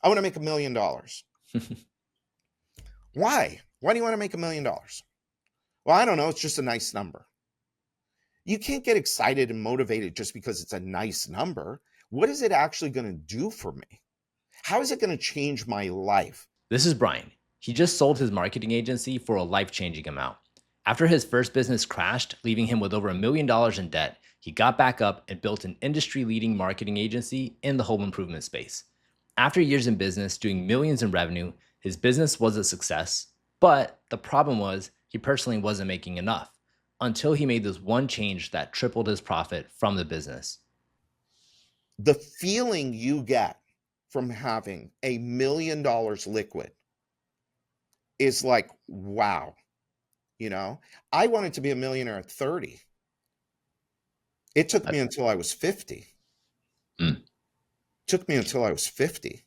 I want to make $1 million. Why? Why do you want to make $1 million? Well, I don't know. It's just a nice number. You can't get excited and motivated just because it's a nice number. What is it actually going to do for me? How is it going to change my life? This is Brian. He just sold his marketing agency for a life-changing amount. After his first business crashed, leaving him with over $1 million in debt, he got back up and built an industry-leading marketing agency in the home improvement space. After years in business, doing millions in revenue, his business was a success, but the problem was he personally wasn't making enough until he made this one change that tripled his profit from the business. The feeling you get from having $1 million liquid is like, wow. I wanted to be a millionaire at 30. It took me until I was 50. Took me until I was 50.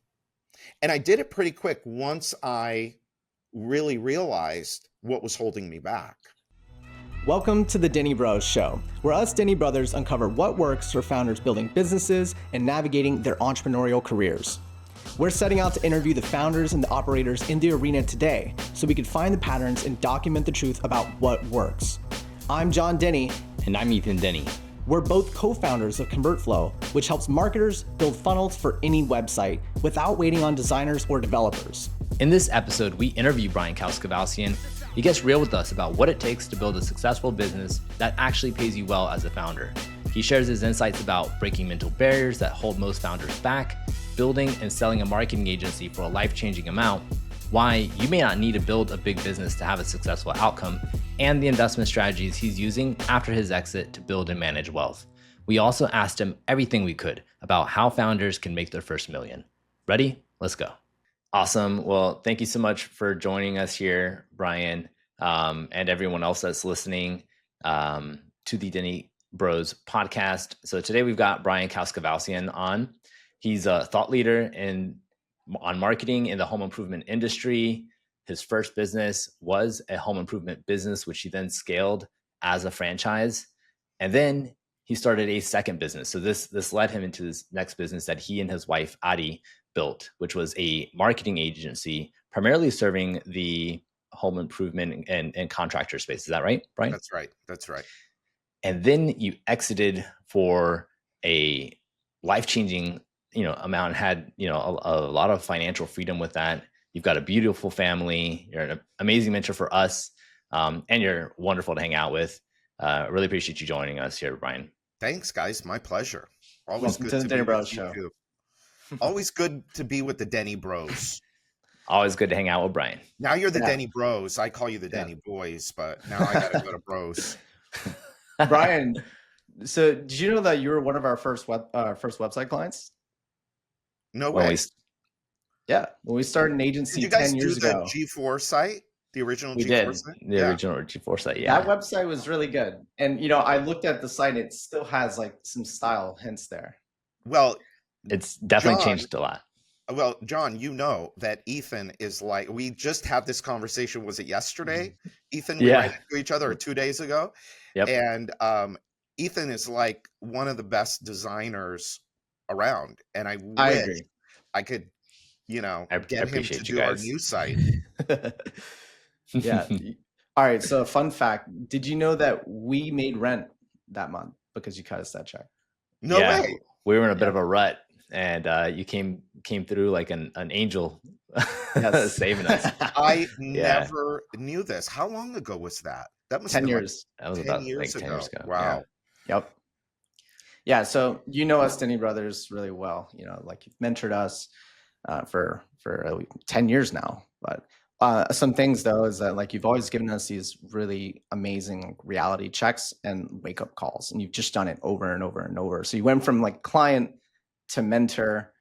And I did it pretty quick once I really realized what was holding me back. Welcome to the Denny Bros Show, where us Denny brothers uncover what works for founders building businesses and navigating their entrepreneurial careers. We're setting out to interview the founders and the operators in the arena today so we can find the patterns and document the truth about what works. I'm John Denny. And I'm Ethan Denny. We're both co-founders of ConvertFlow, which helps marketers build funnels for any website without waiting on designers or developers. In this episode, we interview Brian Kaskavalciyan. He gets real with us about what it takes to build a successful business that actually pays you well as a founder. He shares his insights about breaking mental barriers that hold most founders back, building and selling a marketing agency for a life-changing amount, why you may not need to build a big business to have a successful outcome, and the investment strategies he's using after his exit to build and manage wealth. We also asked him everything we could about how founders can make their first million. Ready? Let's go. Awesome. Well, thank you so much for joining us here, Brian, and everyone else that's listening to the Denny Bros podcast. So today we've got Brian Kaskavalciyan on. He's a thought leader on marketing in the home improvement industry. His first business was a home improvement business, which he then scaled as a franchise. And then he started a second business. So this led him into this next business that he and his wife, Adi, built, which was a marketing agency, primarily serving the home improvement and contractor space. Is that right, Brian? That's right. That's right. And then you exited for a life-changing amount and had, a lot of financial freedom with that. You've got a beautiful family. You're an amazing mentor for us. And you're wonderful to hang out with. Really appreciate you joining us here, Brian. Thanks, guys. My pleasure. Always Welcome good to the to Denny be Bros with Show. you. Always good to be with the Denny Bros. Always good to hang out with Brian. Now you're the Denny Bros. I call you the Denny Boys, but now I gotta go to Bros. Brian, so did you know that you were one of our first website clients? No way. When we started an agency Did you guys 10 years do the ago. G4 site? The original We G4 did. site? The original G4 site, yeah. That website was really good. And, I looked at the site. It still has like some style hints there. Well, it's definitely changed a lot. Well, John, you know that Ethan is like, we just had this conversation. Was it yesterday? Ethan, we ran into each other, or 2 days ago. Yep. And Ethan is like one of the best designers around. And I wish agree. I could, get him to do guys. our new site. Yeah. All right. So fun fact, did you know that we made rent that month because you cut us that check? No way. We were in a bit of a rut, and you came through like an angel saving us. I never knew this. How long ago was that? That must 10 have been years. That was 10 about years 10 ago. years ago. Wow. Yep. Yeah. So you know us Denny brothers really well. Like you've mentored us for 10 years now. But some things though is that like you've always given us these really amazing reality checks and wake up calls, and you've just done it over and over and over. So you went from like client to mentor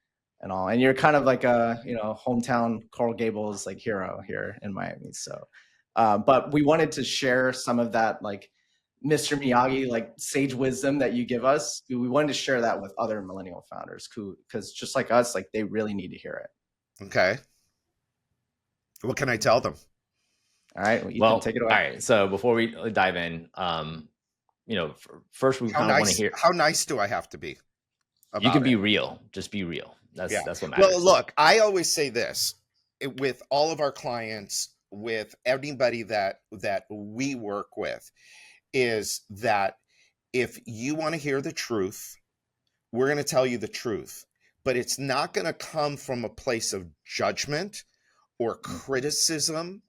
and all, and you're kind of like a hometown Coral Gables like hero here in Miami. So, but we wanted to share some of that like Mr. Miyagi like sage wisdom that you give us. We wanted to share that with other millennial founders because just like us, like they really need to hear it. Okay. What can I tell them? All right. Well, take it away. All right. So before we dive in, first we kind of want to hear. How nice do I have to be? You can be real. Just be real. Yeah. That's what Well, matters. look, I always say this with all of our clients, with anybody that we work with, is that if you want to hear the truth, we're going to tell you the truth, but it's not going to come from a place of judgment or criticism.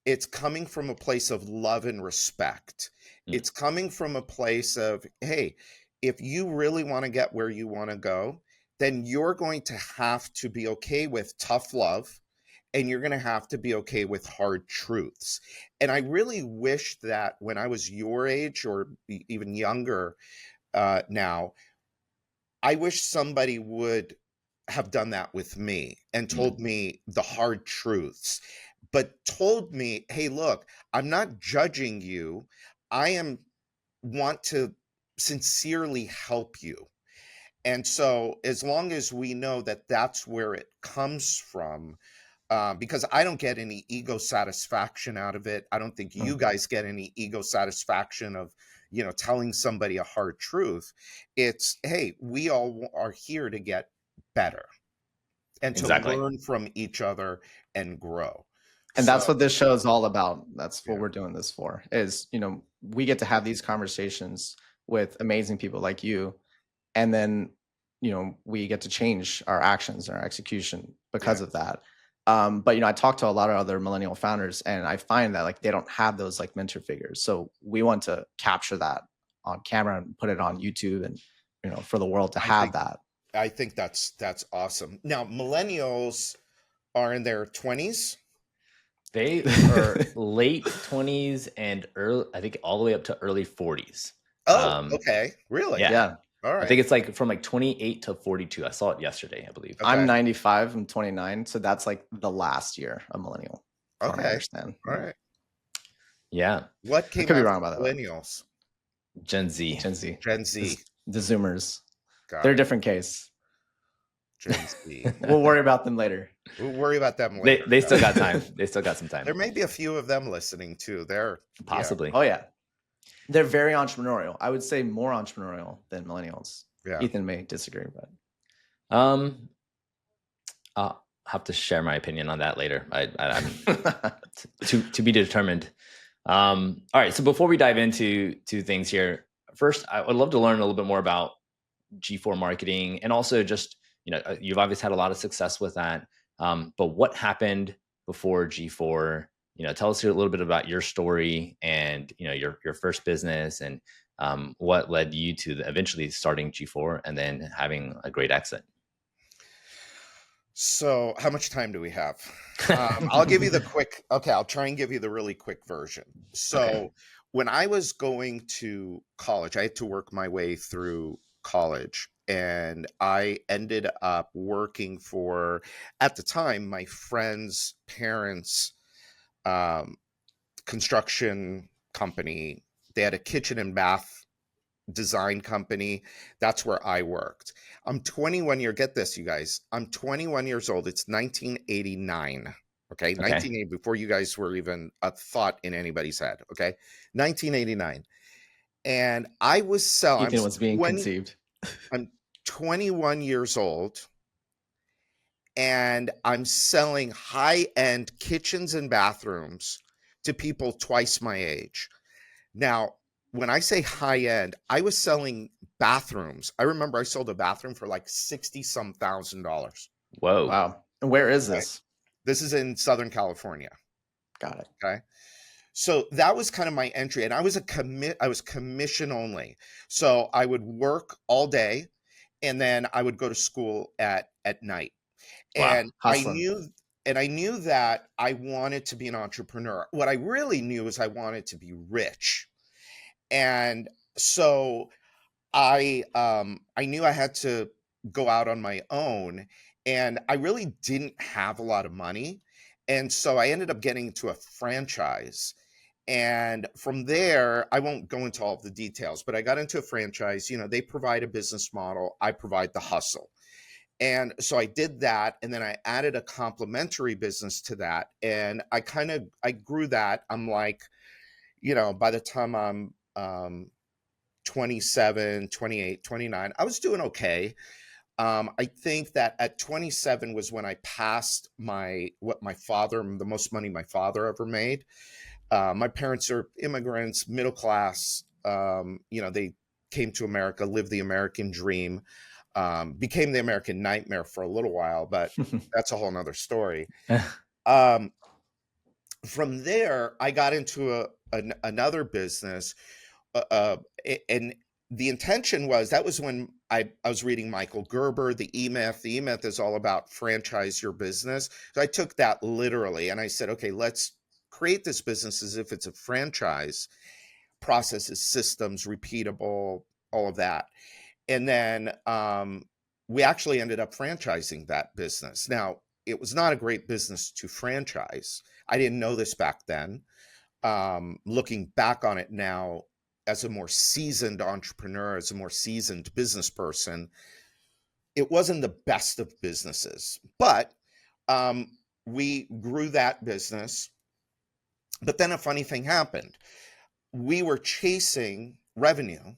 It's coming from a place of love and respect. Mm. It's coming from a place of, hey, if you really want to get where you want to go, then you're going to have to be okay with tough love, and you're going to have to be okay with hard truths. And I really wish that when I was your age or even younger now, I wish somebody would have done that with me and told me the hard truths, but told me, hey, look, I'm not judging you. I am want to sincerely help you. And so as long as we know that that's where it comes from, because I don't get any ego satisfaction out of it. I don't think you guys get any ego satisfaction of, telling somebody a hard truth. It's, hey, we all are here to get better and to Exactly. learn from each other and grow. And that's So, what this show is all about. That's what yeah, we're doing this for, is, we get to have these conversations with amazing people like you. And then, we get to change our actions and our execution because yeah, of that. But, I talk to a lot of other millennial founders, and I find that like they don't have those like mentor figures. So we want to capture that on camera and put it on YouTube, and, for the world to I have think that. I think that's awesome. Now, millennials are in their 20s. They are late 20s and early, I think all the way up to early 40s. Oh, okay. Really? Yeah. Yeah. All I right. think it's like from like 28 to 42. I saw it yesterday, I believe. Okay. I'm 95, I'm 29. So that's like the last year of millennial. From what I Okay. understand. All right. Yeah. What I came could be after wrong, by the way. millennials? Gen Z. Gen Z. Gen Z. The Zoomers. Got They're a it. different case. Gen Z. We'll worry about them later. We'll worry about them later. They still got time. They still got some time. There may be a few of them listening too. They're Possibly. Oh yeah. They're very entrepreneurial. I would say more entrepreneurial than millennials. Yeah. Ethan may disagree, but I'll have to share my opinion on that later. I'm to be determined. All right. So before we dive into things here, first, I would love to learn a little bit more about G4 marketing, and also just, you've obviously had a lot of success with that. But what happened before G4? Tell us a little bit about your story and, your first business, and what led you to eventually starting G4 and then having a great exit. So how much time do we have? I'll give you the quick. Okay, I'll try and give you the really quick version. So Okay. when I was going to college, I had to work my way through college, and I ended up working for, at the time, my friend's parents' construction company. They had a kitchen and bath design company. That's where I worked. I'm 21 get this, you guys. I'm 21 years old. It's 1989. Okay. 1980, before you guys were even a thought in anybody's head. Okay. 1989. And I was selling, Ethan was being conceived. I'm 21 years old, and I'm selling high-end kitchens and bathrooms to people twice my age. Now, when I say high end, I was selling bathrooms. I remember I sold a bathroom for like 60 some $1,000. Whoa. Wow. And where is this? This is in Southern California. Got it. Okay. So that was kind of my entry. And I was commission only. So I would work all day, and then I would go to school at night. Wow. And Hustling. I knew that I wanted to be an entrepreneur. What I really knew is I wanted to be rich. And so I knew I had to go out on my own, and I really didn't have a lot of money. And so I ended up getting into a franchise. And from there, I won't go into all of the details, but I got into a franchise. They provide a business model, I provide the hustle. And so I did that, and then I added a complementary business to that, and I grew that. I'm like, by the time I'm 27, 28, 29, I was doing okay. I think that at 27 was when I passed the most money my father ever made. My parents are immigrants, middle class. They came to America, lived the American dream, became the American nightmare for a little while, but that's a whole nother story. Um, from there, I got into another business, and the intention was that was when I was reading Michael Gerber, the E-Myth. The E-Myth is all about franchise your business. So I took that literally, and I said, okay, let's create this business as if it's a franchise, processes, systems, repeatable, all of that. And then we actually ended up franchising that business. Now, it was not a great business to franchise. I didn't know this back then. Looking back on it now, as a more seasoned entrepreneur, as a more seasoned business person, it wasn't the best of businesses. But we grew that business. But then a funny thing happened. We were chasing revenue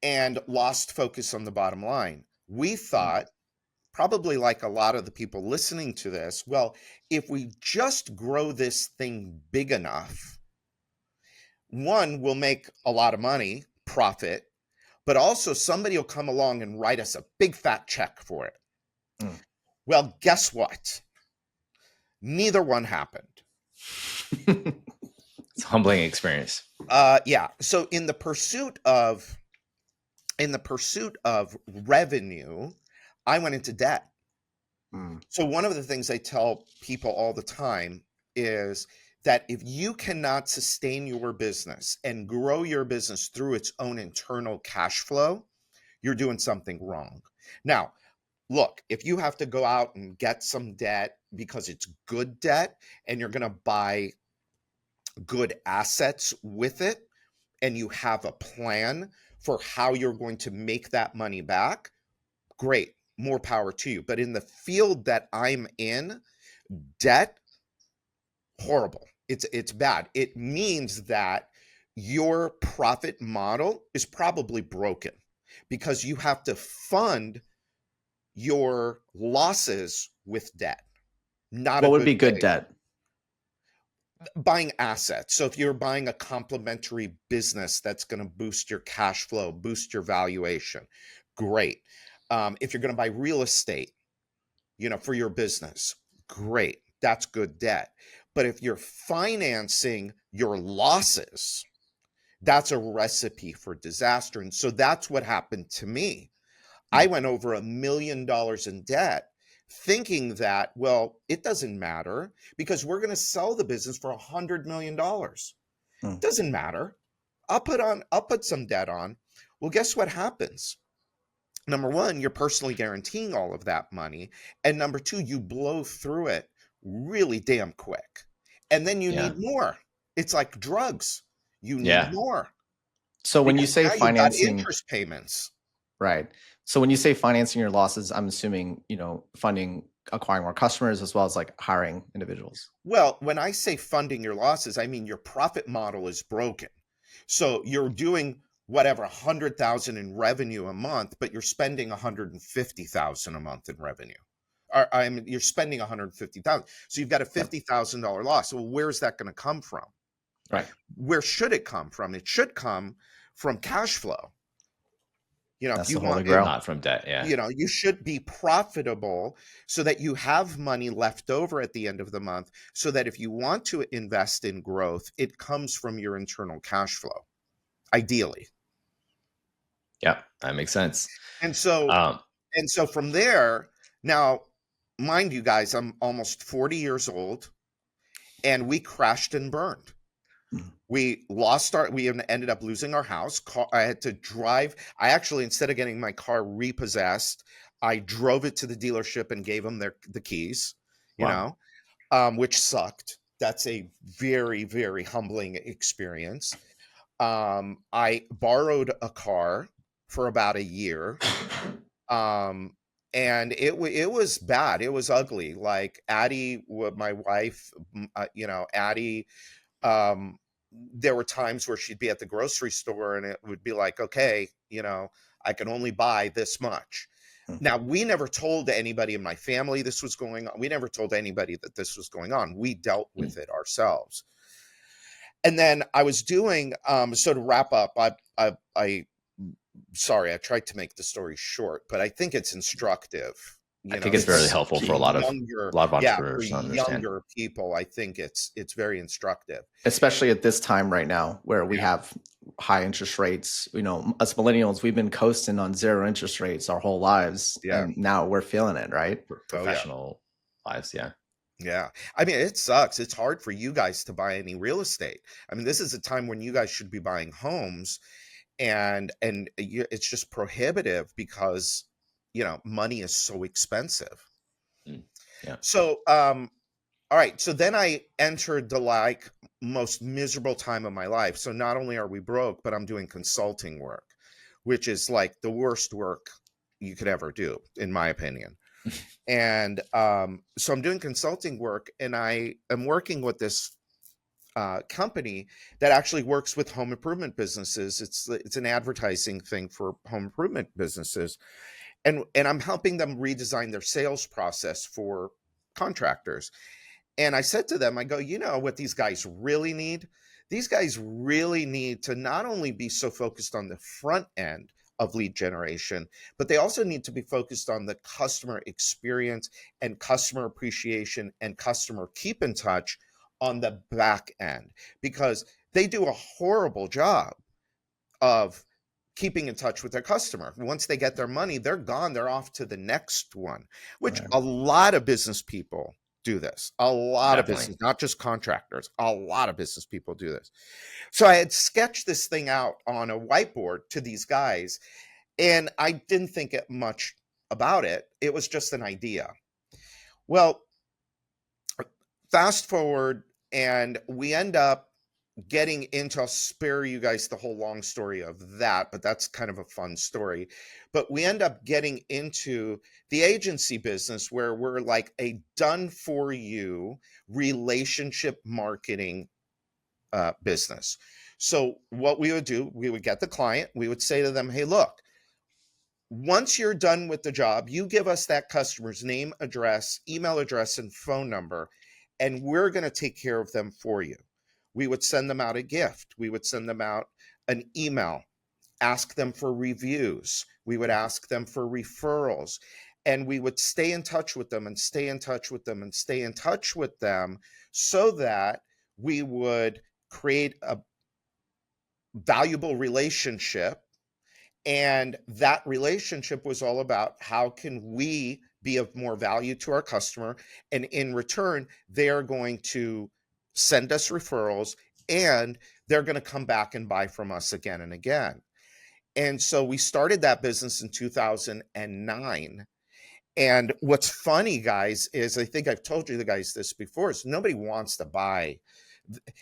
and lost focus on the bottom line. We thought, probably like a lot of the people listening to this, well, if we just grow this thing big enough, one, we'll make a lot of money, profit, but also somebody will come along and write us a big fat check for it. Well, guess what? Neither one happened. It's a humbling experience. Yeah. So in the pursuit of revenue, I went into debt. So one of the things I tell people all the time is that if you cannot sustain your business and grow your business through its own internal cash flow, you're doing something wrong. Now, look, if you have to go out and get some debt because it's good debt and you're going to buy good assets with it, and you have a plan for how you're going to make that money back, great, more power to you. But in the field that I'm in, debt, horrible. It's bad. It means that your profit model is probably broken because you have to fund your losses with debt. Not What a would be good way. debt? Buying assets. So if you're buying a complementary business that's going to boost your cash flow, boost your valuation, great. If you're going to buy real estate, for your business, great. That's good debt. But if you're financing your losses, that's a recipe for disaster. And so that's what happened to me. I went over $1 million in debt, thinking that, well, it doesn't matter because we're going to sell the business for $100 million. Doesn't matter. I'll put some debt on. Well, guess what happens? Number one, you're personally guaranteeing all of that money. And number two, you blow through it really damn quick. And then you need more. It's like drugs. You need more. So when you Because say now you've got financing, interest payments. right. So when you say financing your losses, I'm assuming, funding, acquiring more customers, as well as like hiring individuals. Well, when I say funding your losses, I mean your profit model is broken. So you're doing whatever 100,000 in revenue a month, but you're spending 150,000 a month in revenue. You're spending 150,000. So you've got a $50,000 loss. So where's that going to come from? Right. Where should it come from? It should come from cash flow. That's if you the Holy want Grail. Not from debt. Yeah. you should be profitable so that you have money left over at the end of the month, so that if you want to invest in growth, it comes from your internal cash flow, ideally. Yeah, that makes sense. And so from there, now, mind you guys, I'm almost 40 years old, and we crashed and burned. We ended up losing our house. I had to drive. I actually, instead of getting my car repossessed, I drove it to the dealership and gave them the keys, which sucked. That's a very, very humbling experience. I borrowed a car for about a year. And it was bad. It was ugly. Like Addie, my wife, Addie, there were times where she'd be at the grocery store and it would be like, okay, I can only buy this much. Now, we never told anybody in my family this was going on. We never told anybody that this was going on. We dealt with it ourselves. And then I was doing, so to wrap up, sorry, I tried to make the story short, but I think it's instructive. I think it's very helpful for a lot of entrepreneurs to understand. Younger people, I think it's very instructive. Especially at this time right now where we have high interest rates. You know, us millennials, we've been coasting on 0 interest rates our whole lives. Yeah. And now we're feeling it, right? Professional lives, yeah. Yeah. I mean, it sucks. It's hard for you guys to buy any real estate. I mean, this is a time when you guys should be buying homes, and it's just prohibitive because, you know, money is so expensive. Yeah. So, all right. So then I entered the most miserable time of my life. So not only are we broke, but I'm doing consulting work, which is like the worst work you could ever do, in my opinion. And so I'm doing consulting work, and I am working with this company that actually works with home improvement businesses. It's an advertising thing for home improvement businesses, and I'm helping them redesign their sales process for contractors. And I said to them, I go, you know what these guys really need? These guys really need to not only be so focused on the front end of lead generation, but they also need to be focused on the customer experience and customer appreciation and customer keep in touch on the back end, because they do a horrible job of keeping in touch with their customer. Once they get their money, they're gone. They're off to the next one, which a lot of business people do this. A lot of business, not just contractors. A lot of business people do this. So I had sketched this thing out on a whiteboard to these guys, and I didn't think much about it. It was just an idea. Well, fast forward, and we end up getting into, I'll spare you guys the whole long story of that, but that's kind of a fun story. But we end up getting into the agency business, where we're like a done for you relationship marketing business. So what we would do, we would get the client, we would say to them, hey, look, once you're done with the job, you give us that customer's name, address, email address, and phone number, and we're going to take care of them for you. We would send them out a gift. We would send them out an email, ask them for reviews. We would ask them for referrals, and we would stay in touch with them and stay in touch with them and stay in touch with them, so that we would create a valuable relationship. And that relationship was all about how can we be of more value to our customer, and in return they are going to send us referrals, and they're going to come back and buy from us again and again. And so we started that business in 2009. And what's funny, guys, is, I think I've told you the guys this before, is nobody wants to buy.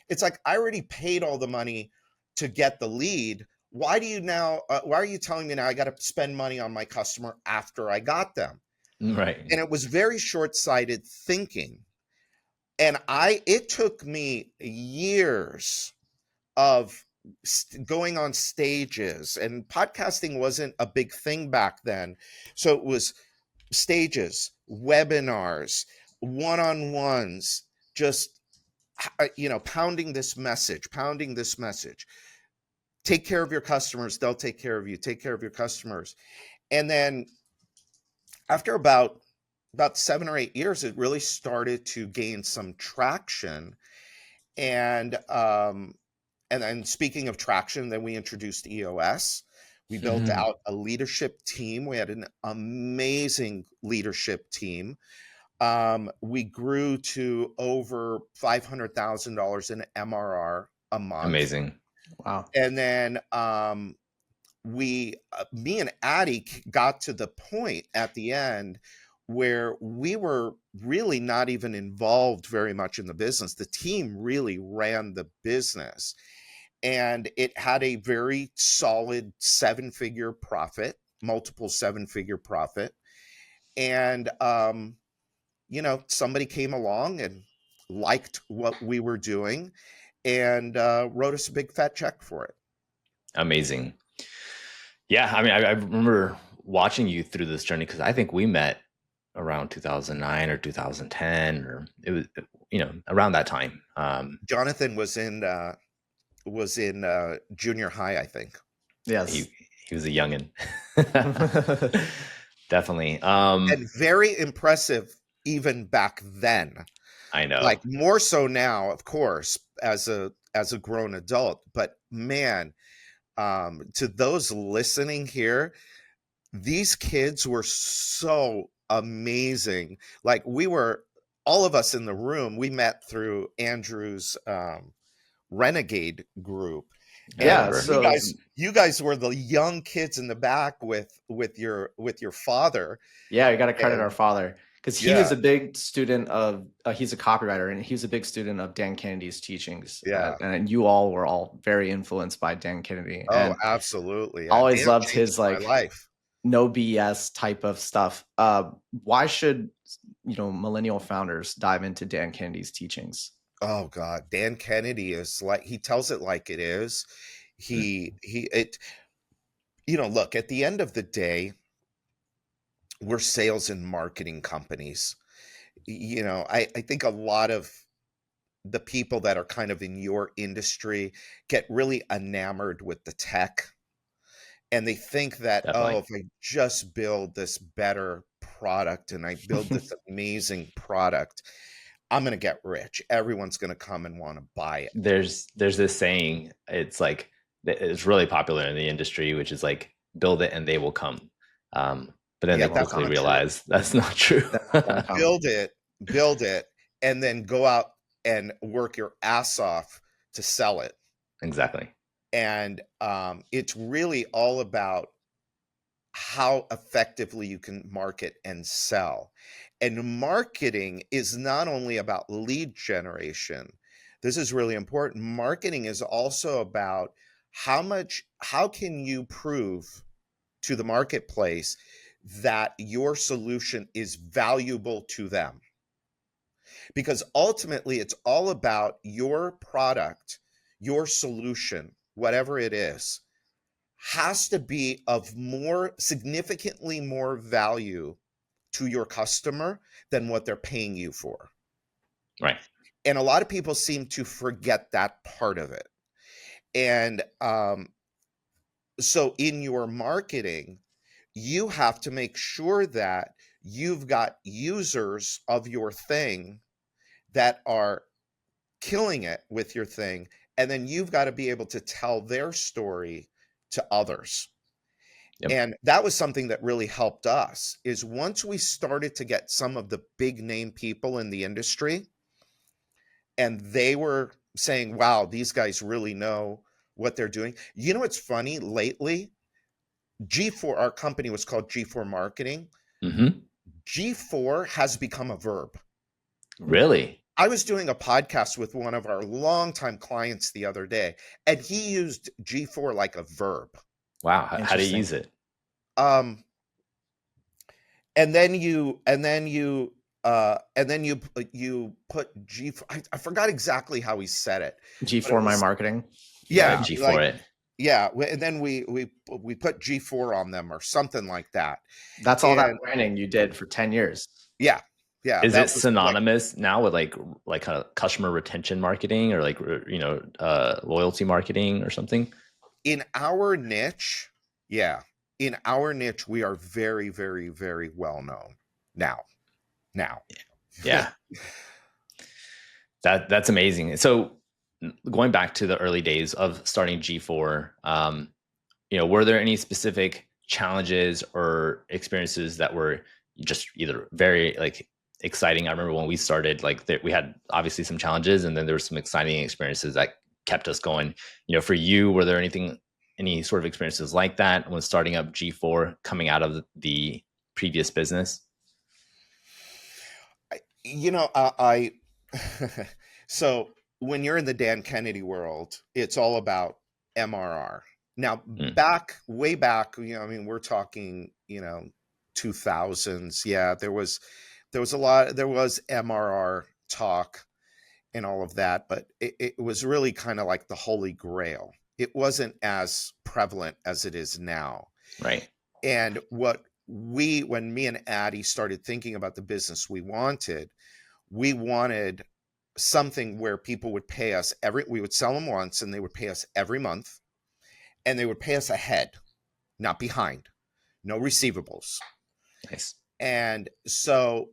It's like, I already paid all the money to get the lead. Why are you telling me now I got to spend money on my customer after I got them? Right. And it was very short-sighted thinking. And it took me years of going on stages, and podcasting wasn't a big thing back then. So it was stages, webinars, one-on-ones, just, pounding this message. Take care of your customers, they'll take care of you. Take care of your customers. And then after about 7 or 8 years, it really started to gain some traction. And then, speaking of traction, then we introduced EOS. We built out a leadership team. We had an amazing leadership team. We grew to over $500,000 in MRR a month. Amazing. Wow. And then me and Addie got to the point at the end where we were really not even involved very much in the business. The team really ran the business, and it had a very solid 7-figure profit, multiple 7-figure profit. And, somebody came along and liked what we were doing and wrote us a big fat check for it. Amazing. Yeah, I mean, I remember watching you through this journey because I think we met around 2009 or 2010, or it was, around that time. Jonathan was in junior high, I think. Yes. He was a youngin. Definitely. And very impressive even back then. I know. Like more so now, of course, as a grown adult. But man, to those listening here, these kids were so amazing. Like we were, all of us in the room, we met through Andrew's renegade group, I Yeah. and remember. So you guys were the young kids in the back with your father. yeah, you got to credit our And father because he was yeah, a big student of. He's a copywriter, and he was a big student of Dan Kennedy's teachings. yeah. And you all were all very influenced by Dan Kennedy, Oh, and absolutely. Yeah, always Dan loved changed his my like life. no BS type of stuff. Why should millennial founders dive into Dan Kennedy's teachings? Oh God, Dan Kennedy is like, he tells it like it is. He it look, at the end of the day, we're sales and marketing companies. I think a lot of the people that are kind of in your industry get really enamored with the tech, and they think that, oh, Definitely. if I just build this better product and I build this amazing product, I'm going to get rich. Everyone's going to come and want to buy it. There's this saying, it's really popular in the industry, which is like, build it and they will come. But then Yeah, they Well, that's quickly not true. realize that's not true. they're not gonna come. build it build it and then go out and work your ass off to sell it. Exactly. And it's really all about how effectively you can market and sell. And marketing is not only about lead generation. This is really important. Marketing is also about how can you prove to the marketplace that your solution is valuable to them? Because ultimately it's all about your product, your solution, whatever it is, has to be of more significantly more value to your customer than what they're paying you for. Right. And a lot of people seem to forget that part of it. And so in your marketing, you have to make sure that you've got users of your thing that are killing it with your thing, and then you've got to be able to tell their story to others. Yep. And that was something that really helped us, is once we started to get some of the big name people in the industry and they were saying, wow, these guys really know what they're doing. It's funny, lately G4, our company was called G4 Marketing. Mm-hmm. G4 has become a verb. Really? I was doing a podcast with one of our longtime clients the other day, and he used G4 like a verb. Wow. How do you Interesting. use it? Um, and then you put G4. I forgot exactly how he said it. But G4 My Marketing. yeah, G for like it. yeah, and then we put G4 on them or something like that. That's all that And branding you did for 10 years. yeah, Is that it was like, synonymous now with like kind of customer retention marketing, or like loyalty marketing or something? in our niche, yeah, in our niche, we are very, very, very well known now. Now, Yeah. That's amazing. So going back to the early days of starting G4, were there any specific challenges or experiences that were just either very like exciting? I remember when we started, like we had obviously some challenges, and then there were some exciting experiences that kept us going. For you, were there any sort of experiences like that when starting up G4, coming out of the previous business? I so when you're in the Dan Kennedy world, it's all about MRR. Now, Mm, way back, I mean, we're talking, 2000s. Yeah, there was MRR talk and all of that, but it was really kind of like the holy grail. It wasn't as prevalent as it is now. Right. And when me and Addie started thinking about the business we wanted something where people would pay us we would sell them once and they would pay us every month, and they would pay us ahead, not behind, no receivables. Nice. And so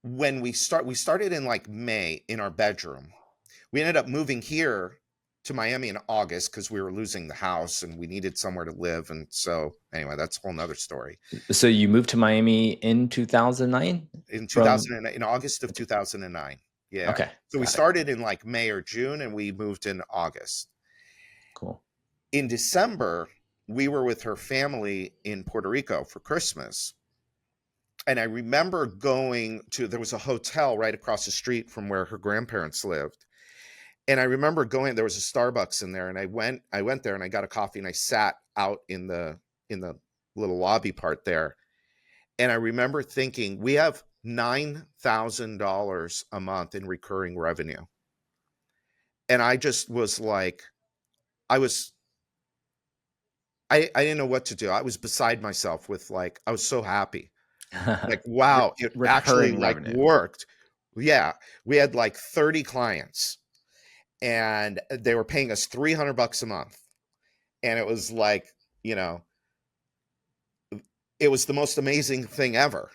when we started in like May in our bedroom. We ended up moving here to Miami in August because we were losing the house and we needed somewhere to live. And so anyway, that's a whole nother story. So you moved to Miami in 2009? In August of 2009. Yeah. Okay. So we started in like May or June and we moved in August. Cool. In December, we were with her family in Puerto Rico for Christmas. And I remember there was a hotel right across the street from where her grandparents lived. And I remember there was a Starbucks in there, and I went there and I got a coffee and I sat out in the little lobby part there. And I remember thinking, we have $9,000 a month in recurring revenue. And I just was like, I didn't know what to do. I was beside myself I was so happy. Like, wow, it actually worked. Yeah. We had like 30 clients and they were paying us $300 a month. And it was like, it was the most amazing thing ever.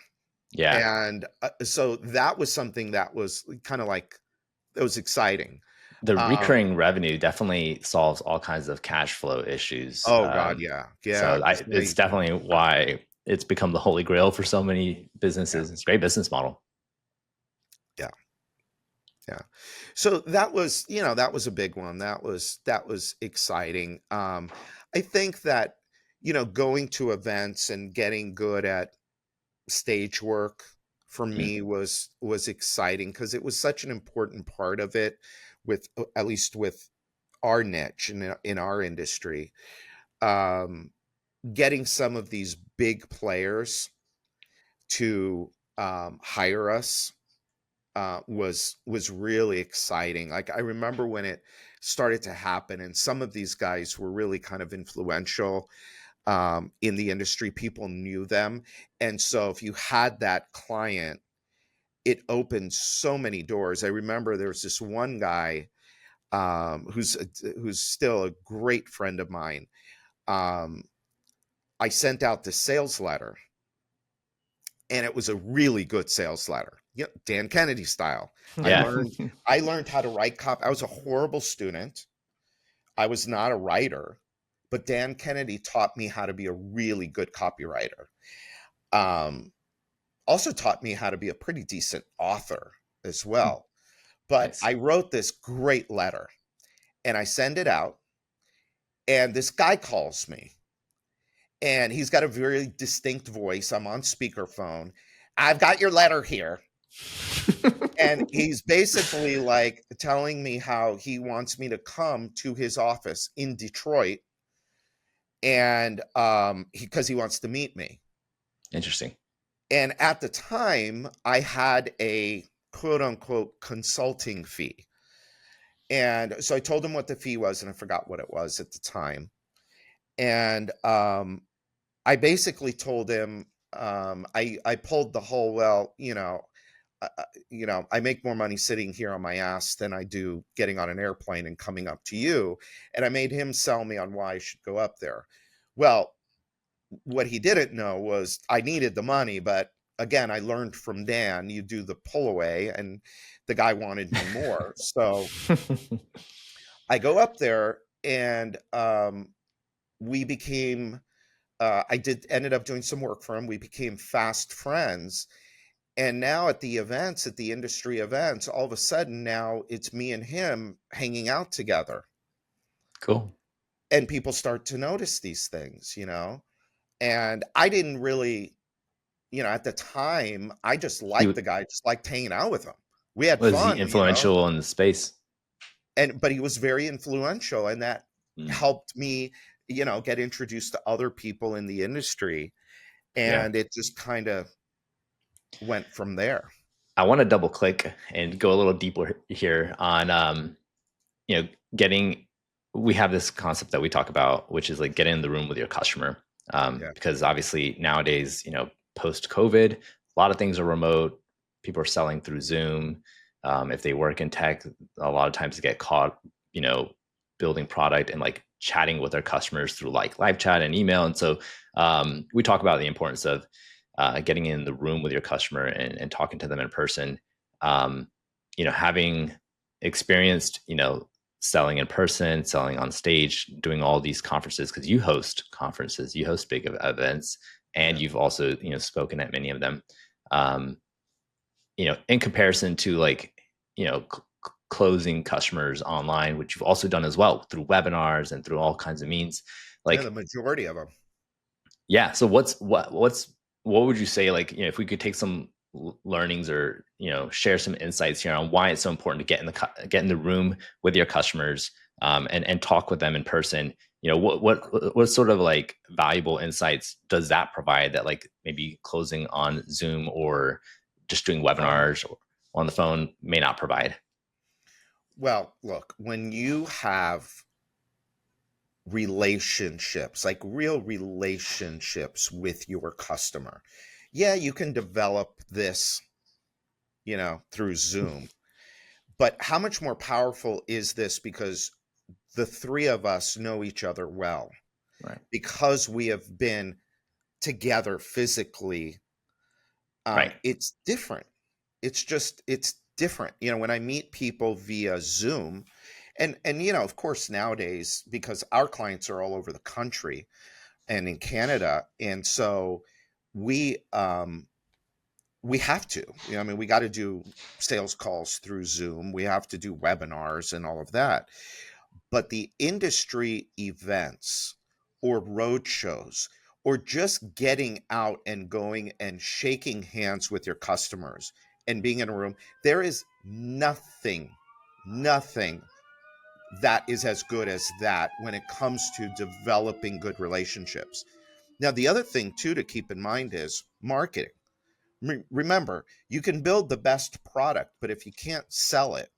Yeah. And so that was something that was kind of like, it was exciting. The recurring revenue definitely solves all kinds of cash flow issues. Oh God. Yeah. So it's definitely why it's become the holy grail for so many businesses. Yeah. It's a great business model. Yeah. Yeah. So that was a big one. That was exciting. I think that, going to events and getting good at stage work for me was exciting because it was such an important part of it at least with our niche in our industry. Getting some of these big players to hire us was really exciting. Like, I remember when it started to happen, and some of these guys were really kind of influential in the industry. People knew them, and so if you had that client, it opened so many doors. I remember there was this one guy who's still a great friend of mine. I sent out the sales letter, and it was a really good sales letter. Yeah, Dan Kennedy style. Yeah. I learned how to write copy. I was a horrible student. I was not a writer, but Dan Kennedy taught me how to be a really good copywriter. Also taught me how to be a pretty decent author as well. But nice. I wrote this great letter and I send it out, and this guy calls me, and he's got a very distinct voice. I'm on speakerphone. I've got your letter here. And he's basically like telling me how he wants me to come to his office in Detroit, and because he wants to meet me. Interesting. And at the time, I had a quote unquote consulting fee. And so I told him what the fee was, and I forgot what it was at the time. And I basically told him, I pulled the whole, I make more money sitting here on my ass than I do getting on an airplane and coming up to you. And I made him sell me on why I should go up there. Well, what he didn't know was I needed the money, but again, I learned from Dan, you do the pull away, and the guy wanted me more. So I go up there, and we became, ended up doing some work for him. We became fast friends. And now at the events, at the industry events, all of a sudden now it's me and him hanging out together. Cool. And people start to notice these things, and I didn't really, at the time, I just liked the guy, just liked hanging out with him. We had fun. Was he influential in the space? But he was very influential, and that helped me, get introduced to other people in the industry. And it just kind of went from there. I want to double click and go a little deeper here on, we have this concept that we talk about, which is like getting in the room with your customer. Yeah. Because obviously nowadays, post COVID, a lot of things are remote. People are selling through Zoom. If they work in tech, a lot of times they get caught, building product and like chatting with their customers through like live chat and email. And so we talk about the importance of getting in the room with your customer and talking to them in person. Having experienced, selling in person, selling on stage, doing all these conferences, because you host conferences, you host big events, and Yeah. you've also, spoken at many of them. Um, in comparison to like, closing customers online, which you've also done as well through webinars and through all kinds of means. Yeah, the Like, majority of them. yeah. So what would you say, like, if we could take some learnings or, share some insights here on why it's so important to get in the room with your customers, and talk with them in person. What sort of like valuable insights does that provide that like maybe closing on Zoom or just doing webinars or on the phone may not provide? Well, look, when you have relationships, like real relationships with your customer, yeah, you can develop this, through Zoom. But how much more powerful is this because the three of us know each other well, Right. because we have been together physically. Right. It's different. It's different. When I meet people via Zoom, and of course nowadays, because our clients are all over the country and in Canada, and so we we have to, I mean, we got to do sales calls through Zoom. We have to do webinars and all of that. But the industry events or road shows or just getting out and going and shaking hands with your customers and being in a room, there is nothing that is as good as that when it comes to developing good relationships. Now, the other thing too to keep in mind is marketing. Remember, you can build the best product, but if you can't sell it,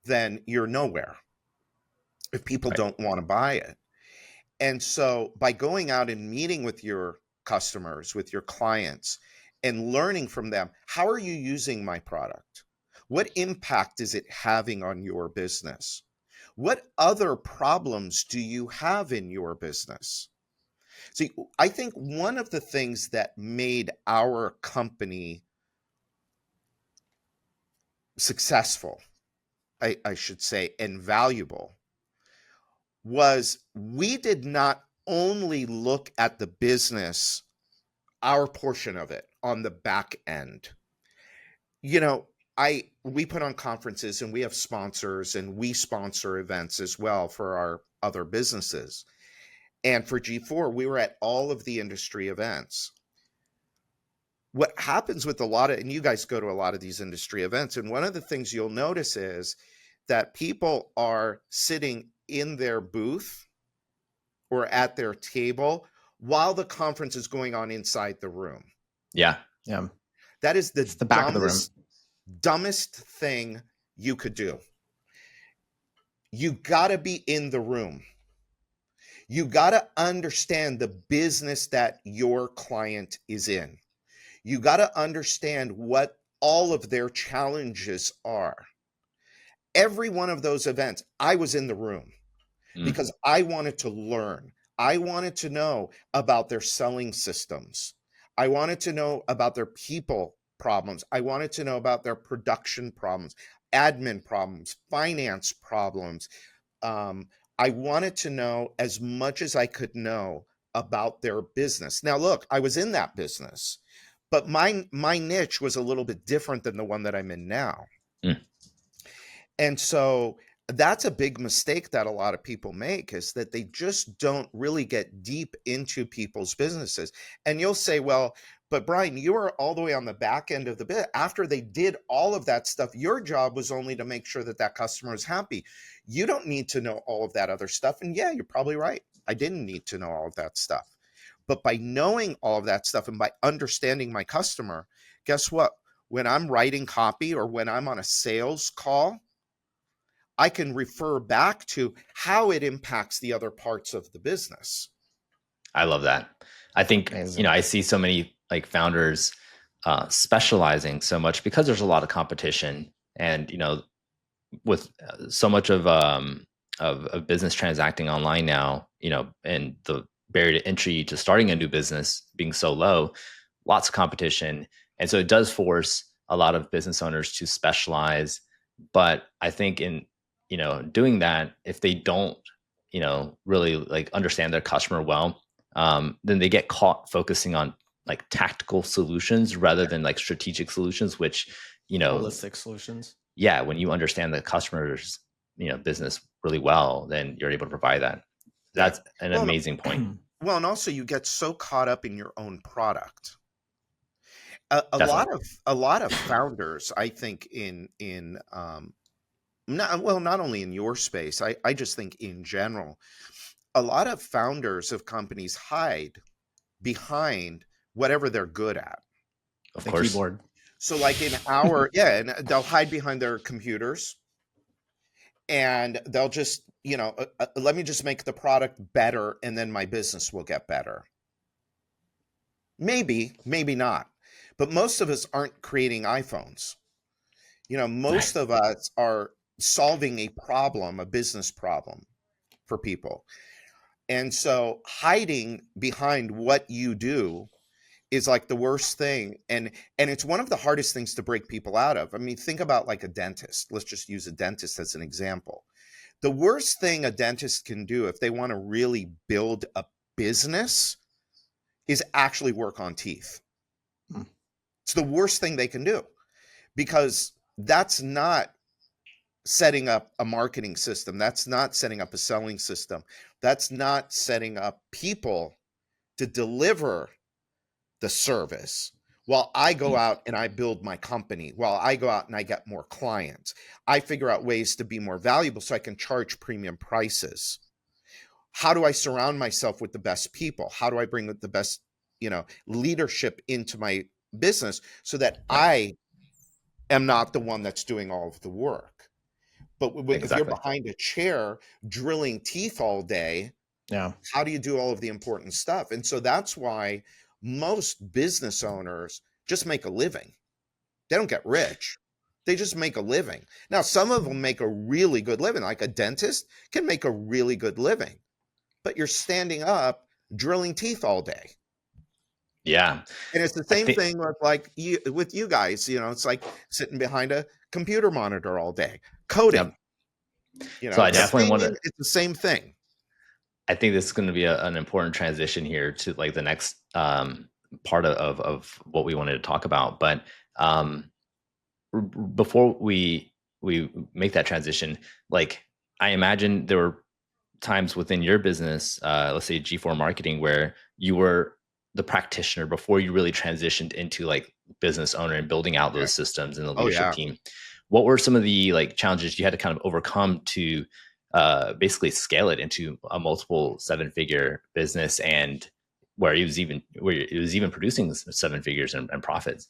then you're nowhere if people Right. don't want to buy it. And so by going out and meeting with your customers, with your clients, and learning from them, how are you using my product? What impact is it having on your business? What other problems do you have in your business? See, I think one of the things that made our company successful, I should say, and valuable was we did not only look at the business, our portion of it on the back end. You know, we put on conferences and we have sponsors and we sponsor events as well for our other businesses. And for G4, we were at all of the industry events. What happens with a lot of, and you guys go to a lot of these industry events, and one of the things you'll notice is that people are sitting in their booth or at their table while the conference is going on inside the room. Yeah. Yeah. That is the It's the back of the room. dumbest thing you could do. You got to be in the room. You got to understand the business that your client is in. You got to understand what all of their challenges are. Every one of those events, I was in the room because I wanted to learn. I wanted to know about their selling systems. I wanted to know about their people problems. I wanted to know about their production problems, admin problems, finance problems. I wanted to know as much as I could know about their business. Now, look, I was in that business, but my niche was a little bit different than the one that I'm in now. Mm. And so that's a big mistake that a lot of people make, is that they just don't really get deep into people's businesses. And you'll say, well, but Brian, you were all the way on the back end of the bit. After they did all of that stuff, your job was only to make sure that that customer is happy. You don't need to know all of that other stuff. And yeah, you're probably right. I didn't need to know all of that stuff. But by knowing all of that stuff and by understanding my customer, guess what? When I'm writing copy or when I'm on a sales call, I can refer back to how it impacts the other parts of the business. I love that. I think, Amazing. I see so many like founders specializing so much because there's a lot of competition, and with so much of business transacting online now, and the barrier to entry to starting a new business being so low, lots of competition, and so it does force a lot of business owners to specialize. But I think in doing that, if they don't really like understand their customer well, then they get caught focusing on like tactical solutions rather than like strategic solutions, which Holistic solutions. yeah, when you understand the customer's business really well, then you're able to provide that. Yeah. That's an Well, amazing point. well, and also you get so caught up in your own product. A Definitely. lot of founders, I think, not only in your space, I just think in general, a lot of founders of companies hide behind whatever they're good at. Of The course. keyboard. So like and they'll hide behind their computers, and they'll just, let me just make the product better and then my business will get better. Maybe not. But most of us aren't creating iPhones. Most of us are solving a problem, a business problem for people. And so hiding behind what you do is like the worst thing. And it's one of the hardest things to break people out of. I mean, think about like a dentist. Let's just use a dentist as an example. The worst thing a dentist can do if they want to really build a business is actually work on teeth. It's the worst thing they can do, because that's not setting up a marketing system. That's not setting up a selling system. That's not setting up people to deliver the service while I go out and I build my company, while I go out and I get more clients. I figure out ways to be more valuable so I can charge premium prices. How do I surround myself with the best people? How do I bring the best, leadership into my business so that I am not the one that's doing all of the work? But if you're Exactly. behind a chair drilling teeth all day, Yeah. how do you do all of the important stuff? And so that's why most business owners just make a living. They don't get rich. They just make a living. Now, some of them make a really good living, like a dentist can make a really good living, but you're standing up drilling teeth all day. Yeah. And it's the same thing with you guys, it's like sitting behind a computer monitor all day, coding. So I definitely want to. It's the same thing. I think this is going to be an important transition here to like the next part of what we wanted to talk about. But before we make that transition, like I imagine there were times within your business, let's say G4 marketing, where you were the practitioner before you really transitioned into like business owner and building out those systems and the leadership team. What were some of the like challenges you had to kind of overcome to basically scale it into a multiple 7-figure business, and where it was even producing 7 figures and profits?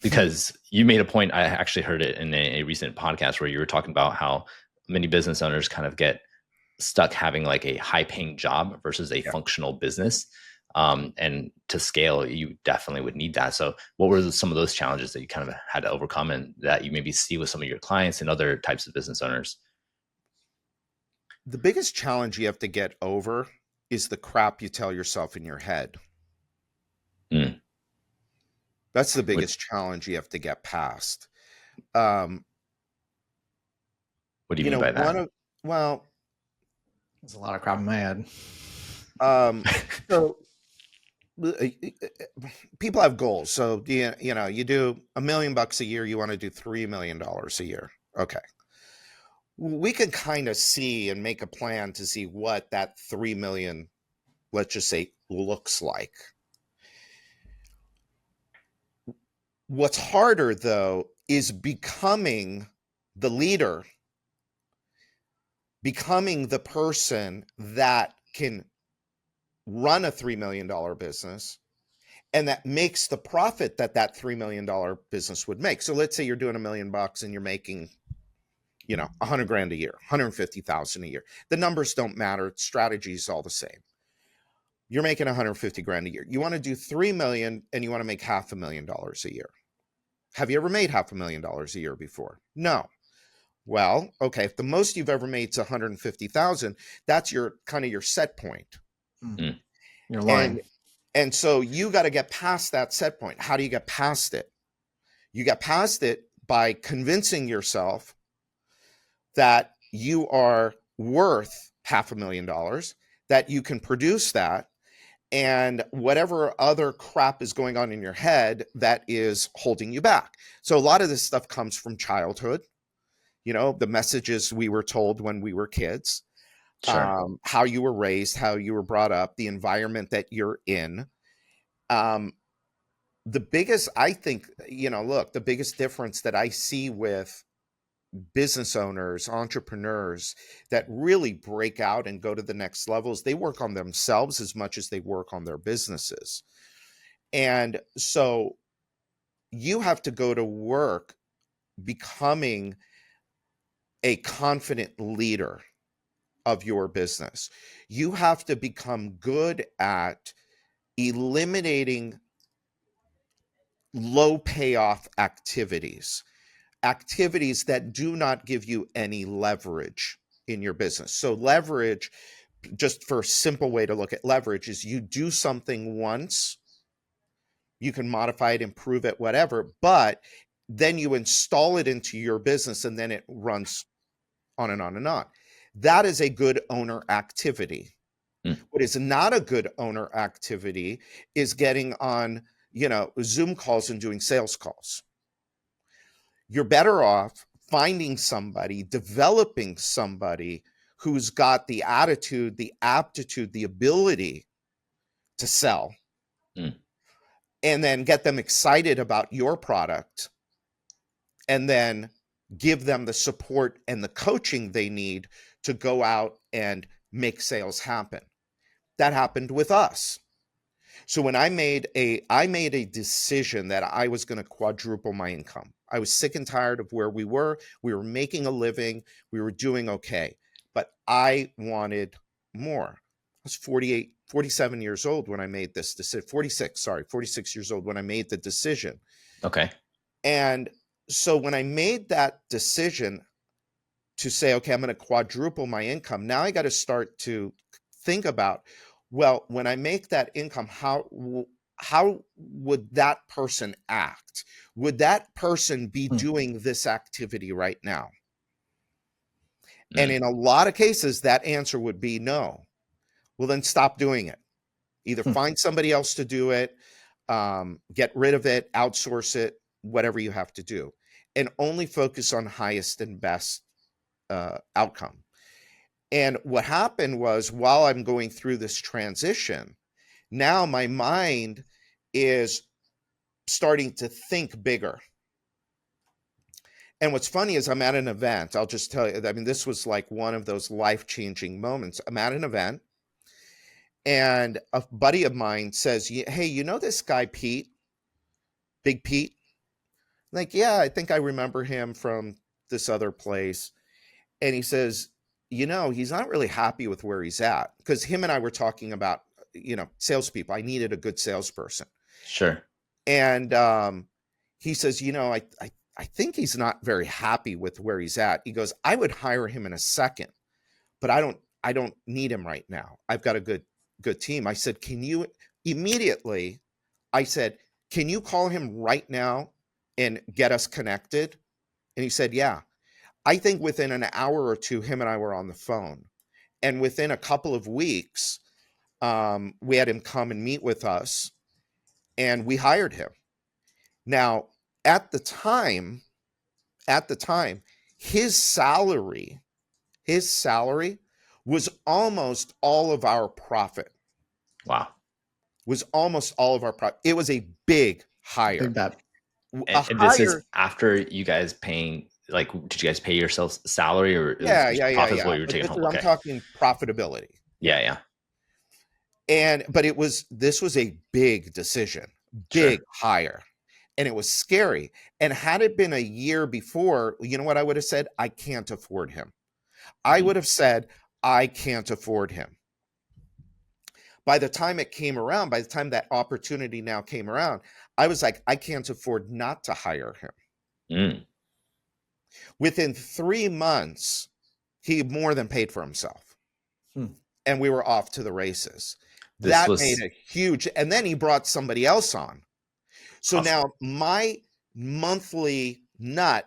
Because you made a point, I actually heard it in a recent podcast where you were talking about how many business owners kind of get stuck having like a high paying job versus a functional business. And to scale, you definitely would need that. So what were some of those challenges that you kind of had to overcome and that you maybe see with some of your clients and other types of business owners? The biggest challenge you have to get over is the crap you tell yourself in your head. That's the biggest challenge you have to get past. What do you mean by that? Well, there's a lot of crap in my head. So people have goals. So you do $1 million a year, you want to do $3 million a year. Okay. We can kind of see and make a plan to see what that 3 million, let's just say, looks like. What's harder, though, is becoming the leader, becoming the person that can run a $3 million business and that makes the profit that $3 million business would make. So let's say you're doing $1 million and you're making, $100,000 a year, $150,000 a year. The numbers don't matter. Strategy is all the same. you're making 150 grand a year. You want to do 3 million and you want to make $500,000 a year. Have you ever made $500,000 a year before? No. Well, okay, if the most you've ever made is 150,000, that's your kind of your set point. Mm. Your line. And so you got to get past that set point. How do you get past it? You get past it by convincing yourself that you are worth $500,000, that you can produce that, and whatever other crap is going on in your head that is holding you back. So a lot of this stuff comes from childhood, the messages we were told when we were kids, how you were raised, how you were brought up, the environment that you're in. The biggest, I think, the biggest difference that I see with business owners, entrepreneurs that really break out and go to the next levels, they work on themselves as much as they work on their businesses. And so you have to go to work becoming a confident leader of your business. You have to become good at eliminating low payoff activities that do not give you any leverage in your business. So leverage, just for a simple way to look at leverage, is you do something once, you can modify it, improve it, whatever, but then you install it into your business and then it runs on and on and on. That is a good owner activity. What is not a good owner activity is getting on, Zoom calls and doing sales calls. You're better off finding somebody, developing somebody who's got the attitude, the aptitude, the ability to sell, and then get them excited about your product, and then give them the support and the coaching they need to go out and make sales happen. That happened with us. So when I made a decision that I was going to quadruple my income. I was sick and tired of where we were. We were making a living. We were doing okay, but I wanted more. I was 47 years old when I made this decision. 46 years old when I made the decision. Okay. And so when I made that decision to say, okay, I'm going to quadruple my income, now I got to start to think about, well, when I make that income, how would that person act? Would that person be doing this activity right now? And in a lot of cases, that answer would be no. Well, then stop doing it. Either find somebody else to do it, get rid of it, outsource it, whatever you have to do, and only focus on highest and best outcome. And what happened was, while I'm going through this transition, now my mind is starting to think bigger. And what's funny is I'm at an event. I'll just tell you, I mean, this was like one of those life-changing moments. I'm at an event and a buddy of mine says, hey, you know this guy, Pete, Big Pete? I'm like, yeah, I think I remember him from this other place. And he says, he's not really happy with where he's at, because him and I were talking about, salespeople. I needed a good salesperson. Sure. And he says, I think he's not very happy with where he's at. He goes, I would hire him in a second, but I don't need him right now. I've got a good team. I said, can you call him right now and get us connected? And he said, yeah. I think within an hour or two, him and I were on the phone. And within a couple of weeks, we had him come and meet with us, and we hired him. Now, at the time, his salary was almost all of our profit. Wow. Was almost all of our profit. It was a big hire. Big bet. And this is after you guys paying, like, did you guys pay yourselves salary, or profit is what you were taking home? I'm talking profitability. Yeah. But this was a big decision, big hire, and it was scary. And had it been a year before, you know what I would have said? I can't afford him. I would have said, I can't afford him. By the time it came around, by the time that opportunity now came around, I was like, I can't afford not to hire him. Mm. Within 3 months, he more than paid for himself. Hmm. And we were off to the races. This That made was a huge, and then he brought somebody else on. So awesome. now my monthly nut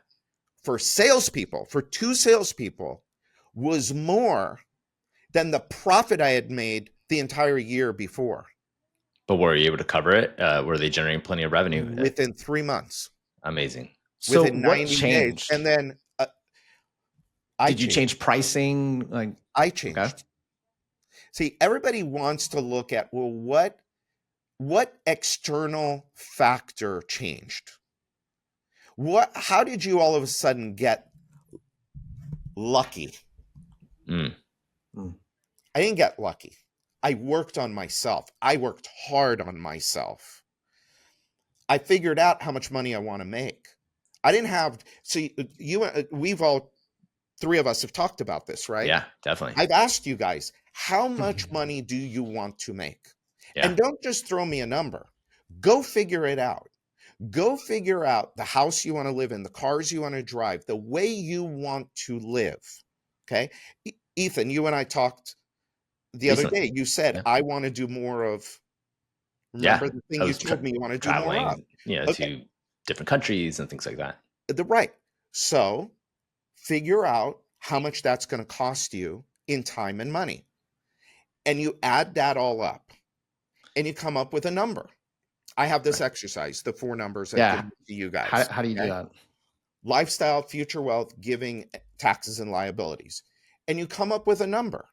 for salespeople, for 2 salespeople, was more than the profit I had made the entire year before. But were you able to cover it? Were they generating plenty of revenue? Within 3 months, Amazing. So within what 90 days. changed? And then I Did you changed. change pricing? Like, I okay. changed. See, everybody wants to look at, well, what external factor changed? How did you all of a sudden get lucky? Mm. I didn't get lucky. I worked on myself. I worked hard on myself. I figured out how much money I want to make. I didn't have, see, we've all, 3 of us have talked about this, right? Yeah, definitely. I've asked you guys, how much money do you want to make? Yeah. And don't just throw me a number. Go figure it out. Go figure out the house you want to live in, the cars you want to drive, the way you want to live. Okay. Ethan, you and I talked the other Recently. day. You said, Yeah. I want to do more of, remember the thing you told me you want to do more of? Traveling, Okay. to different countries and things like that. Right. So figure out how much that's going to cost you in time and money. And you add that all up and you come up with a number. I have this exercise, the 4 numbers I give to you guys. How do you do that? Lifestyle, future wealth, giving, taxes, and liabilities. And you come up with a number.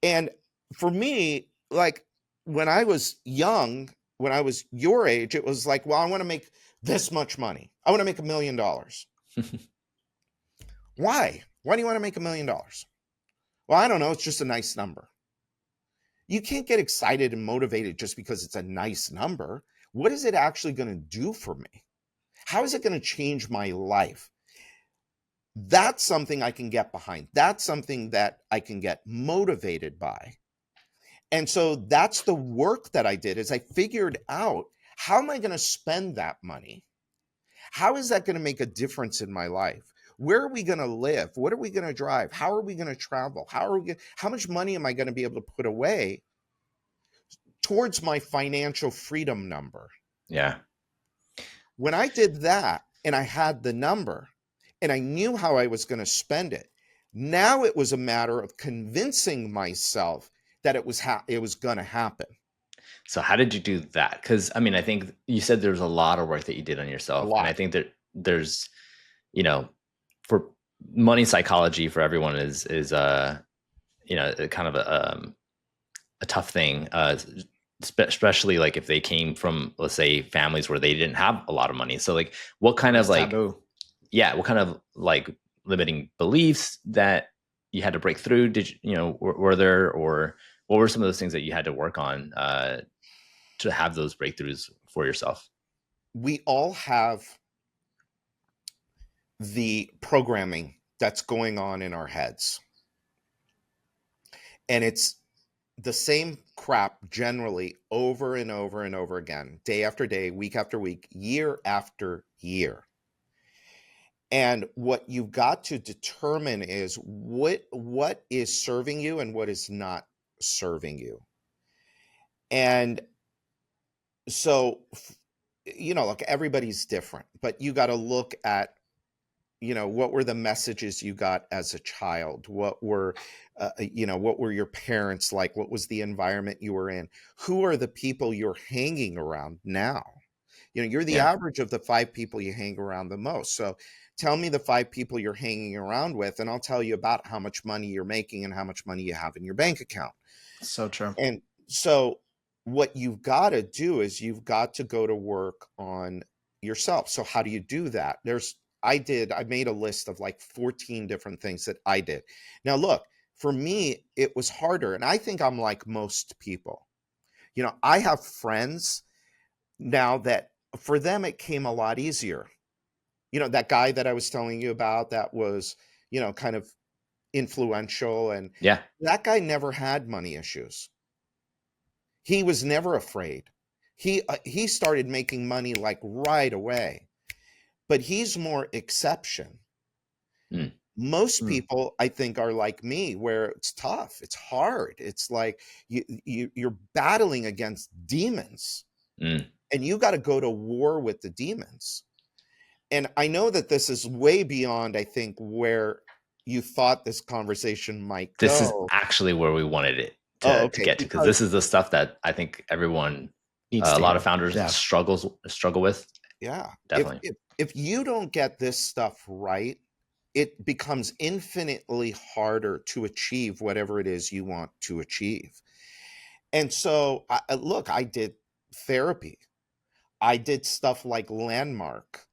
And for me, like when I was young, when I was your age, it was like, well, I want to make this much money. I want to make $1 million. Why? Why do you want to make $1 million? Well, I don't know. It's just a nice number. You can't get excited and motivated just because it's a nice number. What is it actually going to do for me? How is it going to change my life? That's something I can get behind. That's something that I can get motivated by. And so that's the work that I did, is I figured out, how am I going to spend that money? How is that going to make a difference in my life? Where are we going to live? What are we going to drive? How are we going to travel? How much money am I going to be able to put away towards my financial freedom number? Yeah. When I did that and I had the number and I knew how I was going to spend it, now it was a matter of convincing myself that it was going to happen. So how did you do that? Because I mean, I think you said there's a lot of work that you did on yourself. A lot. And I think that there's, for money psychology for everyone is kind of a tough thing, especially like if they came from, let's say, families where they didn't have a lot of money. So like, what kind of like, taboo. what kind of like limiting beliefs that you had to break through? Were there, or what were some of those things that you had to work on to have those breakthroughs for yourself? We all have the programming that's going on in our heads. And it's the same crap generally over and over and over again, day after day, week after week, year after year. And what you've got to determine is what is serving you and what is not serving you. And so, look, everybody's different, but you got to look at, what were the messages you got as a child? What were your parents like? What was the environment you were in? Who are the people you're hanging around now? You're the average of the 5 people you hang around the most. So tell me the 5 people you're hanging around with, and I'll tell you about how much money you're making and how much money you have in your bank account. So true. And so what you've got to do is you've got to go to work on yourself. So how do you do that? I made a list of like 14 different things that I did. Now, look, for me, it was harder. And I think I'm like most people. I have friends now that for them, it came a lot easier. That guy that I was telling you about that was, kind of influential. And that guy never had money issues. He was never afraid. He started making money like right away, but he's more exception. Mm. Most people, I think, are like me, where it's tough, it's hard. It's like you're battling against demons, Mm. and you got to go to war with the demons. And I know that this is way beyond, I think, where you thought this conversation might This is go. actually where we wanted it Oh, to okay. get to, because this is the stuff that I think everyone, Needs a to lot hear. of founders Yeah. struggle with. Yeah. Definitely. If you don't get this stuff right, it becomes infinitely harder to achieve whatever it is you want to achieve. And so, look, I did therapy. I did stuff like Landmark,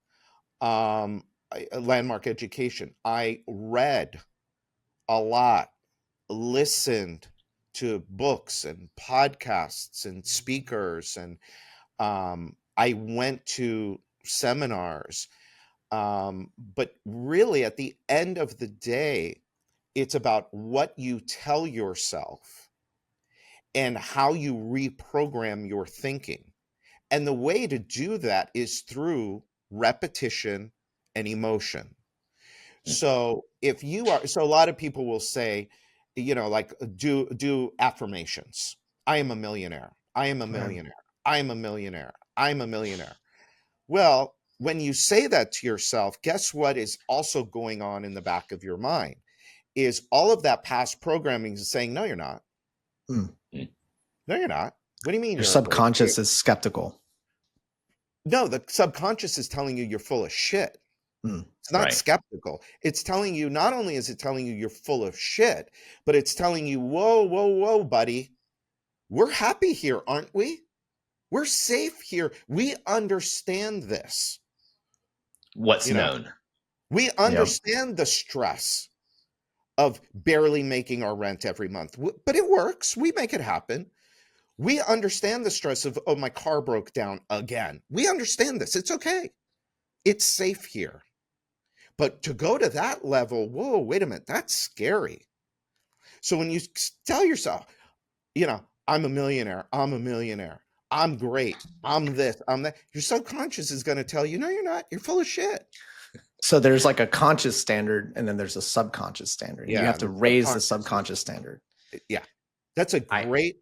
Landmark education. I read a lot, listened to books and podcasts and speakers, and I went to seminars. But really, at the end of the day, it's about what you tell yourself and how you reprogram your thinking. And the way to do that is through repetition and emotion. So if you are, so a lot of people will say, like do affirmations. I am a millionaire. I am a millionaire. I am a millionaire. I'm a millionaire. Well, when you say that to yourself, guess what is also going on in the back of your mind is all of that past programming is saying, no, you're not. Mm. No, you're not. What do you mean Your you're full of subconscious shit? is skeptical. No, the subconscious is telling you you're full of shit. Mm. It's not Right. skeptical. It's telling you, not only is it telling you you're full of shit, but it's telling you, whoa, whoa, whoa, buddy. We're happy here, aren't we? We're safe here. We understand this. What's known. We understand the stress of barely making our rent every month, but it works. We make it happen. We understand the stress of, oh, my car broke down again. We understand this. It's okay. It's safe here. But to go to that level, whoa, wait a minute, that's scary. So when you tell yourself, I'm a millionaire, I'm great, I'm this, I'm that, your subconscious is going to tell you, no, you're not. You're full of shit. So there's like a conscious standard, and then there's a subconscious standard. Yeah, You have to the raise the subconscious subconscious standard. Yeah, that's a great,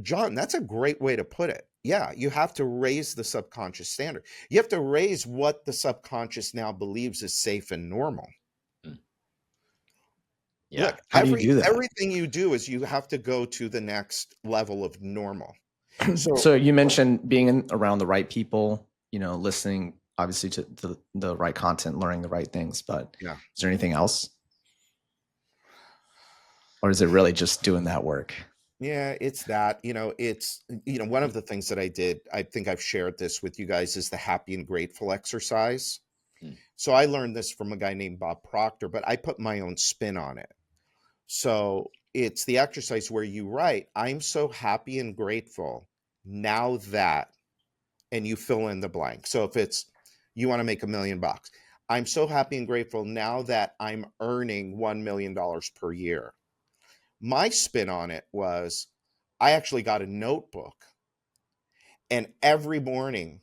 John, that's a great way to put it. Yeah, you have to raise the subconscious standard. You have to raise what the subconscious now believes is safe and normal. Yeah. Look, How do you do that? everything you do is you have to go to the next level of normal. So you mentioned being around the right people, listening obviously to the right content, learning the right things, but Yeah. Is there anything else? Or is it really just doing that work? Yeah, it's that, it's, one of the things that I did, I think I've shared this with you guys, is the happy and grateful exercise. So I learned this from a guy named Bob Proctor, but I put my own spin on it. So it's the exercise where you write, I'm so happy and grateful now that, and you fill in the blank. So if it's, you want to make $1 million, I'm so happy and grateful now that I'm earning $1 million per year. My spin on it was, I actually got a notebook, and every morning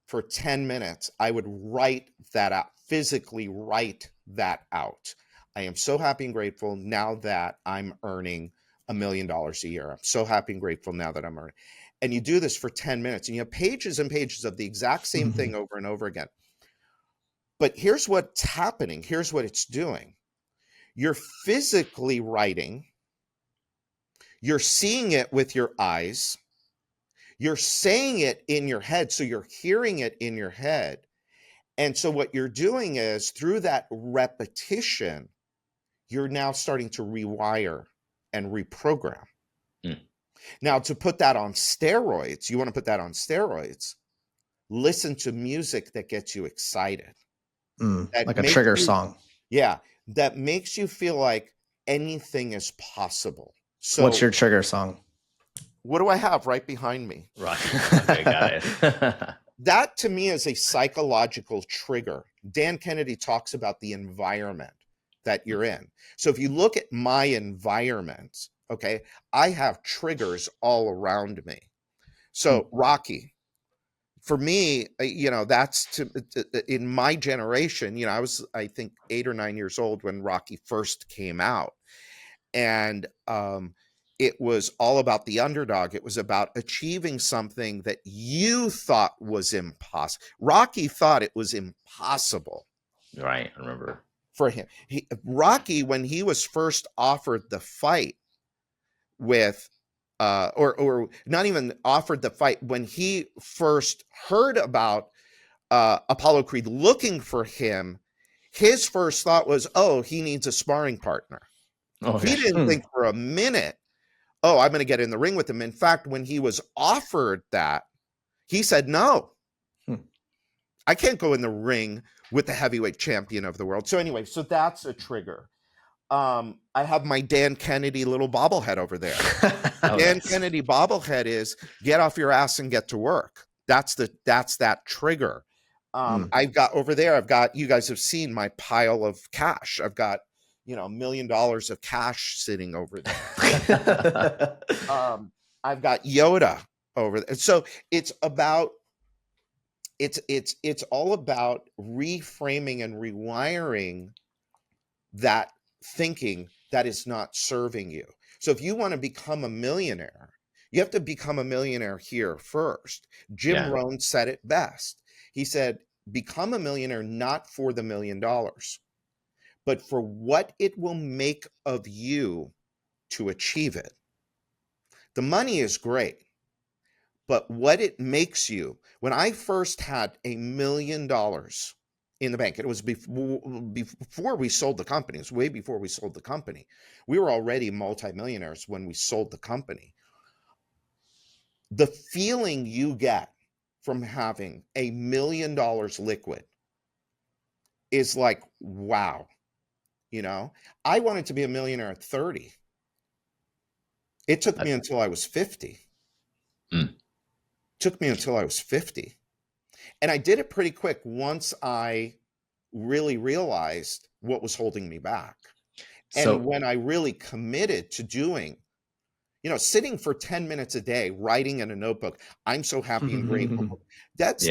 for 10 minutes, I would write that out, physically write that out. I am so happy and grateful now that I'm earning $1 million a year. I'm so happy and grateful now that I'm earning. And you do this for 10 minutes, and you have pages and pages of the exact same thing over and over again. But here's what's happening. Here's what it's doing. You're physically writing. You're seeing it with your eyes. You're saying it in your head. So you're hearing it in your head. And so what you're doing is, through that repetition, you're now starting to rewire and reprogram. Now, to put that on steroids, you want to put that on steroids, listen to music that gets you excited. Like a trigger song. Yeah, that makes you feel like anything is possible. So what's your trigger song? What do I have right behind me? Right. Okay, got it. That to me is a psychological trigger. Dan Kennedy talks about the environment that you're in. So if you look at my environment, okay, I have triggers all around me. So Rocky, for me, that's in my generation, I was, I think, 8 or 9 years old when Rocky first came out. And it was all about the underdog. It was about achieving something that you thought was impossible. Rocky thought it was impossible. Right. I remember. For him. Rocky, when he was first offered the fight with, or not even offered the fight, when he first heard about Apollo Creed looking for him, his first thought was, oh, he needs a sparring partner. Okay. He didn't think for a minute, oh, I'm going to get in the ring with him. In fact, when he was offered that, he said, no, I can't go in the ring with the heavyweight champion of the world. So anyway, so that's a trigger. I have my Dan Kennedy little bobblehead over there. Dan Kennedy bobblehead is get off your ass and get to work. That's that trigger. I've got over there, you guys have seen my pile of cash. I've got, $1 million of cash sitting over there. I've got Yoda over there. So it's about, it's all about reframing and rewiring that thinking that is not serving you. So if you want to become a millionaire, you have to become a millionaire here first. Jim Rohn said it best. He said, become a millionaire not for the $1 million, but for what it will make of you to achieve it. The money is great, but what it makes you. When I first had $1 million in the bank, it was before we sold the company. It was way before we sold the company. We were already multimillionaires when we sold the company. The feeling you get from having $1 million liquid is like, wow. I wanted to be a millionaire at 30. It took me until I was 50. Took me until I was 50. And I did it pretty quick once I really realized what was holding me back. And when I really committed to doing, sitting for 10 minutes a day, writing in a notebook, I'm so happy and grateful. That's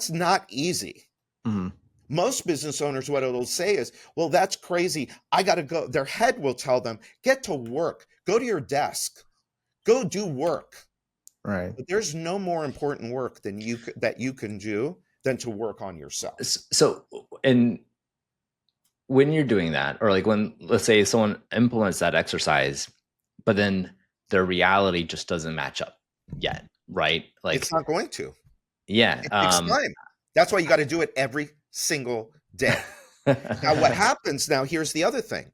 not easy. Most business owners, what it'll say is, well, that's crazy. I got to go. Their head will tell them, get to work, go to your desk, go do work. Right. But there's no more important work that you can do than to work on yourself. So, and when you're doing that, or like when, let's say someone implements that exercise, but then their reality just doesn't match up yet, right? Like it's not going to. Yeah. It takes time. That's why you got to do it every single day. Now, what happens now, here's the other thing.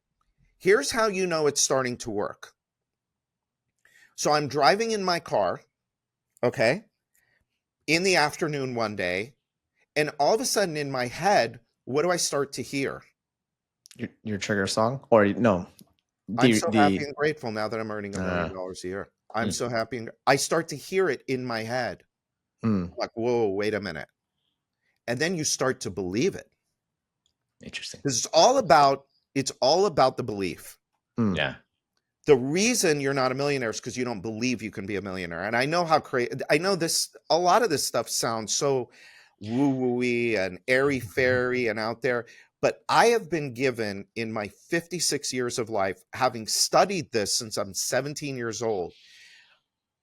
Here's how you know it's starting to work. So I'm driving in my car, okay, in the afternoon one day, and all of a sudden in my head, what do I start to hear? Your trigger song? Or no? I'm so happy and grateful now that I'm earning $1 million a year. I'm so happy. And I start to hear it in my head. Like, whoa, wait a minute. And then you start to believe it. Interesting. It's all about the belief. Yeah. The reason you're not a millionaire is because you don't believe you can be a millionaire. And I know how I know this, a lot of this stuff sounds so woo-woo-y and airy-fairy and out there. But I have been given, in my 56 years of life, having studied this since I'm 17 years old,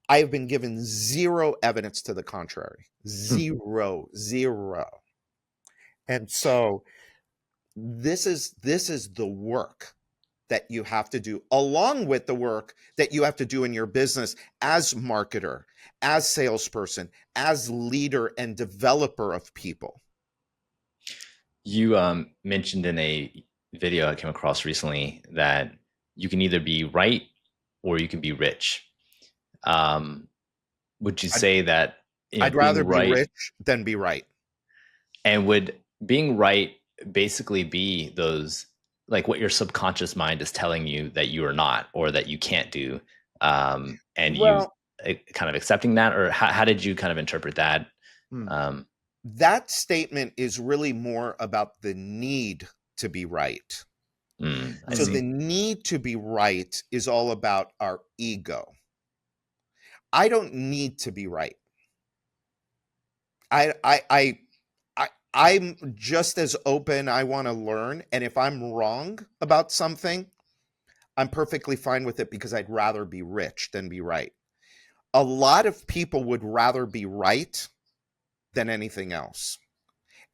I have been given zero evidence to the contrary. Zero. And so this is the work that you have to do, along with the work that you have to do in your business as marketer, as salesperson, as leader and developer of people. You mentioned in a video I came across recently that you can either be right or you can be rich. Would you say that I'd rather be rich than be right? And would being right basically be those, like what your subconscious mind is telling you that you are not, or that you can't do, and you kind of accepting that? Or how did you kind of interpret that? That statement is really more about the need to be right. So the need to be right is all about our ego. I don't need to be right. I'm just as open. I want to learn. And if I'm wrong about something, I'm perfectly fine with it because I'd rather be rich than be right. A lot of people would rather be right than anything else.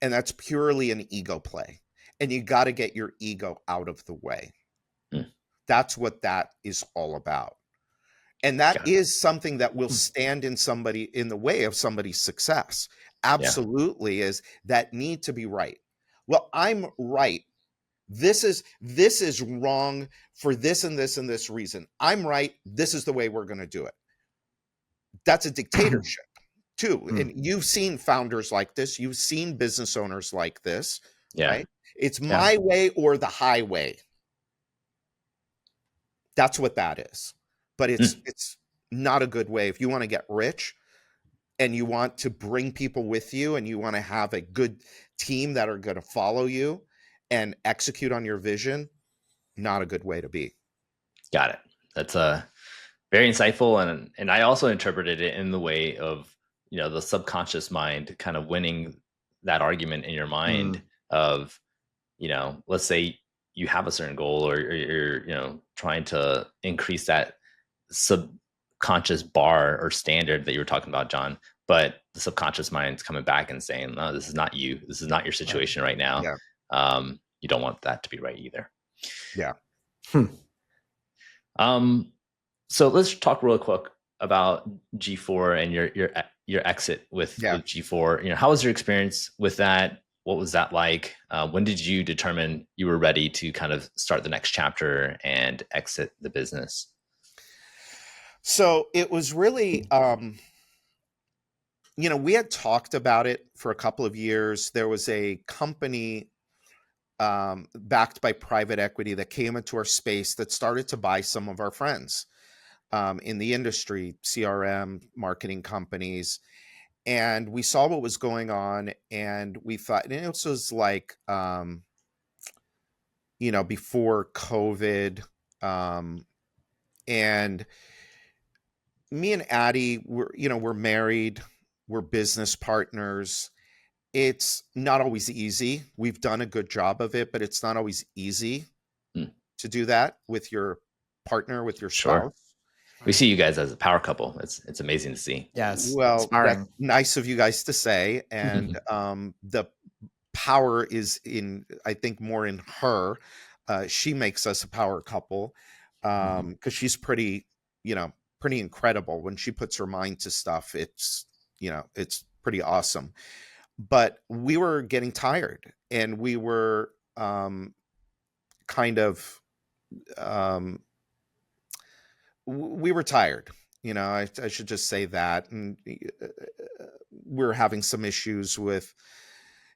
And that's purely an ego play. And you got to get your ego out of the way. Mm. That's what that is all about. And that Got it. is something that will stand in the way of somebody's success. Absolutely, is that need to be right. Well, I'm right. This is wrong for this and this and this reason. I'm right. This is the way we're going to do it. That's a dictatorship too. And you've seen founders like this. You've seen business owners like this, Yeah. right? It's my way or the highway. That's what that is. But it's not a good way. If you want to get rich and you want to bring people with you and you want to have a good team that are going to follow you and execute on your vision, not a good way to be. Got it. That's very insightful, and I also interpreted it in the way of, you know, the subconscious mind kind of winning that argument in your mind of, you know, let's say you have a certain goal, or you're, you know, trying to increase that subconscious bar or standard that you were talking about, John, but the subconscious mind's coming back and saying, no, this is not you. This is not your situation right now. Yeah. You don't want that to be right either. Yeah. So let's talk real quick about G4 and your exit with G4. You know, how was your experience with that? What was that like? When did you determine you were ready to kind of start the next chapter and exit the business? So it was really, you know, we had talked about it for a couple of years. There was a company backed by private equity that came into our space that started to buy some of our friends in the industry, CRM, marketing companies. And we saw what was going on, and we thought, and it was like, you know, before COVID. And me and Addie, we're married, we're business partners. It's not always easy. We've done a good job of it, but it's not always easy to do that with your partner, with your spouse. We see you guys as a power couple. It's amazing to see. Yes. Well, Inspiring. that's nice of you guys to say. And the power is in, I think, more in her. She makes us a power couple because she's pretty incredible when she puts her mind to stuff. It's pretty awesome. But we were getting tired, and we were we were tired. You know, I should just say that. And we're having some issues with,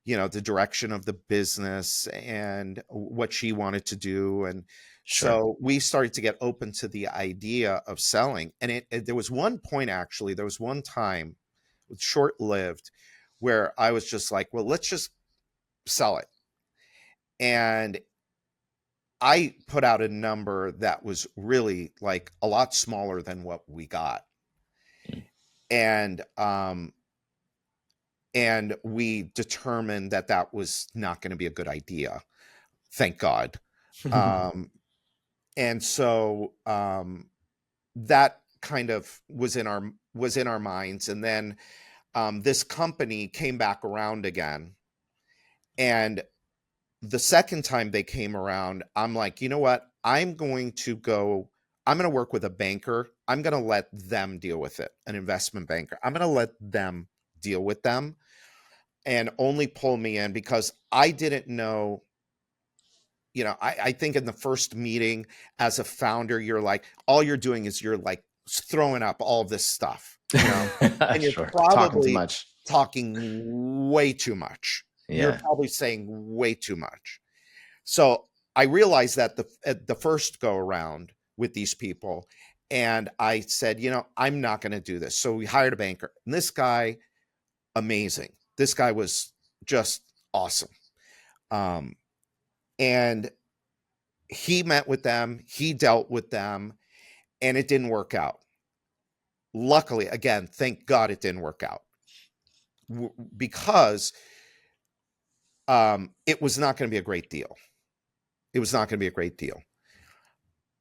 you know, the direction of the business and what she wanted to do. And so we started to get open to the idea of selling. And there was one point, actually, there was one time, short-lived, where I was just like, well, let's just sell it. And I put out a number that was really like a lot smaller than what we got. And we determined that that was not going to be a good idea. Thank God. And so that kind of was in our minds. And then this company came back around again. And the second time they came around, I'm like, you know what? I'm going to work with a banker. I'm going to let them deal with it, an investment banker. I'm going to let them deal with them and only pull me in because I didn't know. You know, I think in the first meeting as a founder, you're like, all you're doing is you're like throwing up all this stuff, you know, and you're probably talking way too much. You're probably saying way too much. So I realized that the first go around with these people, and I said, you know, I'm not going to do this. So we hired a banker, and this guy, amazing. This guy was just awesome. And he met with them, he dealt with them, and it didn't work out. luckily, again, thank God it didn't work out because it was not going to be a great deal. It was not going to be a great deal.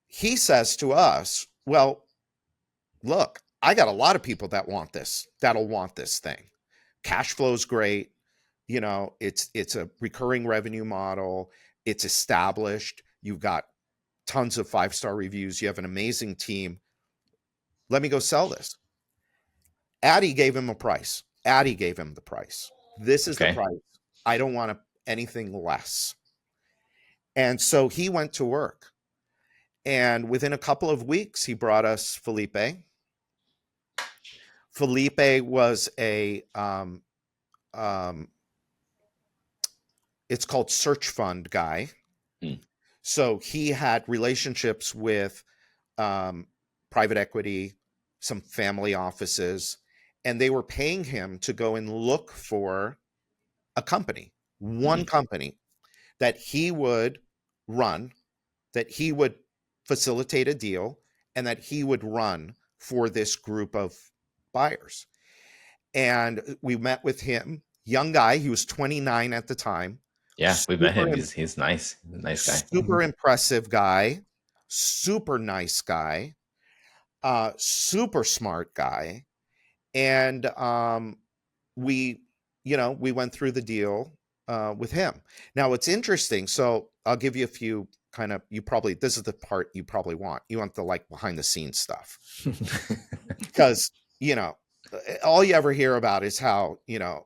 He says to us, well, look, I got a lot of people that want this, that'll want this thing. Cash flow's great. You know, it's a recurring revenue model. It's established. You've got tons of 5-star reviews. You have an amazing team. Let me go sell this. Addie gave him a price. Addie gave him the price. This is the price. I don't want anything less. And so he went to work. And within a couple of weeks, he brought us Felipe. Felipe was a, it's called search fund guy. So he had relationships with private equity, some family offices, and they were paying him to go and look for a company, one company that he would run, that he would facilitate a deal, and that he would run for this group of buyers. And we met with him, young guy. He was 29 at the time. Yeah, we met him. He's nice. He's a nice guy. Super impressive guy. Super nice guy. Super smart guy. And we went through the deal with him. Now, it's interesting. So I'll give you a few kind of, this is the part you probably want. You want the like behind the scenes stuff. Because, all you ever hear about is how,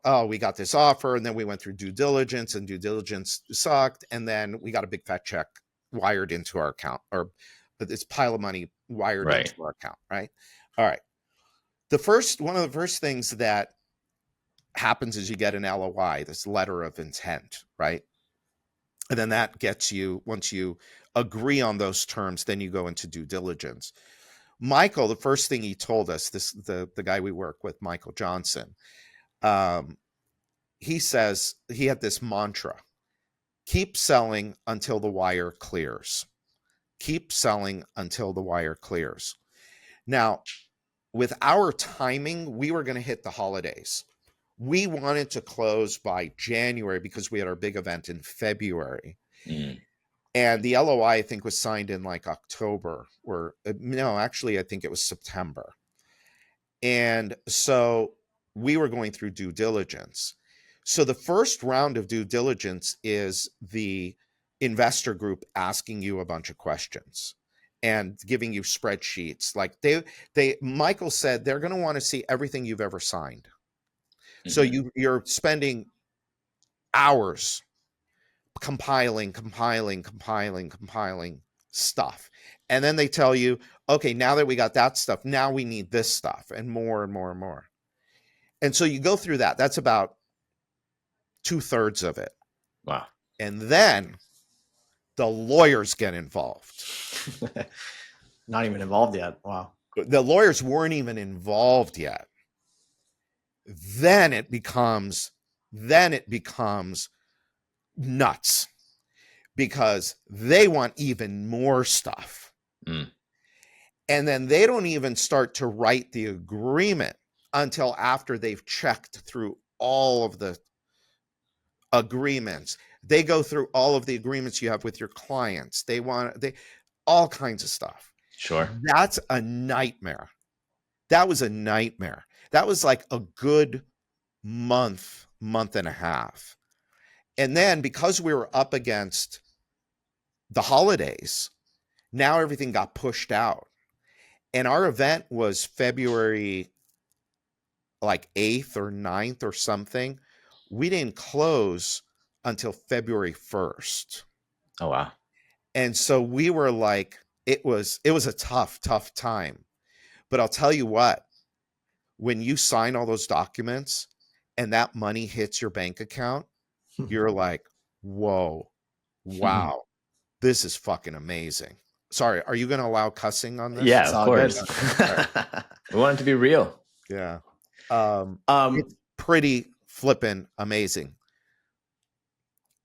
oh, we got this offer and then we went through due diligence and due diligence sucked. And then we got a big fat check wired into our account, or this pile of money wired into our account. Right. All right. One of the first things that happens is you get an LOI, this letter of intent. Right. And then that gets you, once you agree on those terms, then you go into due diligence. Michael, the first thing he told us, the guy we work with, Michael Johnson, he says he had this mantra: keep selling until the wire clears. Keep selling until the wire clears. Now, with our timing, we were going to hit the holidays. We wanted to close by January because we had our big event in February. And the LOI, I think, was signed in like October, or no, actually, I think it was September. And so we were going through due diligence. So the first round of due diligence is the investor group asking you a bunch of questions and giving you spreadsheets. Like Michael said, they're going to want to see everything you've ever signed. So you're spending hours compiling stuff. And then they tell you, okay, now that we got that stuff, now we need this stuff and more and more and more. And so you go through that. That's about 2/3 of it. Wow. And then the lawyers get involved. Not even involved yet. Wow. The lawyers weren't even involved yet. Then it becomes nuts, because they want even more stuff. And then they don't even start to write the agreement until after they've checked through all of the agreements. They go through all of the agreements you have with your clients. They all kinds of stuff. Sure. That's a nightmare. That was a nightmare. That was like a good month and a half. And then because we were up against the holidays, now everything got pushed out. And our event was February like 8th or 9th or something. We didn't close until February 1st. Oh, wow. And so we were like, it was a tough time. But I'll tell you what, when you sign all those documents and that money hits your bank account, you're like, whoa, wow, this is fucking amazing. Sorry, are you going to allow cussing on this? Yeah, of course. We want it to be real. Yeah. It's pretty flippin' amazing.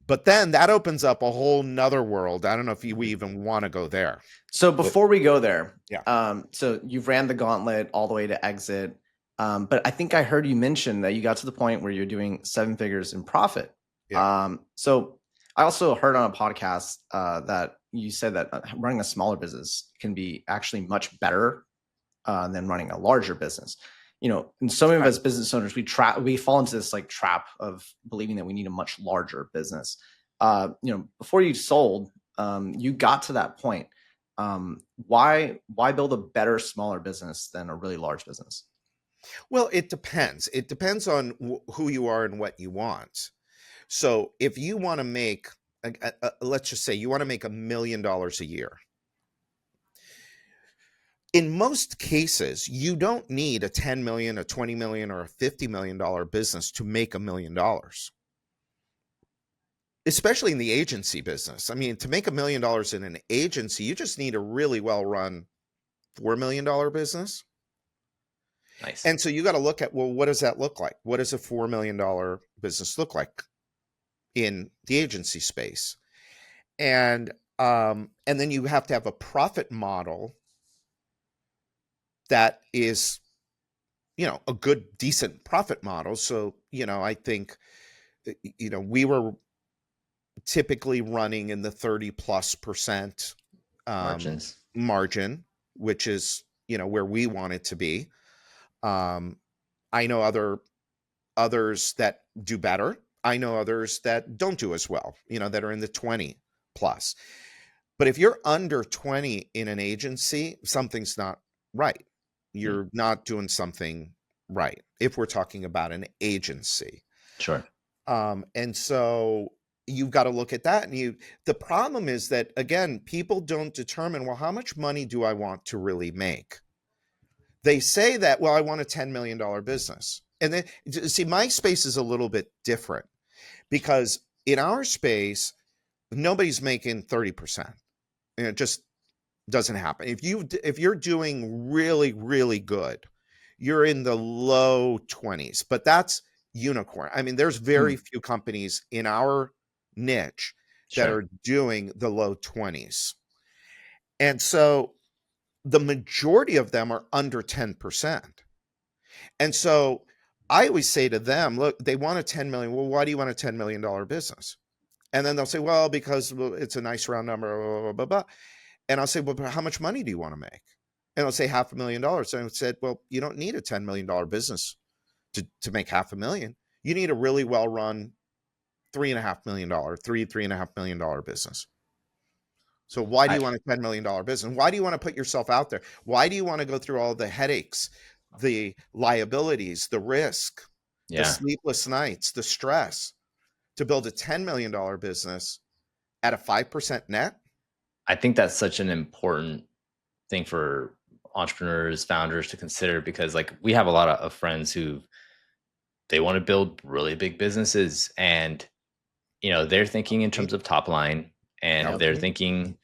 But then that opens up a whole nother world. I don't know if we even want to go there. So before we go there, Yeah. So you've ran the gauntlet all the way to exit. But I think I heard you mention that you got to the point where you're doing 7 figures in profit. Yeah. So I also heard on a podcast that you said that running a smaller business can be actually much better than running a larger business. You know, and so many of us business owners, we fall into this like trap of believing that we need a much larger business. You know, before you sold, you got to that point. Why build a better, smaller business than a really large business? Well, it depends. It depends on who you are and what you want. So if you want to make, let's just say you want to make $1 million a year. In most cases, you don't need a 10 million, a 20 million, or a $50 million business to make $1 million. Especially in the agency business. I mean, to make $1 million in an agency, you just need a really well-run $4 million business. Nice. And so you got to look at, well, what does that look like? What does a $4 million business look like in the agency space? And then you have to have a profit model that is, you know, a good, decent profit model. So, you know, I think, you know, we were typically running in the 30+% margin, which is, you know, where we want it to be. I know others that do better. I know others that don't do as well, you know, that are in the 20+. But if you're under 20 in an agency, something's not right. You're not doing something right if we're talking about an agency. Sure. And so you've got to look at that. And the problem is that, again, people don't determine, well, how much money do I want to really make? They say that, well, I want a $10 million business. And then, see, my space is a little bit different because in our space, nobody's making 30%. And it just doesn't happen. If you're doing really, really good, you're in the low 20s, but that's unicorn. I mean, there's very few companies in our niche that are doing the low 20s. And so the majority of them are under 10%. And so I always say to them, look, they want a 10 million. Well, why do you want a $10 million business? And then they'll say, well, because it's a nice round number, blah, blah, blah, blah. And I'll say, well, how much money do you want to make? And they'll say $500,000. And I said, well, you don't need a $10 million business to make $500,000. You need a really well-run $3.5 million, $3.5 million business. So why do you want a $10 million business? Why do you want to put yourself out there? Why do you want to go through all the headaches, the liabilities, the risk, the sleepless nights, the stress to build a $10 million business at a 5% net? I think that's such an important thing for entrepreneurs, founders to consider, because like we have a lot of friends who they want to build really big businesses, and you know, they're thinking in terms of top line, and they're thinking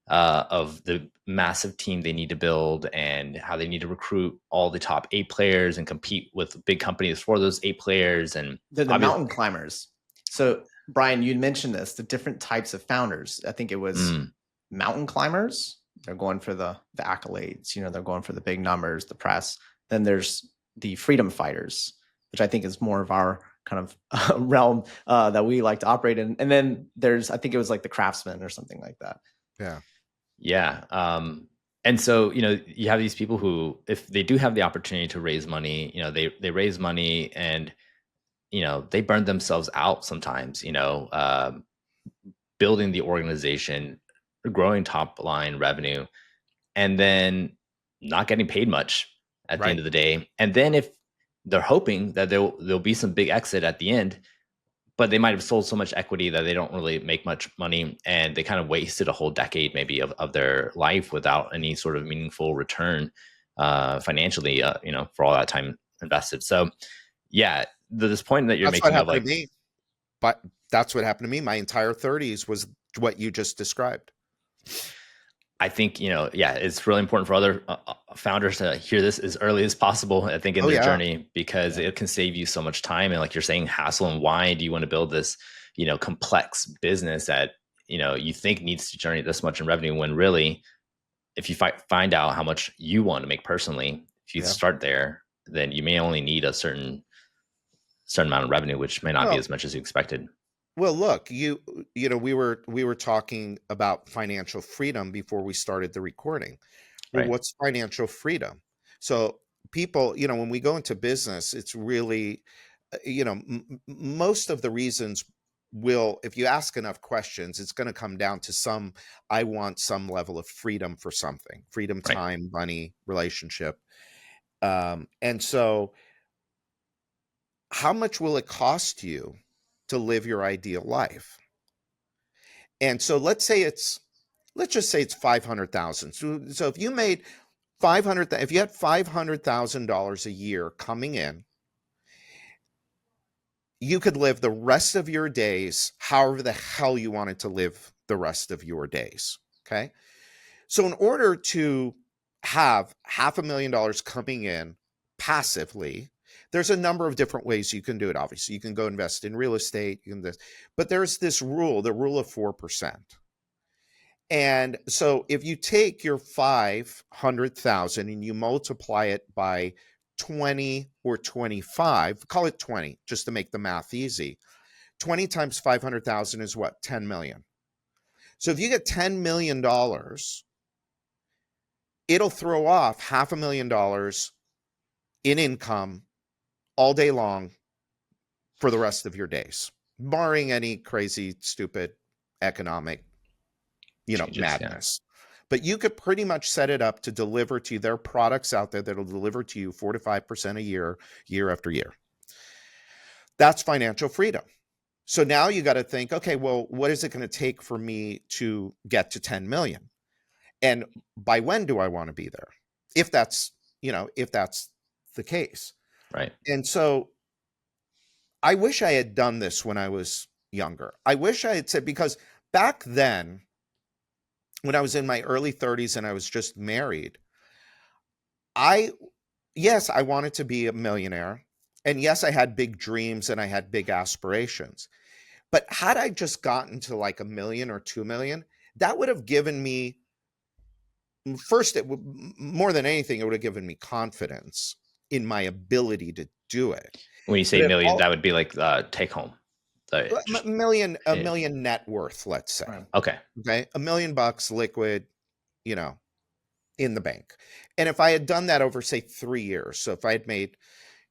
of the massive team they need to build and how they need to recruit all the top 8 players and compete with big companies for those 8 players. And they're the mountain climbers. So Brian, you'd mentioned this, the different types of founders. I think it was mountain climbers. They're going for the accolades, you know, they're going for the big numbers, the press. Then there's the freedom fighters, which I think is more of our kind of realm that we like to operate in. And then there's, I think it was like the craftsman or something like that. Yeah. Yeah. And so, you know, you have these people who, if they do have the opportunity to raise money, you know, they raise money and, you know, they burn themselves out sometimes, you know, building the organization, growing top line revenue, and then not getting paid much at the end of the day. And then if they're hoping that there'll be some big exit at the end, but they might have sold so much equity that they don't really make much money, and they kind of wasted a whole decade maybe of their life without any sort of meaningful return financially, you know, for all that time invested. So yeah, this point that you're making of like, but that's what happened to me. My entire 30s was what you just described. I think, you know, yeah, it's really important for other founders to hear this as early as possible, I think, in their journey, because it can save you so much time. And like you're saying, hassle. And why do you want to build this complex business that, you think needs to generate this much in revenue, when really, if you find out how much you want to make personally, if you Yeah. start there, then you may only need a certain amount of revenue, which may not be Well, as much as you expected. well, look, we were talking about financial freedom before we started the recording. Well, Right. what's financial freedom? So people, when we go into business, it's really, most of the reasons will, if you ask enough questions, it's going to come down to I want some level of freedom for something, freedom, Right. time, money, relationship. And so how much will it cost you to live your ideal life? And so let's just say it's 500,000. So if you made if you had $500,000 a year coming in, you could live the rest of your days however the hell you wanted to live the rest of your days. Okay. So in order to have $500,000 coming in passively, there's a number of different ways you can do it. Obviously, you can go invest in real estate, but there's this rule, the rule of 4%. And so if you take your 500,000 and you multiply it by 20 or 25, call it 20, just to make the math easy. 20 times 500,000 is what? 10 million. So if you get $10 million, it'll throw off $500,000 in income all day long for the rest of your days, barring any crazy, stupid economic Changes, madness. Yeah. But you could pretty much set it up to deliver to you. There are products out there that'll deliver to you 4 to 5% a year, year after year. That's financial freedom. So now you got to think, okay, well, what is it going to take for me to get to 10 million? And by when do I want to be there? If that's the case. Right. And so I wish I had done this when I was younger. I wish I had said, because back then, when I was in my early 30s and I was just married, yes, I wanted to be a millionaire. And yes, I had big dreams and I had big aspirations. But had I just gotten to like 1 million or 2 million, that would have given me, first, more than anything, it would have given me confidence in my ability to do it. When you say million, that would be like take home. A million net worth, let's say. Right. Okay. Okay. $1 million liquid, in the bank. And if I had done that over, say, 3 years, so if I had made,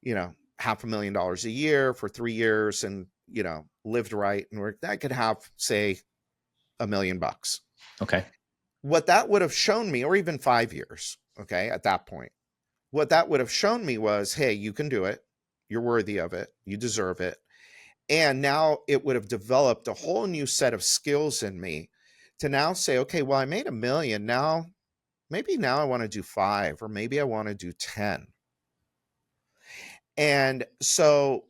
$500,000 a year for 3 years and, lived right and worked, I could have, say, $1 million. Okay. What that would have shown me, or even 5 years, okay, at that point, what that would have shown me was, hey, you can do it. You're worthy of it. You deserve it. And now it would have developed a whole new set of skills in me to now say, okay, well, I made $1 million. Now I want to do 5, or maybe I want to do 10. And so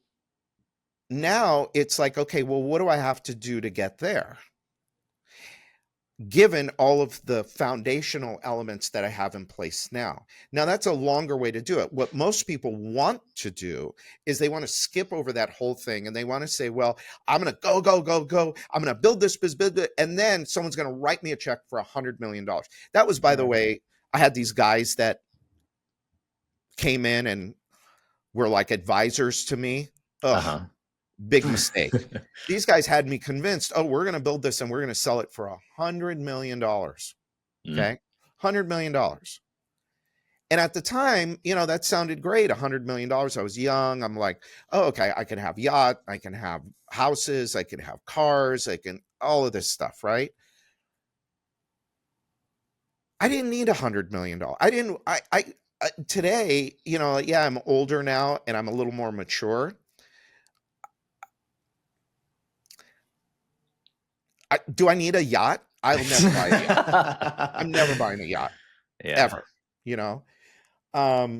now it's like, okay, well, what do I have to do to get there? Given all of the foundational elements that I have in place now. Now, that's a longer way to do it. What most people want to do is they want to skip over that whole thing and they want to say, well, I'm going to go. I'm going to build this business. And then someone's going to write me a check for $100 million. That was, by the way, I had these guys that came in and were like advisors to me. Big mistake. These guys had me convinced, we're going to build this and we're going to sell it for $100 million. Okay. $100 million. And at the time, that sounded great. $100 million. I was young. I'm like, okay, I can have yacht. I can have houses. I can have cars. I can all of this stuff. Right. I didn't need $100 million. Today, I'm older now and I'm a little more mature. Do I need a yacht? I'll never buy a yacht. I'm never buying a yacht. Yeah. Ever. I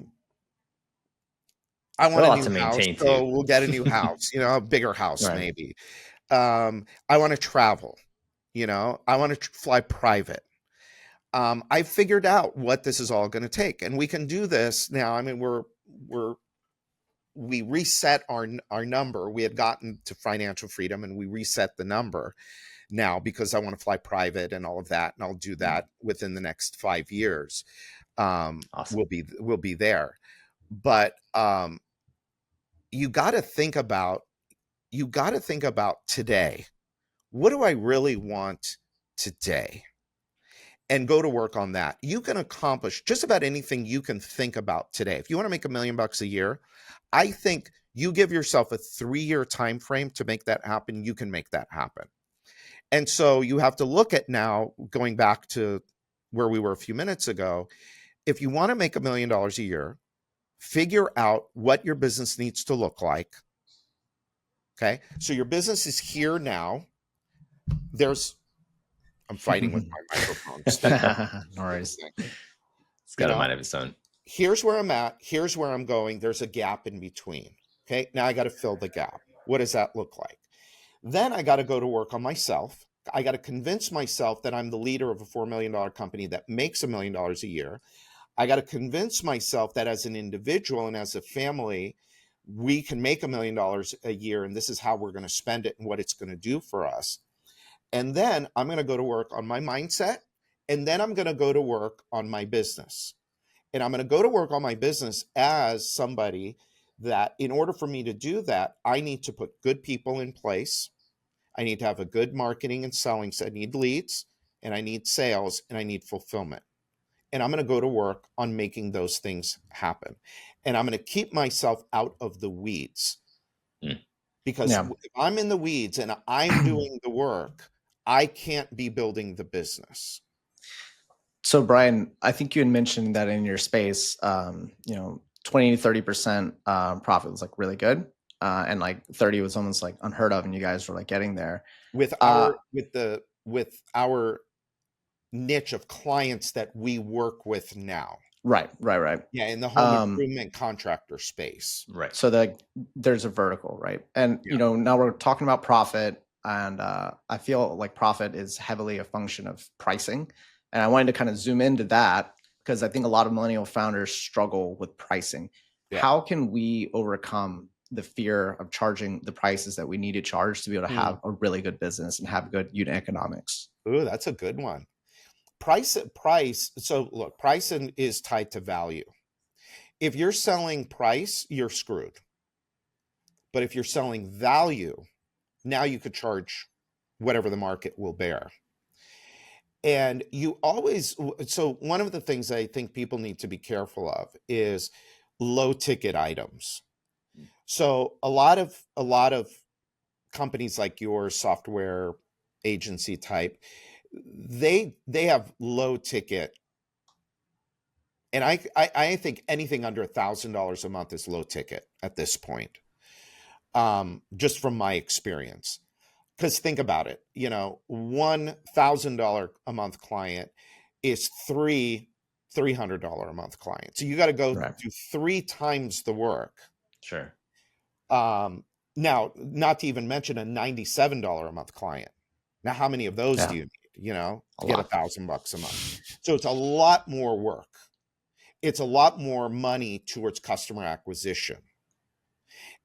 want a new house, so we'll get a new house, a bigger house, right. Maybe. I want to travel, I want to fly private. I figured out what this is all going to take, and we can do this now. I mean, we're we reset our number. We had gotten to financial freedom and we reset the number now because I want to fly private and all of that. And I'll do that within the next 5 years. Awesome. We'll be there. But you got to think about today. What do I really want today? And go to work on that. You can accomplish just about anything you can think about today. If you want to make $1 million a year, I think you give yourself a 3-year time frame to make that happen. You can make that happen. And so you have to look at now, going back to where we were a few minutes ago, if you want to make $1 million a year, figure out what your business needs to look like. Okay. So your business is here now. I'm fighting with my microphone. No worries. It's got a mind of its own. Here's where I'm at. Here's where I'm going. There's a gap in between. Okay. Now I got to fill the gap. What does that look like? Then I got to go to work on myself. I got to convince myself that I'm the leader of a $4 million company that makes $1 million a year. I got to convince myself that as an individual and as a family, we can make $1 million a year. And this is how we're going to spend it and what it's going to do for us. And then I'm going to go to work on my mindset. And then I'm going to go to work on my business. And I'm going to go to work on my business as somebody that in order for me to do that, I need to put good people in place. I need to have a good marketing and selling. So I need leads and I need sales and I need fulfillment. And I'm going to go to work on making those things happen. And I'm going to keep myself out of the weeds. Because if I'm in the weeds and I'm doing the work, I can't be building the business. So Brian, I think you had mentioned that in your space, 20 to 30% profit was like really good. And like 30 was almost like unheard of. And you guys were like getting there with our niche of clients that we work with now. Right. Yeah. In the home improvement contractor space. Right. So there's a vertical, right? And, now we're talking about profit, and I feel like profit is heavily a function of pricing. And I wanted to kind of zoom into that because I think a lot of millennial founders struggle with pricing. Yeah. How can we overcome the fear of charging the prices that we need to charge to be able to have a really good business and have good unit economics? Ooh, that's a good one. Price. So look, pricing is tied to value. If you're selling price, you're screwed. But if you're selling value, now you could charge whatever the market will bear. And so one of the things I think people need to be careful of is low ticket items. So a lot of companies like yours, software agency type, they have low ticket. And I think anything under $1,000 a month is low ticket at this point. Just from my experience. Because think about it, $1,000 a month client is $300 a month client. So you got to go do 3 times the work. Sure. Now, not to even mention a $97 a month client. Now, how many of those do you need? To get $1,000 a month. So it's a lot more work. It's a lot more money towards customer acquisition.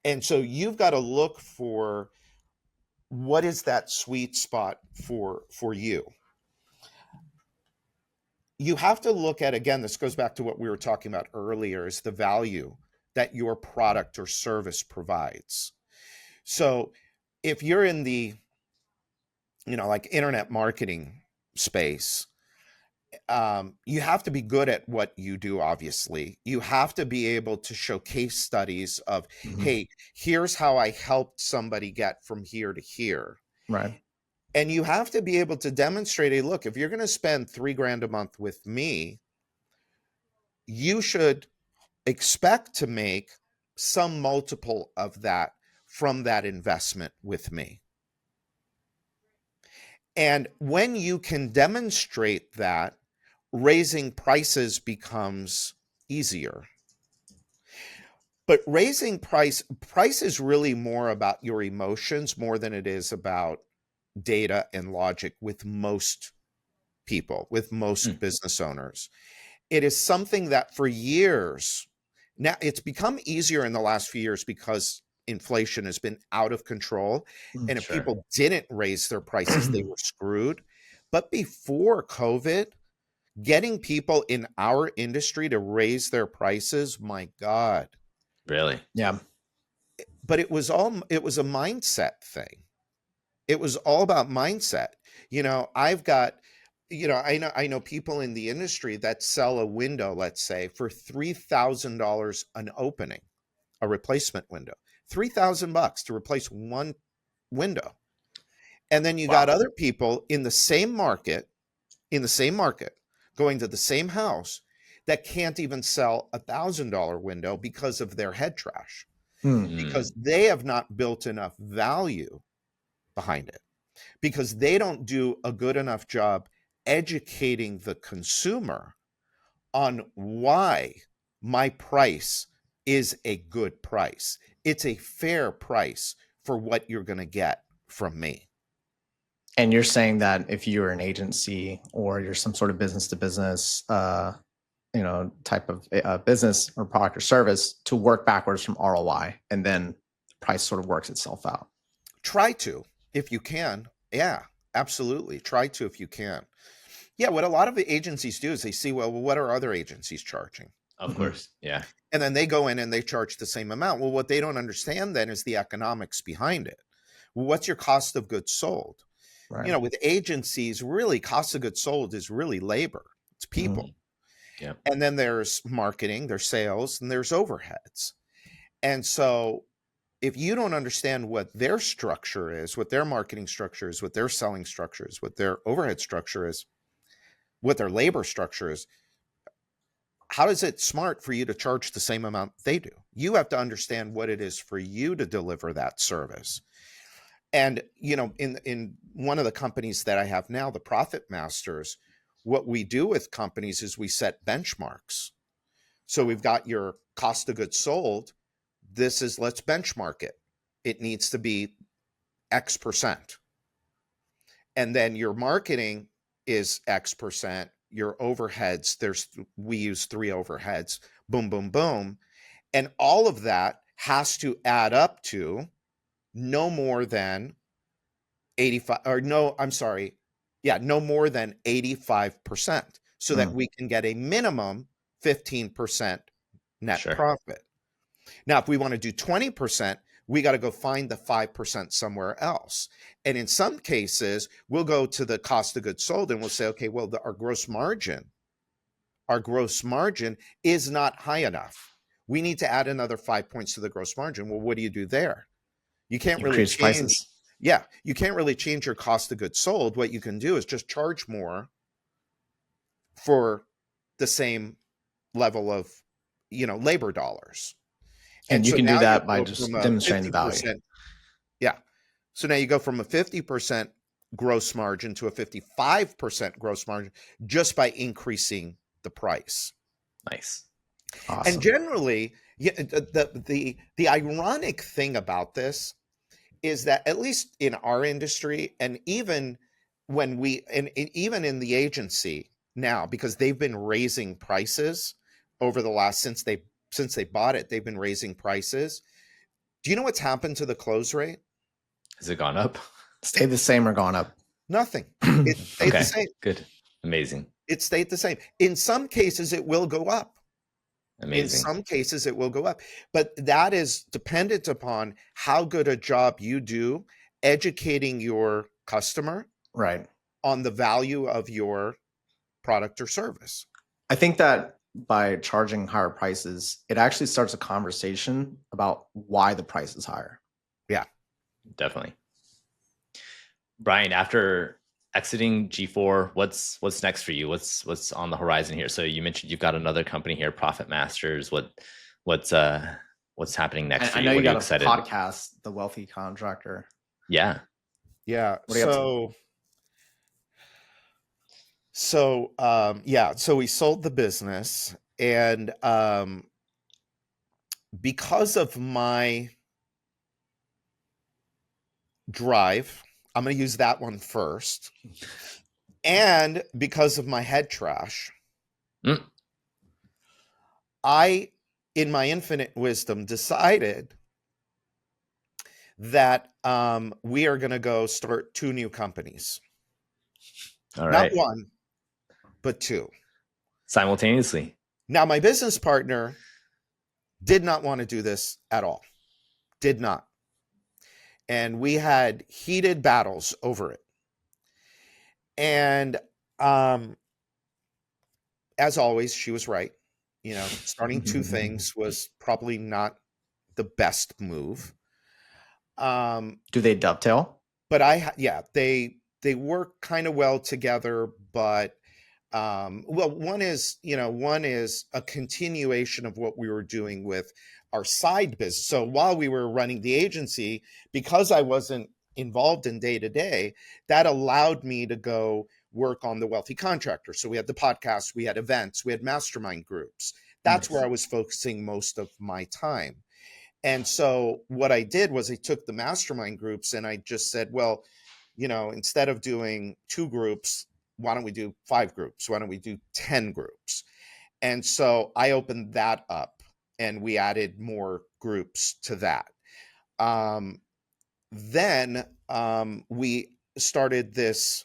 And so you've got to look for what is that sweet spot for you. You have to look at, again, this goes back to what we were talking about earlier, is the value that your product or service provides. So if you're in the, like internet marketing space, you have to be good at what you do, obviously. You have to be able to show case studies of, hey, here's how I helped somebody get from here to here. Right. And you have to be able to demonstrate, hey, look, if you're going to spend $3,000 a month with me, you should expect to make some multiple of that from that investment with me. And when you can demonstrate that, raising prices becomes easier. But raising price is really more about your emotions more than it is about data and logic with most people, with most business owners. It is something that for years Now it's become easier in the last few years because inflation has been out of control. And if Sure. people didn't raise their prices, they were screwed. But before COVID, getting people in our industry to raise their prices, my God. Really? Yeah. But it was a mindset thing. It was all about mindset. I've got, I know people in the industry that sell a window, let's say, for $3,000 an opening, a replacement window, $3,000 to replace one window. And then you got Wow. other people in the same market, going to the same house that can't even sell $1,000 window because of their head trash, because they have not built enough value behind it, because they don't do a good enough job educating the consumer on why my price is a good price. It's a fair price for what you're going to get from me. And you're saying that if you're an agency or you're some sort of business to business, type of business or product or service, to work backwards from ROI, and then the price sort of works itself out. Try to, if you can. Yeah, absolutely. Try to, if you can. Yeah, what a lot of the agencies do is they see, well, what are other agencies charging? Of course. Yeah. And then they go in and they charge the same amount. Well, what they don't understand then is the economics behind it. Well, what's your cost of goods sold? Right. With agencies, really, cost of goods sold is really labor. It's people. Yeah. And then there's marketing, there's sales, and there's overheads. And so if you don't understand what their structure is, what their marketing structure is, what their selling structure is, what their overhead structure is, what their labor structure is, how is it smart for you to charge the same amount they do? You have to understand what it is for you to deliver that service. And, in one of the companies that I have now, the Profit Masters, what we do with companies is we set benchmarks. So we've got your cost of goods sold. Let's benchmark it. It needs to be X percent. And then your marketing is X percent. Your overheads, we use 3 overheads, boom, boom, boom. And all of that has to add up to no more than 85, or no, I'm sorry. Yeah, no more than 85%, so that we can get a minimum 15% net profit. Now, if we want to do 20%, we got to go find the 5% somewhere else. And in some cases, we'll go to the cost of goods sold and we'll say, okay, well, our gross margin is not high enough. We need to add another 5 points to the gross margin. Well, what do you do there? You can't really Increase change prices. Yeah, you can't really change your cost of goods sold. What you can do is just charge more for the same level of, labor dollars. And you so can do now that you by go just from a demonstrating the 50%. value. Yeah. So now you go from a 50% gross margin to a 55% gross margin just by increasing the price. Nice. Awesome. And generally, the ironic thing about this is that, at least in our industry, and even when even in the agency now, because they've been raising prices over the last, since they bought it, they've been raising prices. Do you know what's happened to the close rate? Has it gone up? Stayed the same or gone up? Nothing. It stayed the same. Good. Amazing. It stayed the same. In some cases, it will go up. Amazing. In some cases, it will go up. But that is dependent upon how good a job you do educating your customer Right. on the value of your product or service. I think that by charging higher prices, it actually starts a conversation about why the price is higher. Yeah. Definitely. Brian, after exiting G4, what's next for you? What's on the horizon here? So you mentioned you've got another company here, Profit Masters. What's happening next for you? I know what you are got excited? a podcast, The Wealthy Contractor. Yeah. Yeah. What are you up to? So we sold the business, and because of my drive, I'm going to use that one first, and because of my head trash, I in my infinite wisdom, decided that we are going to go start 2 new companies. All Not right. 1, but 2. Simultaneously. Now, my business partner did not want to do this at all. Did not. And we had heated battles over it. And as always, she was right. Starting 2 things was probably not the best move. Do they dovetail? But they work kind of well together, but one is a continuation of what we were doing with our side business. So while we were running the agency, because I wasn't involved in day to day, that allowed me to go work on the wealthy contractor. So we had the podcast, we had events, we had mastermind groups. That's where I was focusing most of my time. And so what I did was I took the mastermind groups and I just said, well, instead of doing 2 groups, why don't we do 5 groups? Why don't we do 10 groups? And so I opened that up and we added more groups to that. Then we started this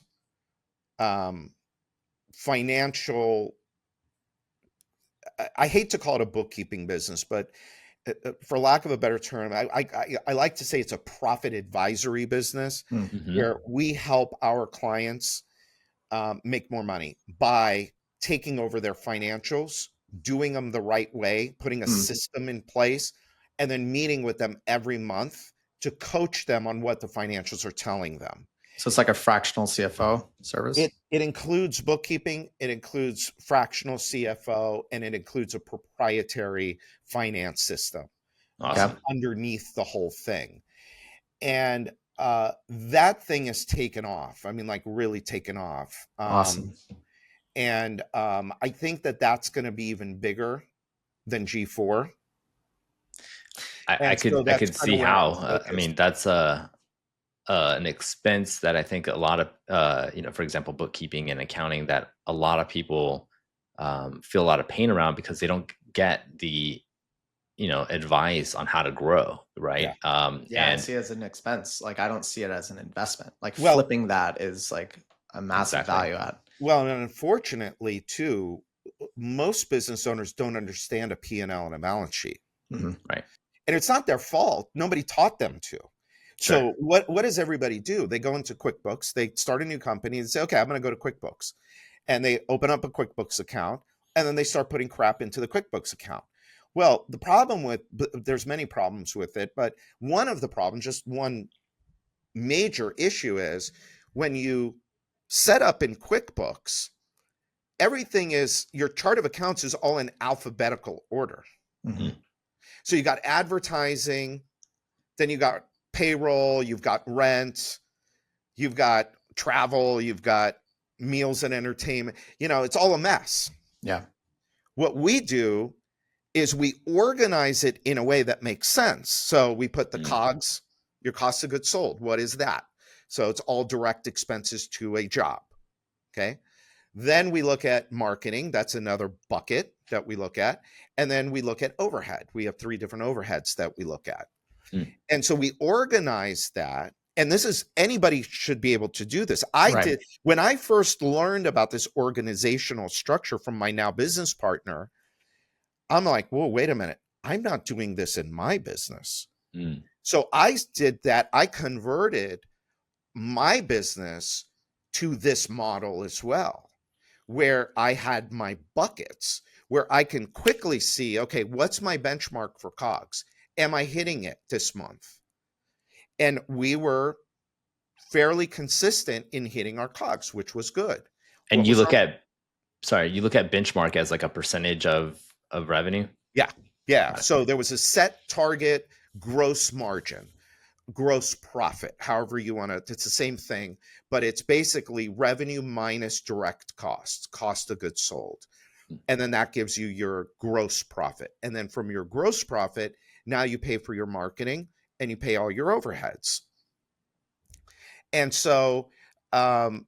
financial, I hate to call it a bookkeeping business, but for lack of a better term, I like to say it's a profit advisory business where we help our clients make more money by taking over their financials, doing them the right way, putting a system in place, and then meeting with them every month to coach them on what the financials are telling them. So it's like a fractional CFO service? It includes bookkeeping, it includes fractional CFO, and it includes a proprietary finance system underneath the whole thing. And that thing has taken off. I mean, like really taken off. Awesome. And I think that that's going to be even bigger than G4. I could see how. I mean, that's an expense that I think a lot of, for example, bookkeeping and accounting, that a lot of people feel a lot of pain around because they don't get the, advice on how to grow, right? I see it as an expense. Like I don't see it as an investment. Like flipping that is like a massive value add. Well, and unfortunately too, most business owners don't understand a P&L and a balance sheet. Right. And it's not their fault. Nobody taught them to. So what does everybody do? They go into QuickBooks, they start a new company and say, okay, I'm going to go to QuickBooks. And they open up a QuickBooks account and then they start putting crap into the QuickBooks account. Well, the problem there's many problems with it, but one of the problems, just one major issue is when you set up in QuickBooks, everything is, your chart of accounts is all in alphabetical order. So you got advertising, then you got payroll, you've got rent, you've got travel, you've got meals and entertainment. It's all a mess. Yeah. What we do is we organize it in a way that makes sense. So we put the COGS, your cost of goods sold. What is that? So it's all direct expenses to a job. Okay. Then we look at marketing. That's another bucket that we look at. And then we look at overhead. We have 3 different overheads that we look at. And so we organize that. And this is, anybody should be able to do this. I did, when I first learned about this organizational structure from my now business partner, I'm like, whoa, wait a minute. I'm not doing this in my business. So I did that. I converted my business to this model as well, where I had my buckets, where I can quickly see, okay, what's my benchmark for COGS? Am I hitting it this month? And we were fairly consistent in hitting our COGS, which was good. And you look at benchmark as like a percentage of revenue? Yeah. So there was a set target gross margin, gross profit, however you want to, it's the same thing, but it's basically revenue minus direct costs, cost of goods sold. And then that gives you your gross profit. And then from your gross profit, now you pay for your marketing and you pay all your overheads. And so, and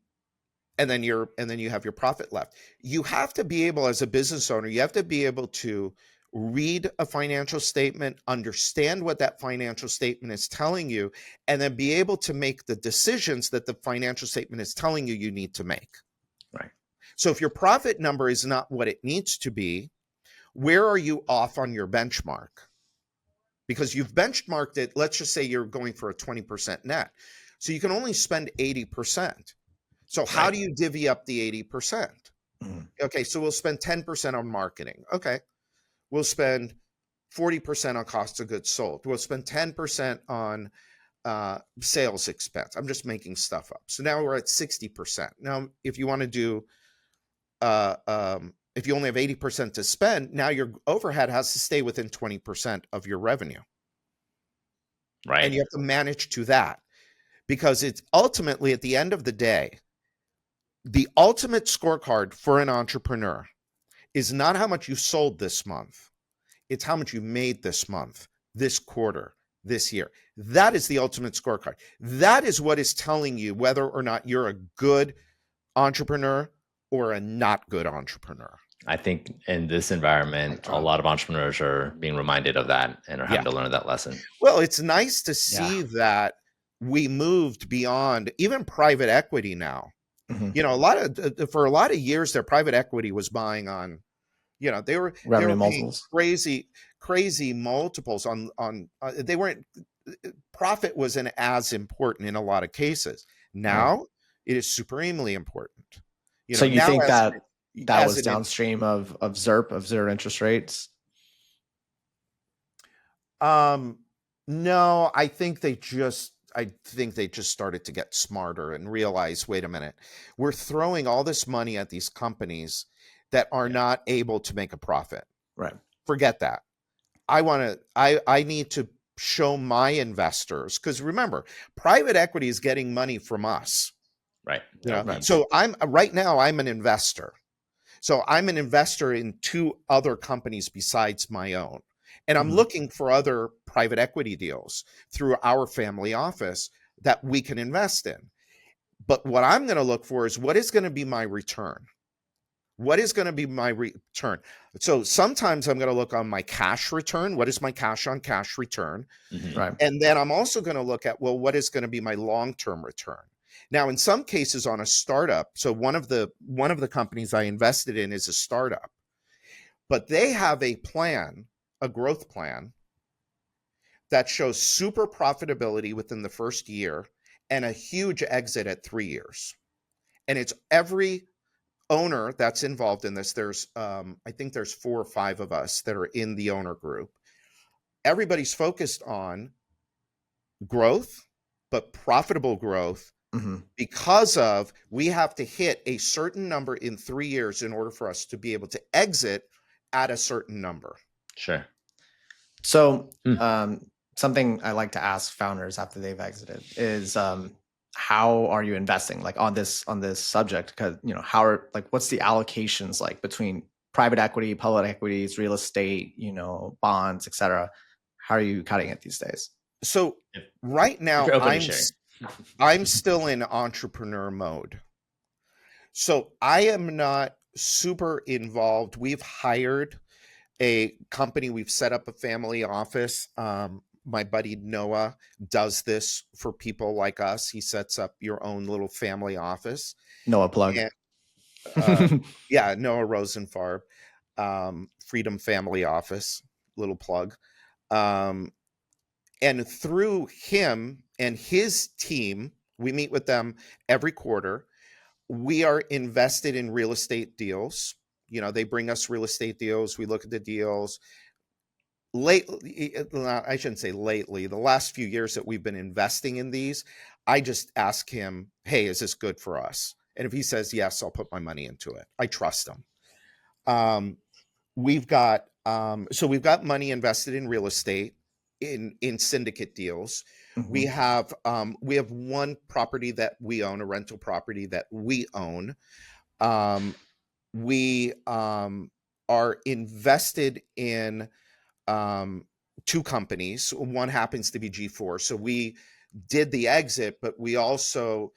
then you have your profit left. You have to be able, as a business owner, you have to be able to read a financial statement, understand what that financial statement is telling you, and then be able to make the decisions that the financial statement is telling you need to make. Right. So if your profit number is not what it needs to be, where are you off on your benchmark? Because you've benchmarked it, let's just say you're going for a 20% net. So you can only spend 80%. So how do you divvy up the 80%? Okay, so we'll spend 10% on marketing. Okay, we'll spend 40% on cost of goods sold. We'll spend 10% on sales expense. I'm just making stuff up. So now we're at 60%. Now, if you want to do, if you only have 80% to spend, now your overhead has to stay within 20% of your revenue. Right. And you have to manage to that, because it's ultimately, at the end of the day, the ultimate scorecard for an entrepreneur is not how much you sold this month. It's how much you made this month, this quarter, this year. That is the ultimate scorecard. That is what is telling you whether or not you're a good entrepreneur or a not good entrepreneur. I think in this environment, a lot of entrepreneurs are being reminded of that and are having to learn that lesson. Well, it's nice to see that we moved beyond even private equity now. You know, for a lot of years, their private equity was buying on, you know, they were paying crazy multiples on they weren't, profit wasn't as important in a lot of cases. Now it is supremely important. You know, so you think that was downstream of ZIRP, of zero interest rates? No, I think they just started to get smarter and realize, wait a minute, we're throwing all this money at these companies that are not able to make a profit. Right. Forget that. I need to show my investors, because remember, private equity is getting money from us. Right. You know? So right now I'm an investor. So I'm an investor in 2 other companies besides my own. And I'm looking for other private equity deals through our family office that we can invest in. But what I'm going to look for is, what is going to be my return? What is going to be my return? So sometimes I'm going to look on my cash return. What is my cash on cash return? Right. And then I'm also going to look at, well, what is going to be my long-term return? Now, in some cases on a startup, so one of the companies I invested in is a startup, but they have a plan, a growth plan, that shows super profitability within the first year and a huge exit at 3 years. And it's every owner that's involved in this. There's, I think there's 4 or 5 of us that are in the owner group. Everybody's focused on growth, but profitable growth, because of, we have to hit a certain number in 3 years in order for us to be able to exit at a certain number. Sure. So something I like to ask founders after they've exited is, how are you investing, like on this subject? Because, you know, what's the allocations like between private equity, public equities, real estate, you know, bonds, etc.? How are you cutting it these days? So right now I'm still in entrepreneur mode. So I am not super involved. We've hired a company. We've set up a family office. My buddy Noah does this for people like us. He sets up your own little family office. Noah plug. And, yeah, Noah Rosenfarb, Freedom Family Office, little plug. And through him and his team, we meet with them every quarter. We are invested in real estate deals. You know, they bring us real estate deals. We look at the deals. Lately, I shouldn't say lately, the last few years that we've been investing in these, I just ask him, hey, is this good for us? And if he says yes, I'll put my money into it. I trust him. We've got money invested in real estate, in syndicate deals. We have one property that we own, a rental property that we own. We are invested in 2 companies. One happens to be G4. So we did the exit, but we also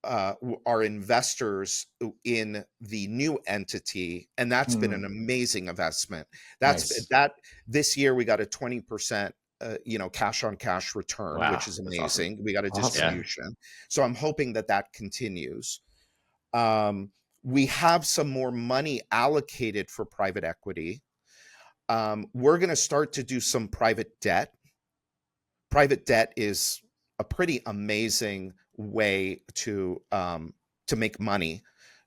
are investors in the new entity, and that's been an amazing investment. Nice. That this year we got a 20% cash on cash return, Wow, which is that's awesome. amazing. We got a Awesome. distribution. So I'm hoping that continues. We have some more money allocated for private equity. We're going to start to do some private debt. Private debt is a pretty amazing way to make money.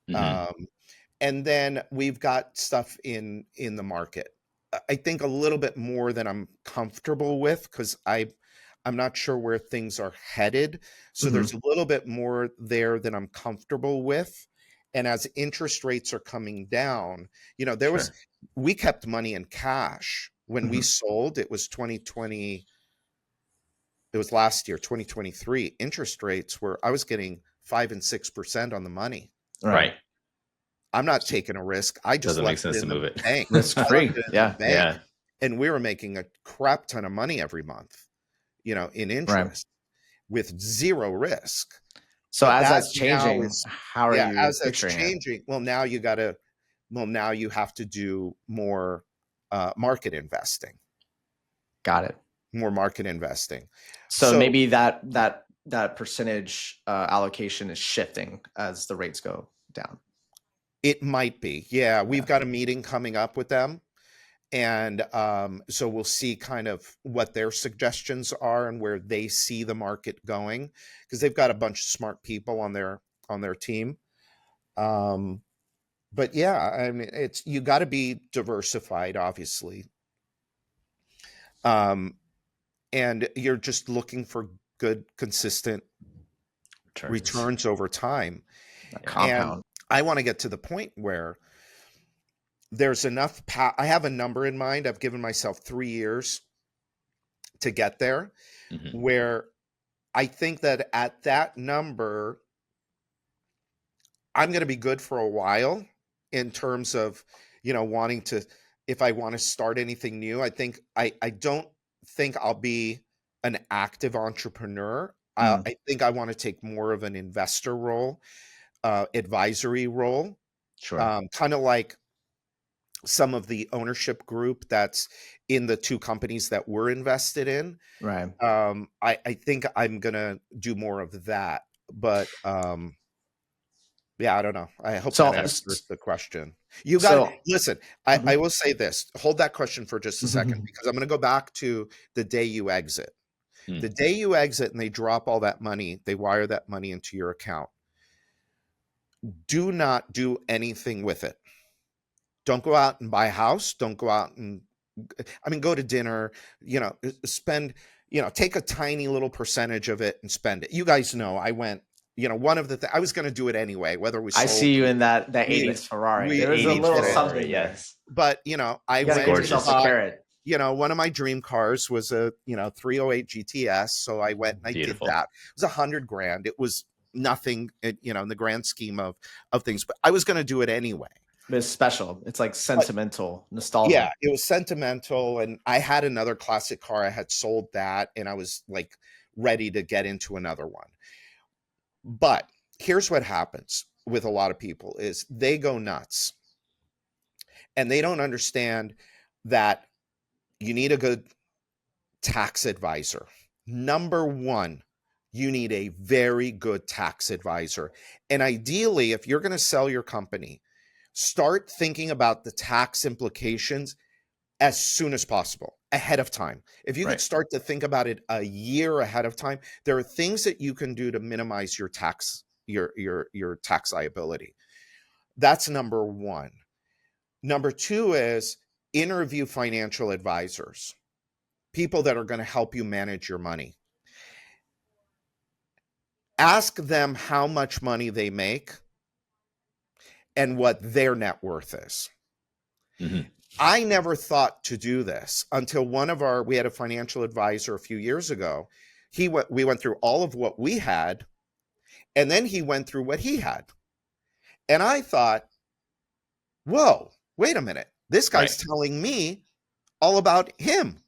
And then we've got stuff in the market. I think a little bit more than I'm comfortable with, because I'm not sure where things are headed. So there's a little bit more there than I'm comfortable with. And as interest rates are coming down, we kept money in cash when we sold. It was 2020. It was last year, 2023. Interest rates I was getting 5 and 6% on the money. Right. I'm not taking a risk. I just Doesn't make left sense it to in the move it. bank. Risk I left free. it in the Yeah. bank, and we were making a crap ton of money every month, in interest with zero risk. So But as that that's changing, now is, how are yeah, you as that's picturing it? changing. Now you have to do more market investing. Got it. More market investing. So maybe that percentage allocation is shifting as the rates go down. It might be. Yeah, we've got a meeting coming up with them. And so we'll see kind of what their suggestions are and where they see the market going, because they've got a bunch of smart people on their team. But yeah, I mean, you got to be diversified, obviously. And you're just looking for good, consistent returns over time. Compound. And I want to get to the point where there's enough. I have a number in mind. I've given myself 3 years to get there, where I think that at that number, I'm going to be good for a while in terms of, wanting to, if I want to start anything new. I think I don't think I'll be an active entrepreneur. I think I want to take more of an investor role, advisory role. Sure. Kind of like some of the ownership group that's in the 2 companies that we're invested in. Right. I think I'm gonna do more of that, but yeah, I don't know. I hope that answers the question. You got to listen. I will say this. Hold that question for just a second, because I'm going to go back to the day you exit. The day you exit and they drop all that money, they wire that money into your account. Do not do anything with it. Don't go out and buy a house. Don't go out and, go to dinner, spend, take a tiny little percentage of it and spend it. You guys know I went, one of the I was going to do it anyway, whether we sold. I see you in that 80s Ferrari. There was a little something, yes. But, I went give yourself a carrot. One of my dream cars was a, 308 GTS. So I went and I did that. It was $100,000. It was nothing, in the grand scheme of things, but I was going to do it anyway. But it's special. It's like sentimental, nostalgia. Yeah, it was sentimental. And I had another classic car. I had sold that, and I was like ready to get into another one. But here's what happens with a lot of people is they go nuts, and they don't understand that you need a good tax advisor. Number one, you need a very good tax advisor. And ideally, if you're going to sell your company, start thinking about the tax implications as soon as possible, ahead of time. If you could start to think about it a year ahead of time, there are things that you can do to minimize your tax, your tax liability. That's number one. Number two is interview financial advisors, people that are going to help you manage your money. Ask them how much money they make and what their net worth is. I never thought to do this until we had a financial advisor a few years ago. We went through all of what we had, and then he went through what he had. And I thought, whoa, wait a minute. This guy's telling me all about him.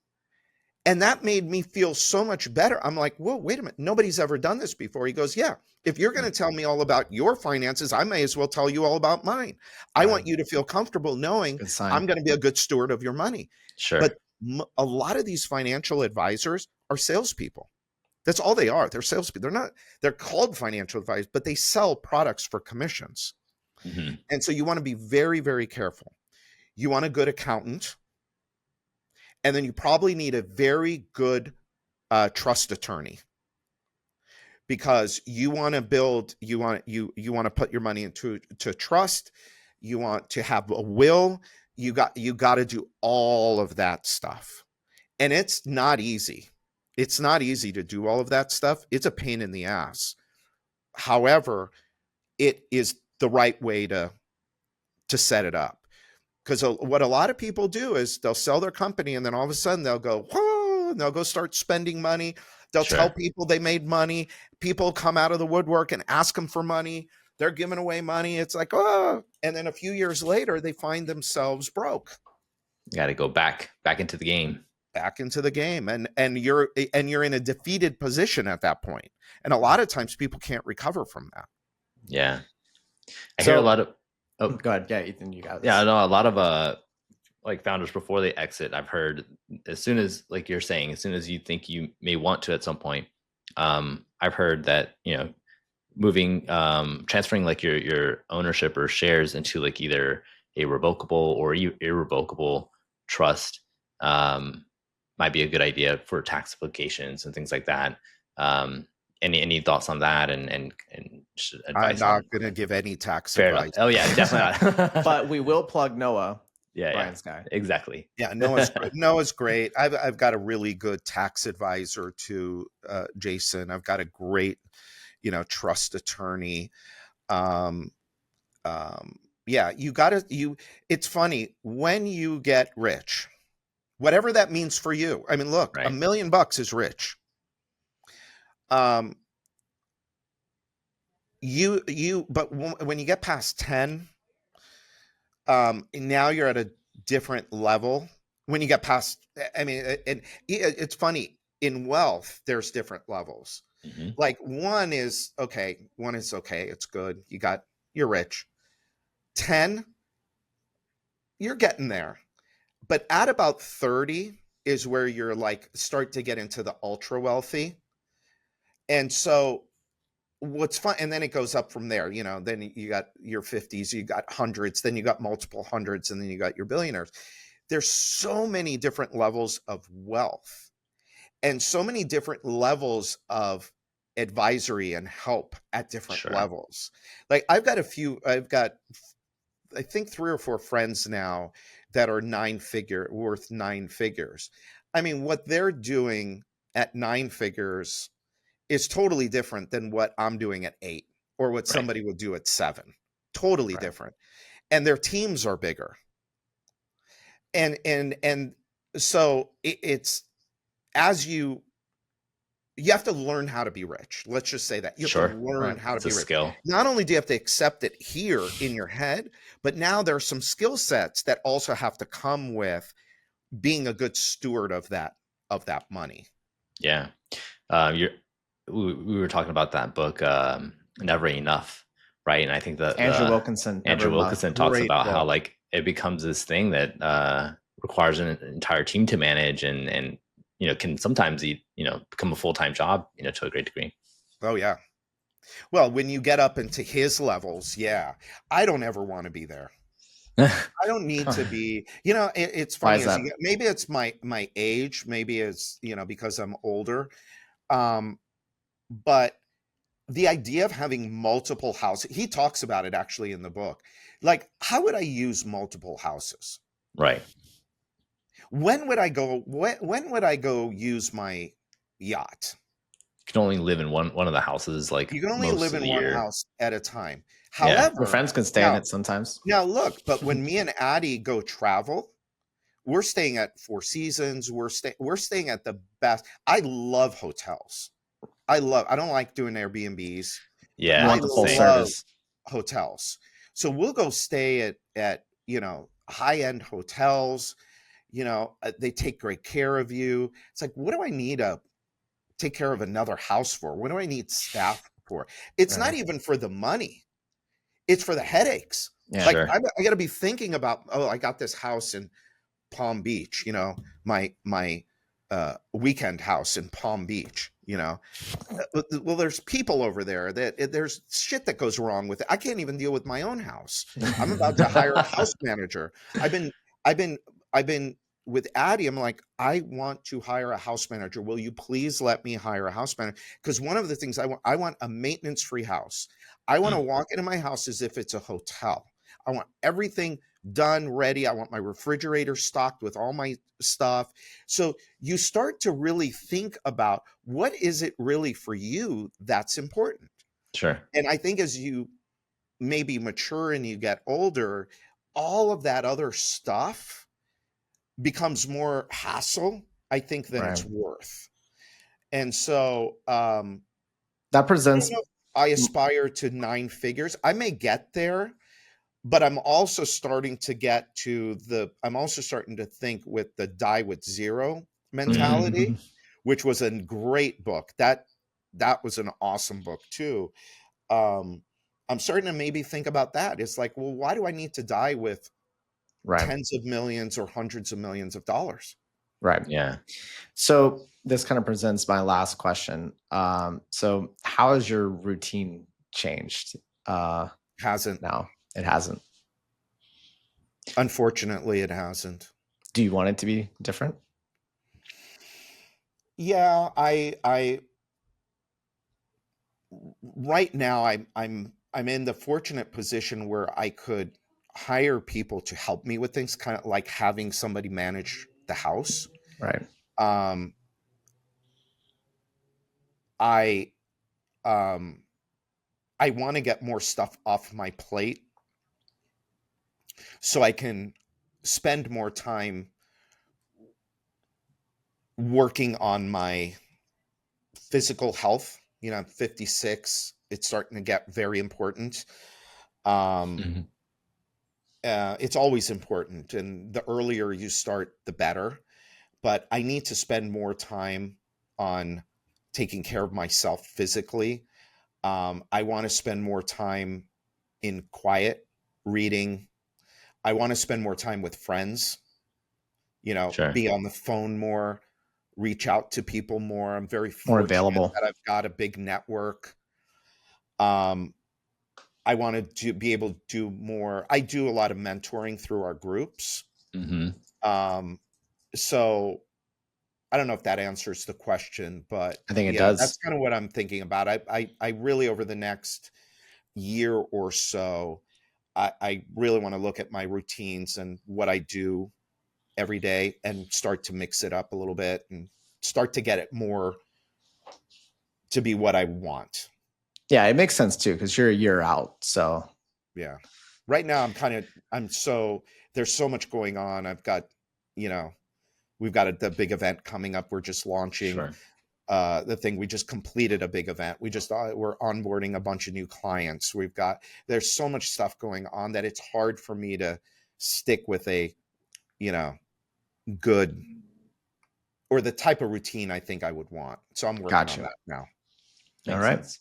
And that made me feel so much better. I'm like, whoa, wait a minute. Nobody's ever done this before. He goes, yeah, if you're going to tell me all about your finances, I may as well tell you all about mine. I want you to feel comfortable knowing Good sign. I'm going to be a good steward of your money. Sure. But a lot of these financial advisors are salespeople. That's all they are. They're salespeople. They're called financial advisors, but they sell products for commissions. Mm-hmm. And so you want to be very, very careful. You want a good accountant. And then you probably need a very good trust attorney, because you want to build, you want to put your money into trust. You want to have a will. You got to do all of that stuff. And it's not easy. It's not easy to do all of that stuff. It's a pain in the ass. However, it is the right way to set it up. Because what a lot of people do is they'll sell their company, and then all of a sudden they'll go, whoa, and they'll go start spending money. They'll tell people they made money. People come out of the woodwork and ask them for money. They're giving away money. It's like, oh, and then a few years later, they find themselves broke. You got to go back into the game. Back into the game, and you're in a defeated position at that point. And a lot of times people can't recover from that. Yeah, I hear a lot of. Oh, go ahead. Yeah, Ethan, you got this. Yeah, I know a lot of like founders before they exit. I've heard as soon as, like you're saying, as soon as you think you may want to at some point, I've heard that moving, transferring like your ownership or shares into like either a revocable or irrevocable trust might be a good idea for tax applications and things like that. Any thoughts on that and advice? I'm not going to give any tax advice. Oh yeah, definitely not. But we will plug Noah. Yeah, Brian's guy. Exactly. Yeah, Noah's great. I've got a really good tax advisor to Jason. I've got a great, trust attorney. Yeah, it's funny when you get rich, whatever that means for you. I mean, look, right. $1 million is rich. But when you get past 10, now you're at a different level. When you get past, I mean, it's funny, in wealth, there's different levels. Mm-hmm. Like one is okay. It's good. You're rich. 10, you're getting there. But at about 30 is where you're like, start to get into the ultra wealthy. And so what's fun, and then it goes up from there, then you got your 50s, you got hundreds, then you got multiple hundreds, and then you got your billionaires. There's so many different levels of wealth and so many different levels of advisory and help at different levels. Like I've got I think 3 or 4 friends now that are worth 9 figures. I mean, what they're doing at 9 figures is totally different than what I'm doing at 8 or what somebody would do at 7. Totally different. And their teams are bigger. And so it's as you have to learn how to be rich. Let's just say that you have to learn how to be rich. Skill. Not only do you have to accept it here in your head, but now there are some skill sets that also have to come with being a good steward of that money. Yeah. We were talking about that book, Never Enough, right? And I think that Andrew Wilkinson talks about how like it becomes this thing that requires an entire team to manage and can sometimes become a full-time job, to a great degree. Oh yeah. Well, when you get up into his levels, yeah, I don't ever want to be there. I don't need to be, it's funny. Maybe it's my age, maybe it's, because I'm older. But the idea of having multiple houses, he talks about it actually in the book. Like, how would I use multiple houses? Right. When would I go use my yacht? You can only live in one of the houses. Like you can only live in one house at a time. However, yeah. Your friends can stay in it sometimes. Now look, but when me and Addie go travel, we're staying at Four Seasons. We're staying at the best. I love hotels. I don't like doing Airbnbs. Yeah, I want the full service hotels. So we'll go stay at high-end hotels. They take great care of you. It's like, what do I need to take care of another house for? What do I need staff for? It's not Right. even for the money. It's for the headaches. Yeah. Like Sure. I got to be thinking about, oh, I got this house in Palm Beach, my weekend house in Palm Beach, well, there's people over there that there's shit that goes wrong with it. I can't even deal with my own house. I'm about to hire a house manager. I've been, I've been, I've been with Addie. I'm like, I want to hire a house manager. Will you please let me hire a house manager? Because one of the things I want a maintenance-free house. I want to walk into my house as if it's a hotel. I want everything done, ready. I want my refrigerator stocked with all my stuff. So you start to really think about, what is it really for you that's important? Sure. And I think as you maybe mature and you get older, all of that other stuff becomes more hassle, I think, than it's Right. worth. And so That I presents. don't know if I aspire to 9 figures. I may get there, but I'm also starting to think with the Die with Zero mentality, which was a great book. That was an awesome book too. I'm starting to maybe think about that. It's like, well, why do I need to die with Right. tens of millions or hundreds of millions of dollars? Right. Yeah. So this kind of presents my last question. So how has your routine changed? Hasn't. Now it hasn't. Unfortunately, it hasn't. Do you want it to be different? Yeah, I right now I'm in the fortunate position where I could hire people to help me with things, kind of like having somebody manage the house. Right. Um, I I want to get more stuff off my plate so I can spend more time working on my physical health. I'm 56. It's starting to get very important. Mhm. It's always important, and the earlier you start, the better. But I need to spend more time on taking care of myself physically. I want to spend more time in quiet reading. I want to spend more time with friends, Sure. be on the phone more, reach out to people more. I'm very More fortunate available. that I've got a big network. Um, I want to be able to do more. I do a lot of mentoring through our groups. Hmm. Um, so I don't know if that answers the question, but I think it yeah, does. that's kind of what I'm thinking about. I really, over the next year or so, I really want to look at my routines and what I do every day and start to mix it up a little bit and start to get it more to be what I want. Yeah, it makes sense too, because you're a year out. So Yeah. Right now there's so much going on. I've got, we've got the big event coming up. We're just launching Sure. we just completed a big event. We're onboarding a bunch of new clients. There's so much stuff going on that it's hard for me to stick with a, good, or the type of routine I think I would want. So I'm working on gotcha. that now. All Makes right. sense.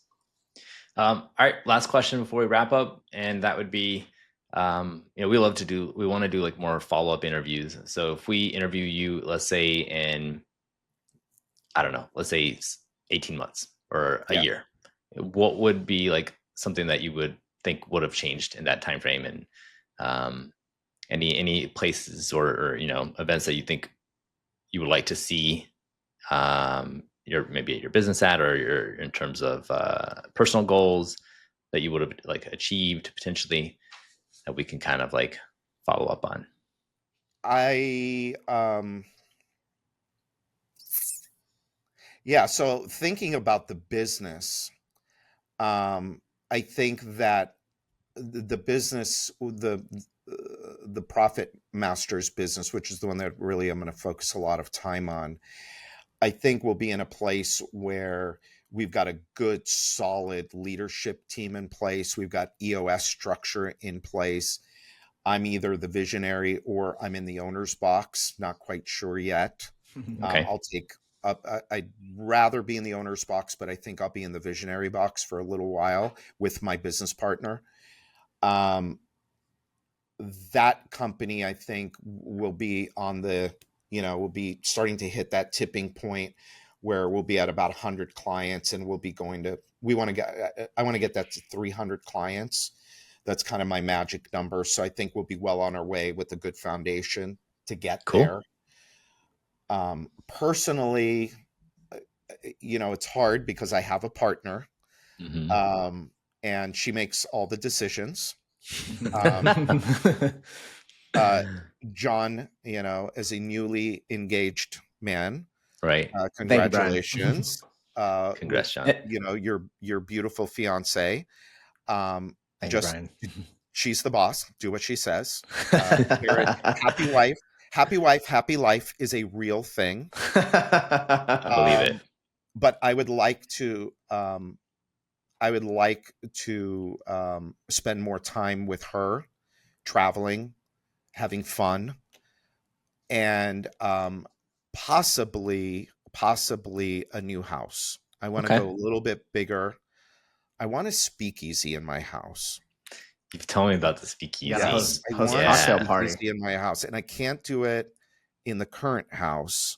All right, last question before we wrap up, and that would be, we want to do like more follow-up interviews. So if we interview you, let's say in, I don't know, let's say 18 months or a Yeah. year, what would be like something that you would think would have changed in that time frame, and any places or events that you think you would like to see, maybe at your business at, or your in terms of personal goals that you would have like achieved potentially, that we can kind of like follow up on. So thinking about the business, I think that the business, the Profit Masters business, which is the one that really I'm going to focus a lot of time on, I think we'll be in a place where we've got a good, solid leadership team in place. We've got EOS structure in place. I'm either the visionary or I'm in the owner's box. Not quite sure yet. Okay. I'll take up. I'd rather be in the owner's box, but I think I'll be in the visionary box for a little while with my business partner. That company, I think, will be on the, will be starting to hit that tipping point where we'll be at about 100 clients, and we'll be going to, I want to get that to 300 clients. That's kind of my magic number. So I think we'll be well on our way with a good foundation to get Cool. there. Personally, it's hard because I have a partner, and she makes all the decisions. John, as a newly engaged man, right. congratulations. Congrats, John. With, your beautiful fiance. Thank you, Brian. She's the boss. Do what she says. Happy wife, happy life is a real thing. I believe it. But I would like to spend more time with her, traveling, having fun, and possibly a new house. I want to go a little bit bigger. I want a speakeasy in my house. You've told me about the speakeasy. Host cocktail party in my house, and I can't do it in the current house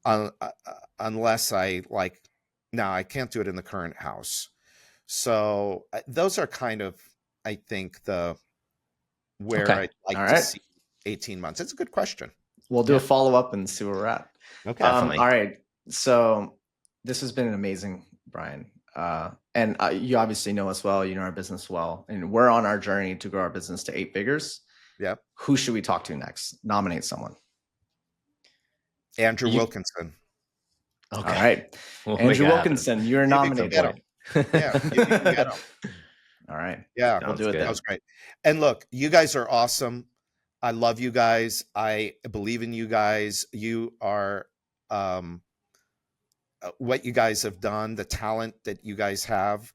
unless I can't do it in the current house. So those are kind of, I think, where I'd like to see 18 months. It's a good question. We'll do a follow-up and see where we're at. Okay. Definitely. All right. So this has been amazing, Brian. And you obviously know us well, you know our business well, and we're on our journey to grow our business to 8 figures. Yep. Who should we talk to next? Nominate someone. Andrew Wilkinson. Okay. All right. Andrew Wilkinson, you're nominated. Yeah, you can get him. All right. Yeah, we'll do it. That was great. And look, you guys are awesome. I love you guys. I believe in you guys. You are what you guys have done, the talent that you guys have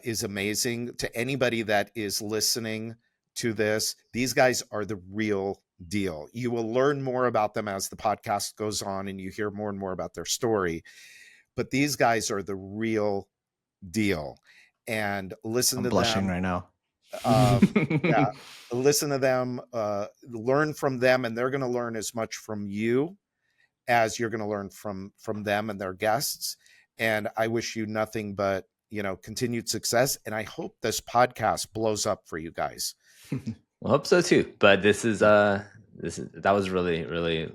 is amazing. To anybody that is listening to this, these guys are the real deal. You will learn more about them as the podcast goes on and you hear more and more about their story. But these guys are the real deal. And listen to them. I'm blushing right now. Listen to them, learn from them, and they're going to learn as much from you as you're going to learn from them and their guests. And I wish you nothing but, continued success. And I hope this podcast blows up for you guys. I hope so too. But that was really, really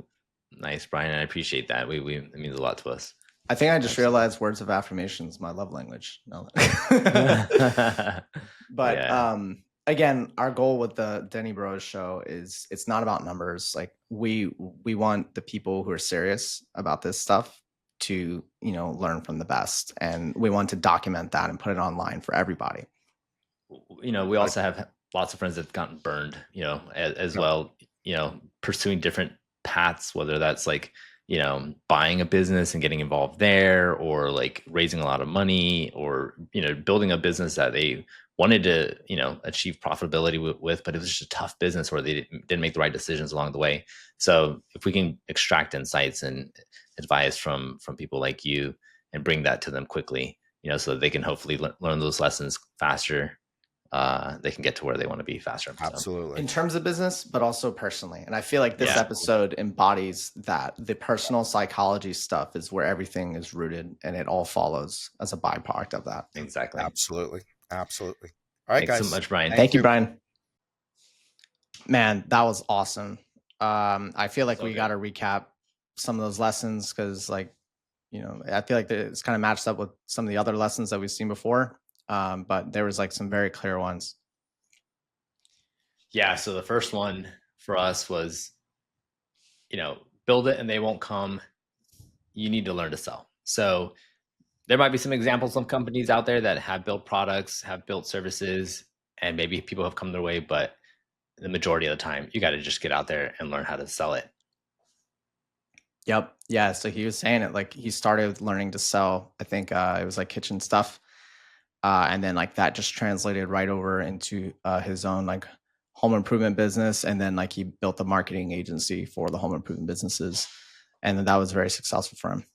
nice, Brian. And I appreciate that. It means a lot to us. I think I just realized words of affirmation is my love language. No. But again, our goal with the Denny Bros show is it's not about numbers. Like we want the people who are serious about this stuff to, learn from the best. And we want to document that and put it online for everybody. We also have lots of friends that have gotten burned, as well, pursuing different paths, whether that's like, buying a business and getting involved there, or like raising a lot of money, or, building a business that they wanted to, achieve profitability with, but it was just a tough business where they didn't make the right decisions along the way. So if we can extract insights and advice from people like you and bring that to them quickly, so that they can hopefully learn those lessons faster, they can get to where they want to be faster. Absolutely. In terms of business, but also personally. And I feel like this episode embodies that. The personal psychology stuff is where everything is rooted, and it all follows as a byproduct of that. Exactly. Absolutely. All right, Thanks guys. so much, Brian. Thank you, Brian. Man, that was awesome. I feel like we got to recap some of those lessons because, I feel like it's kind of matched up with some of the other lessons that we've seen before. But there was some very clear ones. Yeah. So the first one for us was, build it and they won't come. You need to learn to sell. So there might be some examples of companies out there that have built products, have built services, and maybe people have come their way, but the majority of the time you got to just get out there and learn how to sell it. Yep. Yeah. So he was saying it, he started learning to sell, I think it was kitchen stuff. And then that just translated right over into his own home improvement business, and then like he built a marketing agency for the home improvement businesses, and then that was very successful for him.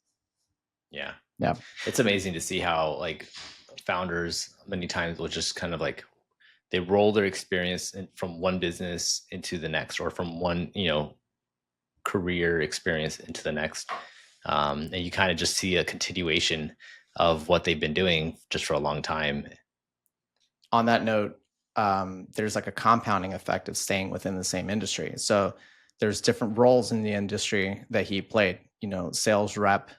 Yeah. Yeah. It's amazing to see how like founders many times will just kind of like they roll their experience from one business into the next, or from one, career experience into the next. And you kind of just see a continuation of what they've been doing just for a long time. On that note, there's like a compounding effect of staying within the same industry. So there's different roles in the industry that he played, sales rep,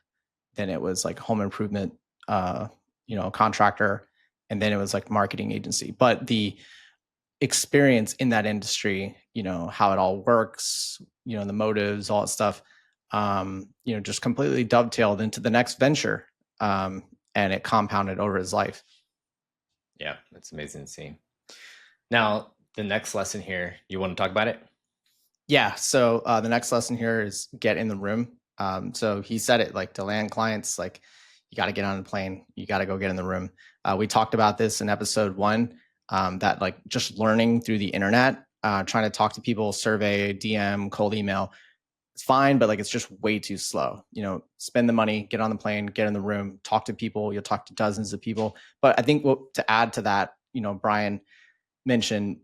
then it was like home improvement, contractor, and then it was like marketing agency. But the experience in that industry, how it all works, the motives, all that stuff, just completely dovetailed into the next venture. And it compounded over his life. Yeah, that's amazing to see. Now, the next lesson here, you want to talk about it? Yeah. So the next lesson here is get in the room. So he said it like to land clients, like you got to get on the plane, you got to go get in the room. We talked about this in episode 1, that like just learning through the internet, trying to talk to people, survey, DM, cold email, it's fine, but like it's just way too slow. Spend the money, get on the plane, get in the room, talk to people. You'll talk to dozens of people. But I think to add to that, Brian mentioned,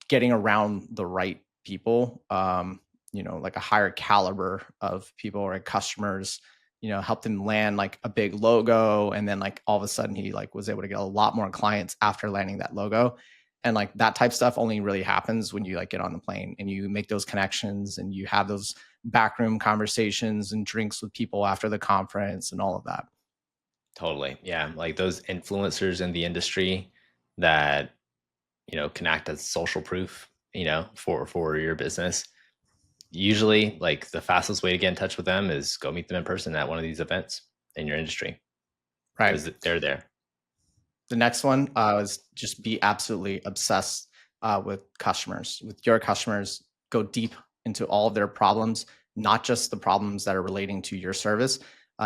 getting around the right people, like a higher caliber of people or customers, help them land like a big logo. And then like all of a sudden he like was able to get a lot more clients after landing that logo. And like that type of stuff only really happens when you like get on the plane and you make those connections and you have those backroom conversations and drinks with people after the conference and all of that. Totally. Yeah. Like those influencers in the industry that, can act as social proof, for your business. Usually like the fastest way to get in touch with them is go meet them in person at one of these events in your industry. Right. Because they're there. The next one is just be absolutely obsessed with customers, with your customers. Go deep into all of their problems, not just the problems that are relating to your service.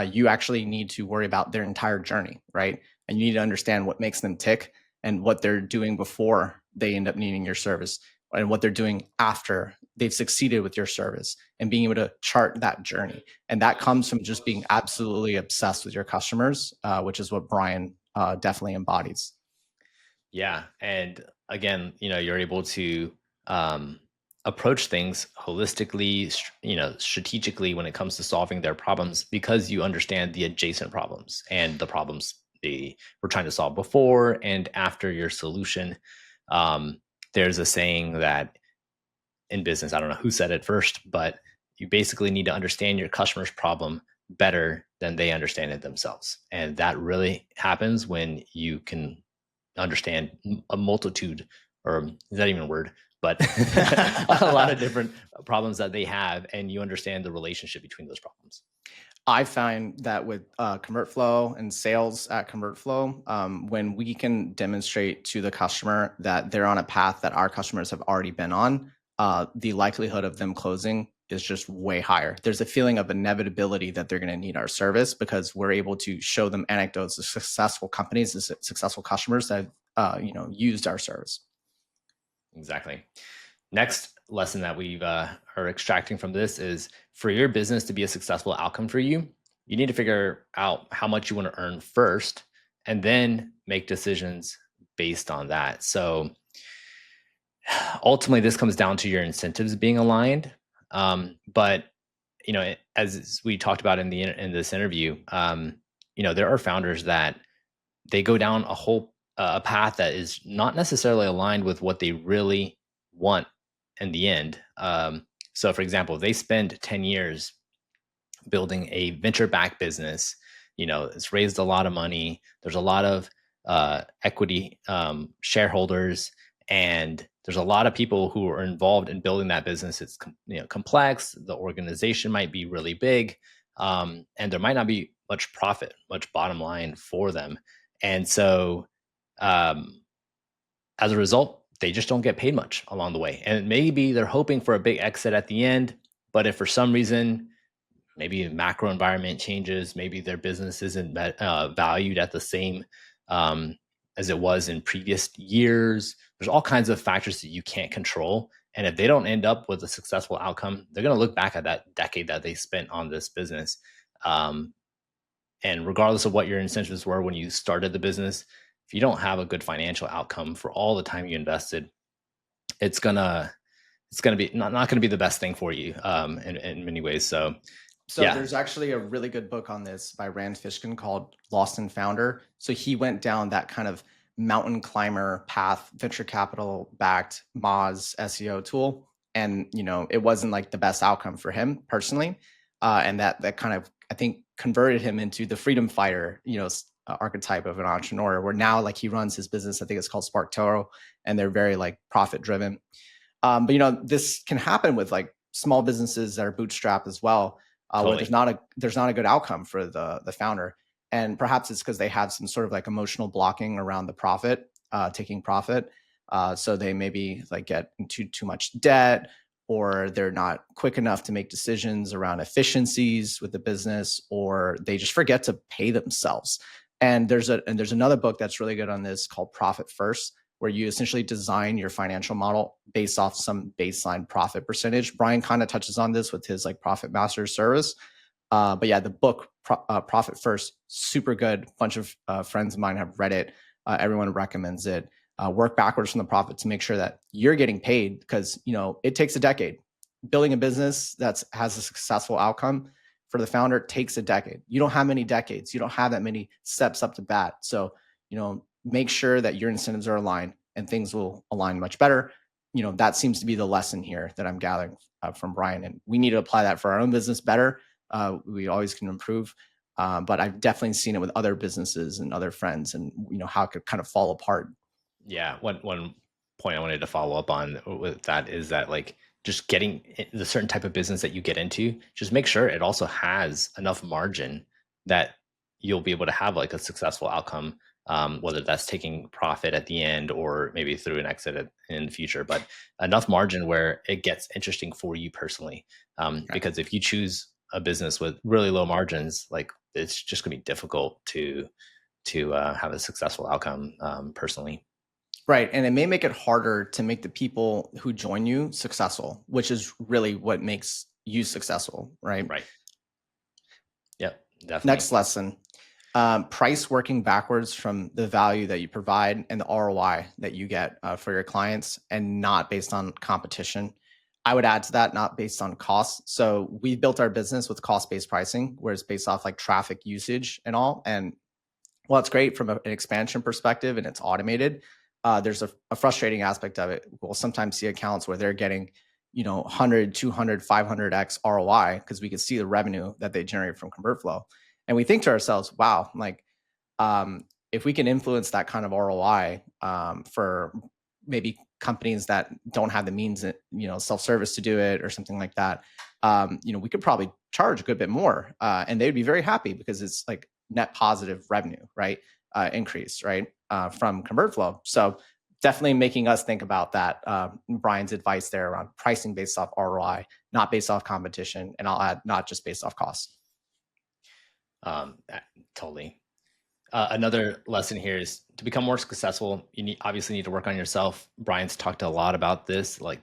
You actually need to worry about their entire journey, right? And you need to understand what makes them tick and what they're doing before they end up needing your service, and what they're doing after they've succeeded with your service, and being able to chart that journey. And that comes from just being absolutely obsessed with your customers, which is what Brian definitely embodies. Yeah. And again, you're able to approach things holistically, strategically when it comes to solving their problems, because you understand the adjacent problems and the problems they were trying to solve before and after your solution. There's a saying that in business, I don't know who said it first, but you basically need to understand your customer's problem better than they understand it themselves. And that really happens when you can understand a multitude, or is that even a word? But a lot of different problems that they have, and you understand the relationship between those problems. I find that with ConvertFlow and sales at ConvertFlow, when we can demonstrate to the customer that they're on a path that our customers have already been on, the likelihood of them closing is just way higher. There's a feeling of inevitability that they're going to need our service, because we're able to show them anecdotes of successful companies, successful customers that used our service. Exactly. Next lesson that we are extracting from this is, for your business to be a successful outcome for you, you need to figure out how much you want to earn first, and then make decisions based on that. So ultimately, this comes down to your incentives being aligned. But as we talked about in this interview, there are founders that they go down a path that is not necessarily aligned with what they really want in the end. So, for example, if they spend 10 years building a venture-backed business, it's raised a lot of money. There's a lot of equity shareholders, and there's a lot of people who are involved in building that business. It's complex. The organization might be really big, and there might not be much profit, much bottom line for them. And so, as a result, they just don't get paid much along the way. And maybe they're hoping for a big exit at the end, but if for some reason, maybe the macro environment changes, maybe their business isn't valued at the same as it was in previous years. There's all kinds of factors that you can't control. And if they don't end up with a successful outcome, they're going to look back at that decade that they spent on this business. And regardless of what your incentives were when you started the business, if you don't have a good financial outcome for all the time you invested, it's gonna be not gonna be the best thing for you in many ways. So yeah. There's actually a really good book on this by Rand Fishkin called Lost and Founder. So he went down that kind of mountain climber path, venture capital backed Moz SEO tool. And, it wasn't like the best outcome for him personally. And that kind of, I think, converted him into the freedom fighter, archetype of an entrepreneur, where now like he runs his business. I think it's called Spark Toro, and they're very like profit driven. But this can happen with like small businesses that are bootstrapped as well. Totally. Where there's not a good outcome for the founder, and perhaps it's because they have some sort of like emotional blocking around the profit, taking profit. So they maybe like get into too much debt, or they're not quick enough to make decisions around efficiencies with the business, or they just forget to pay themselves. And there's another book that's really good on this called Profit First, where you essentially design your financial model based off some baseline profit percentage. Brian kind of touches on this with his like Profit Master service. But yeah, the book Profit First, super good. A bunch of friends of mine have read it. Everyone recommends it. Work backwards from the profit to make sure that you're getting paid, because it takes a decade. Building a business that has a successful outcome for the founder takes a decade. You don't have many decades. You don't have that many steps up to bat. So make sure that your incentives are aligned, and things will align much better. That seems to be the lesson here that I'm gathering from Brian, and we need to apply that for our own business better. We always can improve, but I've definitely seen it with other businesses and other friends, and how it could kind of fall apart. Yeah, one point I wanted to follow up on with that is that like just getting the certain type of business that you get into, just make sure it also has enough margin that you'll be able to have like a successful outcome, whether that's taking profit at the end or maybe through an exit in the future, but enough margin where it gets interesting for you personally. Because if you choose a business with really low margins, like it's just gonna be difficult to have a successful outcome personally. Right. And it may make it harder to make the people who join you successful, which is really what makes you successful. Right. Right. Yep. Definitely. Next lesson. Price working backwards from the value that you provide and the ROI that you get for your clients, and not based on competition. I would add to that, not based on cost. So we've built our business with cost-based pricing, where it's based off like traffic usage and all. And while it's great from an expansion perspective and it's automated, there's a frustrating aspect of it. We'll sometimes see accounts where they're getting 100, 200, 500x ROI, because we can see the revenue that they generate from ConvertFlow. And we think to ourselves, wow, like if we can influence that kind of ROI for maybe companies that don't have the means, self-service to do it or something like that, we could probably charge a good bit more, and they'd be very happy, because it's like net positive revenue, right? Increase, right? From ConvertFlow. So definitely making us think about that. Brian's advice there around pricing based off ROI, not based off competition, and I'll add, not just based off cost. Totally. Another lesson here is to become more successful, you obviously need to work on yourself. Brian's talked a lot about this, like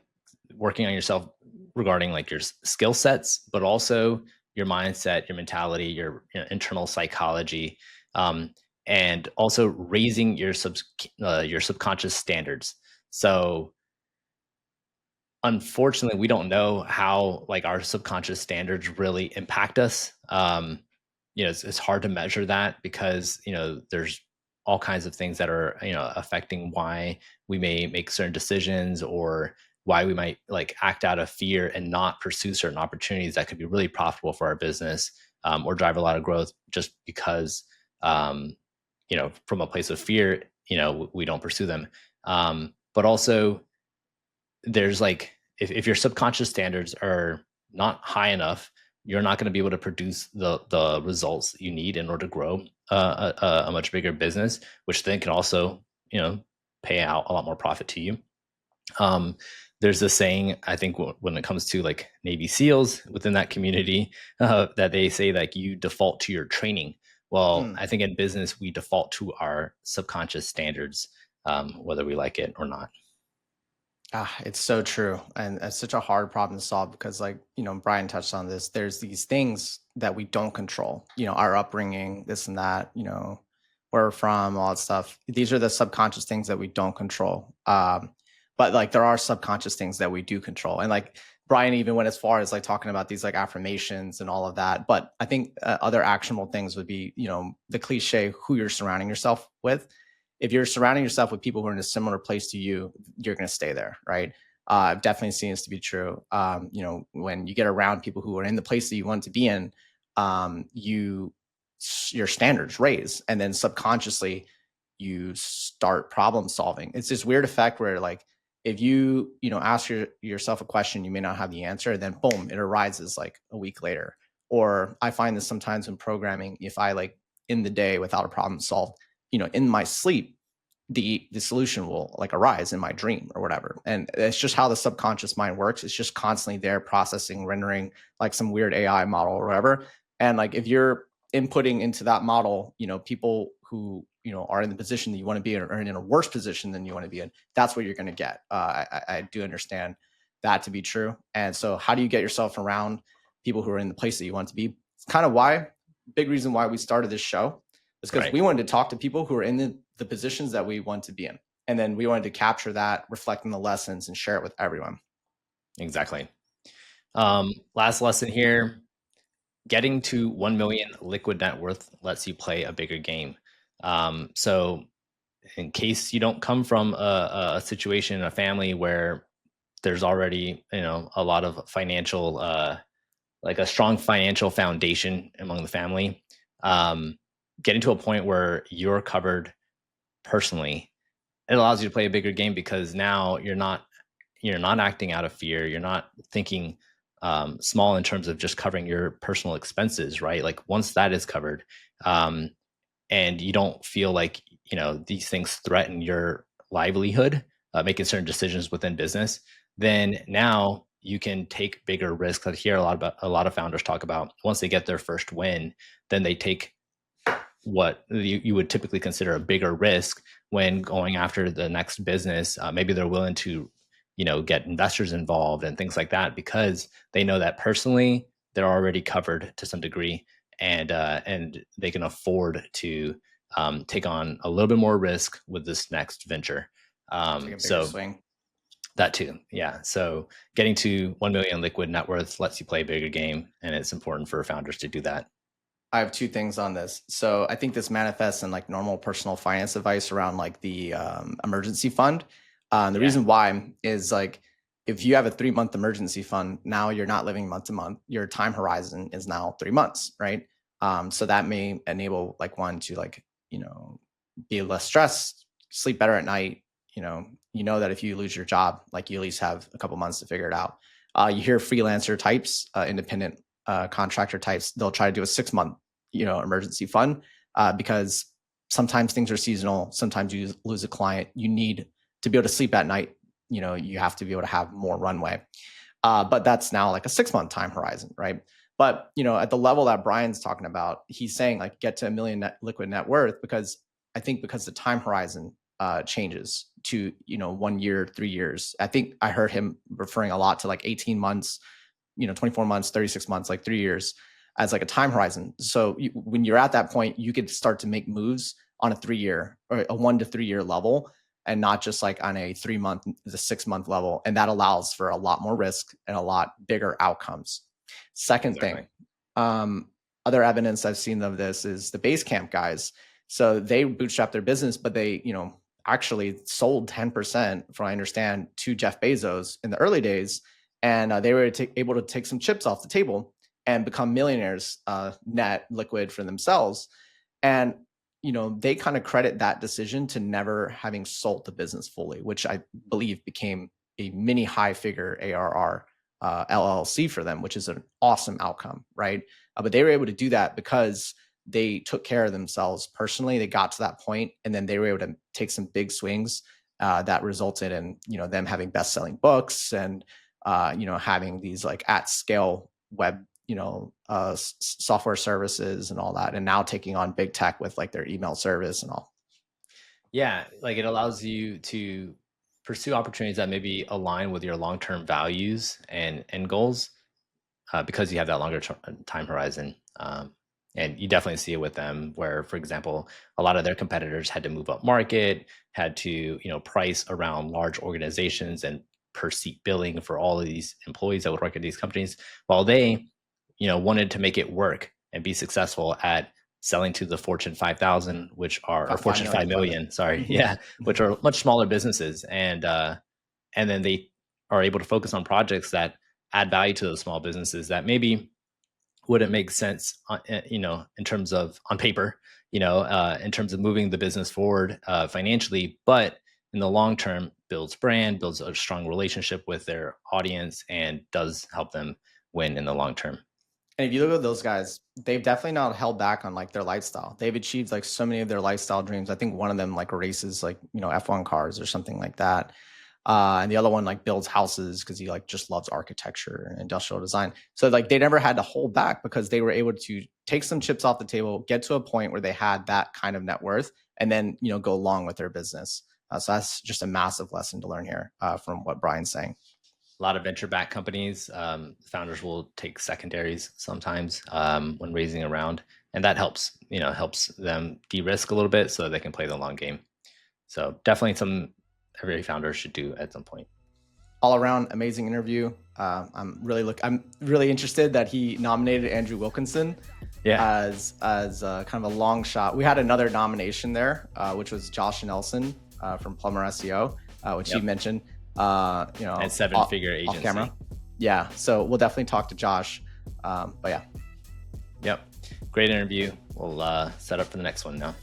working on yourself regarding like your skill sets, but also your mindset, your mentality, your internal psychology, and also raising your subconscious standards. So unfortunately, we don't know how like our subconscious standards really impact us. It's hard to measure that, because there's all kinds of things that are affecting why we may make certain decisions, or why we might like act out of fear and not pursue certain opportunities that could be really profitable for our business, or drive a lot of growth, just because from a place of fear, we don't pursue them. But also there's like, if your subconscious standards are not high enough, you're not going to be able to produce the results you need in order to grow a much bigger business, which then can also, pay out a lot more profit to you. There's this saying, I think when it comes to like Navy SEALs within that community, that they say like you default to your training. Well, Hmm. I think in business, we default to our subconscious standards, whether we like it or not. It's so true. And it's such a hard problem to solve because, like, Brian touched on this. There's these things that we don't control, our upbringing, this and that, where we're from, all that stuff. These are the subconscious things that we don't control. But like, there are subconscious things that we do control. And like, Brian even went as far as like talking about these like affirmations and all of that. But I think other actionable things would be, the cliche, who you're surrounding yourself with. If you're surrounding yourself with people who are in a similar place to you, you're going to stay there, right? I've definitely seen this to be true. When you get around people who are in the place that you want to be in, you your standards raise, and then subconsciously you start problem solving. It's this weird effect where, like, if you ask yourself a question, you may not have the answer, and then boom, it arises like a week later. Or I find this sometimes in programming. If I like in the day without a problem solved, in my sleep, the solution will like arise in my dream or whatever. And it's just how the subconscious mind works. It's just constantly there processing, rendering like some weird AI model or whatever. And like if you're inputting into that model, people who are in the position that you want to be in, or in a worse position than you want to be in, that's what you're going to get. I do understand that to be true. And so how do you get yourself around people who are in the place that you want to be? It's kind of why, big reason why we started this show, is because Right. we wanted to talk to people who are in the positions that we want to be in. And then we wanted to capture that, reflect on the lessons, and share it with everyone. Exactly. Last lesson here. Getting to 1 million liquid net worth lets you play a bigger game. So in case you don't come from a situation, a family where there's already, a lot of financial, like a strong financial foundation among the family, getting to a point where you're covered personally, it allows you to play a bigger game because now you're not acting out of fear. You're not thinking small in terms of just covering your personal expenses, right? Like once that is covered, um, and you don't feel like these things threaten your livelihood, making certain decisions within business, then now you can take bigger risks. I hear a lot of founders talk about once they get their first win, then they take what you would typically consider a bigger risk when going after the next business. Maybe they're willing to, get investors involved and things like that because they know that personally they're already covered to some degree, and they can afford to take on a little bit more risk with this next venture. Take a bigger So swing. that too, yeah. So getting to 1 million liquid net worth lets you play a bigger game, and it's important for founders to do that. I have two things on this. So I think this manifests in like normal personal finance advice around like the emergency fund. The Yeah, reason why is like if you have a 3-month emergency fund, now you're not living month to month. Your time horizon is now 3 months, right? So that may enable like one to like be less stressed, sleep better at night. You know that if you lose your job, like you at least have a couple months to figure it out. You hear freelancer types, independent contractor types, they'll try to do a 6-month emergency fund, because sometimes things are seasonal. Sometimes you lose a client, you need to be able to sleep at night. You have to be able to have more runway. But that's now like a 6-month time horizon, right? But at the level that Brian's talking about, he's saying like get to a million liquid net worth, because I think because the time horizon changes to 1 year, 3 years. I think I heard him referring a lot to like 18 months, 24 months, 36 months, like 3 years as like a time horizon. So when you're at that point, you could start to make moves on a 3 year or a 1 to 3 year level, and not just like on a 3-month, the 6-month level. And that allows for a lot more risk and a lot bigger outcomes. Second exactly. thing, other evidence I've seen of this is the Basecamp guys. So they bootstrapped their business, but they, actually sold 10%, from I understand, to Jeff Bezos in the early days. And they were able to take some chips off the table and become millionaires, net liquid for themselves. And they kind of credit that decision to never having sold the business fully, which I believe became a mini high figure ARR LLC for them, which is an awesome outcome, right? But they were able to do that because they took care of themselves personally. They got to that point, and then they were able to take some big swings that resulted in them having best-selling books and having these like at scale web software services and all that, and now taking on big tech with like their email service and all. Yeah, like it allows you to pursue opportunities that maybe align with your long-term values and goals, because you have that longer time horizon. And you definitely see it with them where, for example, a lot of their competitors had to move up market, had to, price around large organizations and per seat billing for all of these employees that would work at these companies, while they, wanted to make it work and be successful at selling to the Fortune 5,000, which are, or Fortune 5 million, sorry. Yeah. Which are much smaller businesses. And then they are able to focus on projects that add value to those small businesses that maybe wouldn't make sense, in terms of on paper, in terms of moving the business forward financially, but in the long term builds brand, builds a strong relationship with their audience, and does help them win in the long term. And if you look at those guys, they've definitely not held back on like their lifestyle. They've achieved like so many of their lifestyle dreams. I think one of them like races like, F1 cars or something like that. And the other one like builds houses because he like just loves architecture and industrial design. So like they never had to hold back because they were able to take some chips off the table, get to a point where they had that kind of net worth, and then, go along with their business. So that's just a massive lesson to learn here from what Brian's saying. A lot of venture-backed companies, founders will take secondaries sometimes when raising a round, and that helps them de-risk a little bit so they can play the long game. So definitely something every founder should do at some point. All around amazing interview. I'm really interested that he nominated Andrew Wilkinson as kind of a long shot. We had another nomination there, which was Josh Nelson from Plumber SEO, which he mentioned. And 7-figure agency. Off camera. Yeah. So we'll definitely talk to Josh. But yeah. Yep. Great interview. We'll set up for the next one now.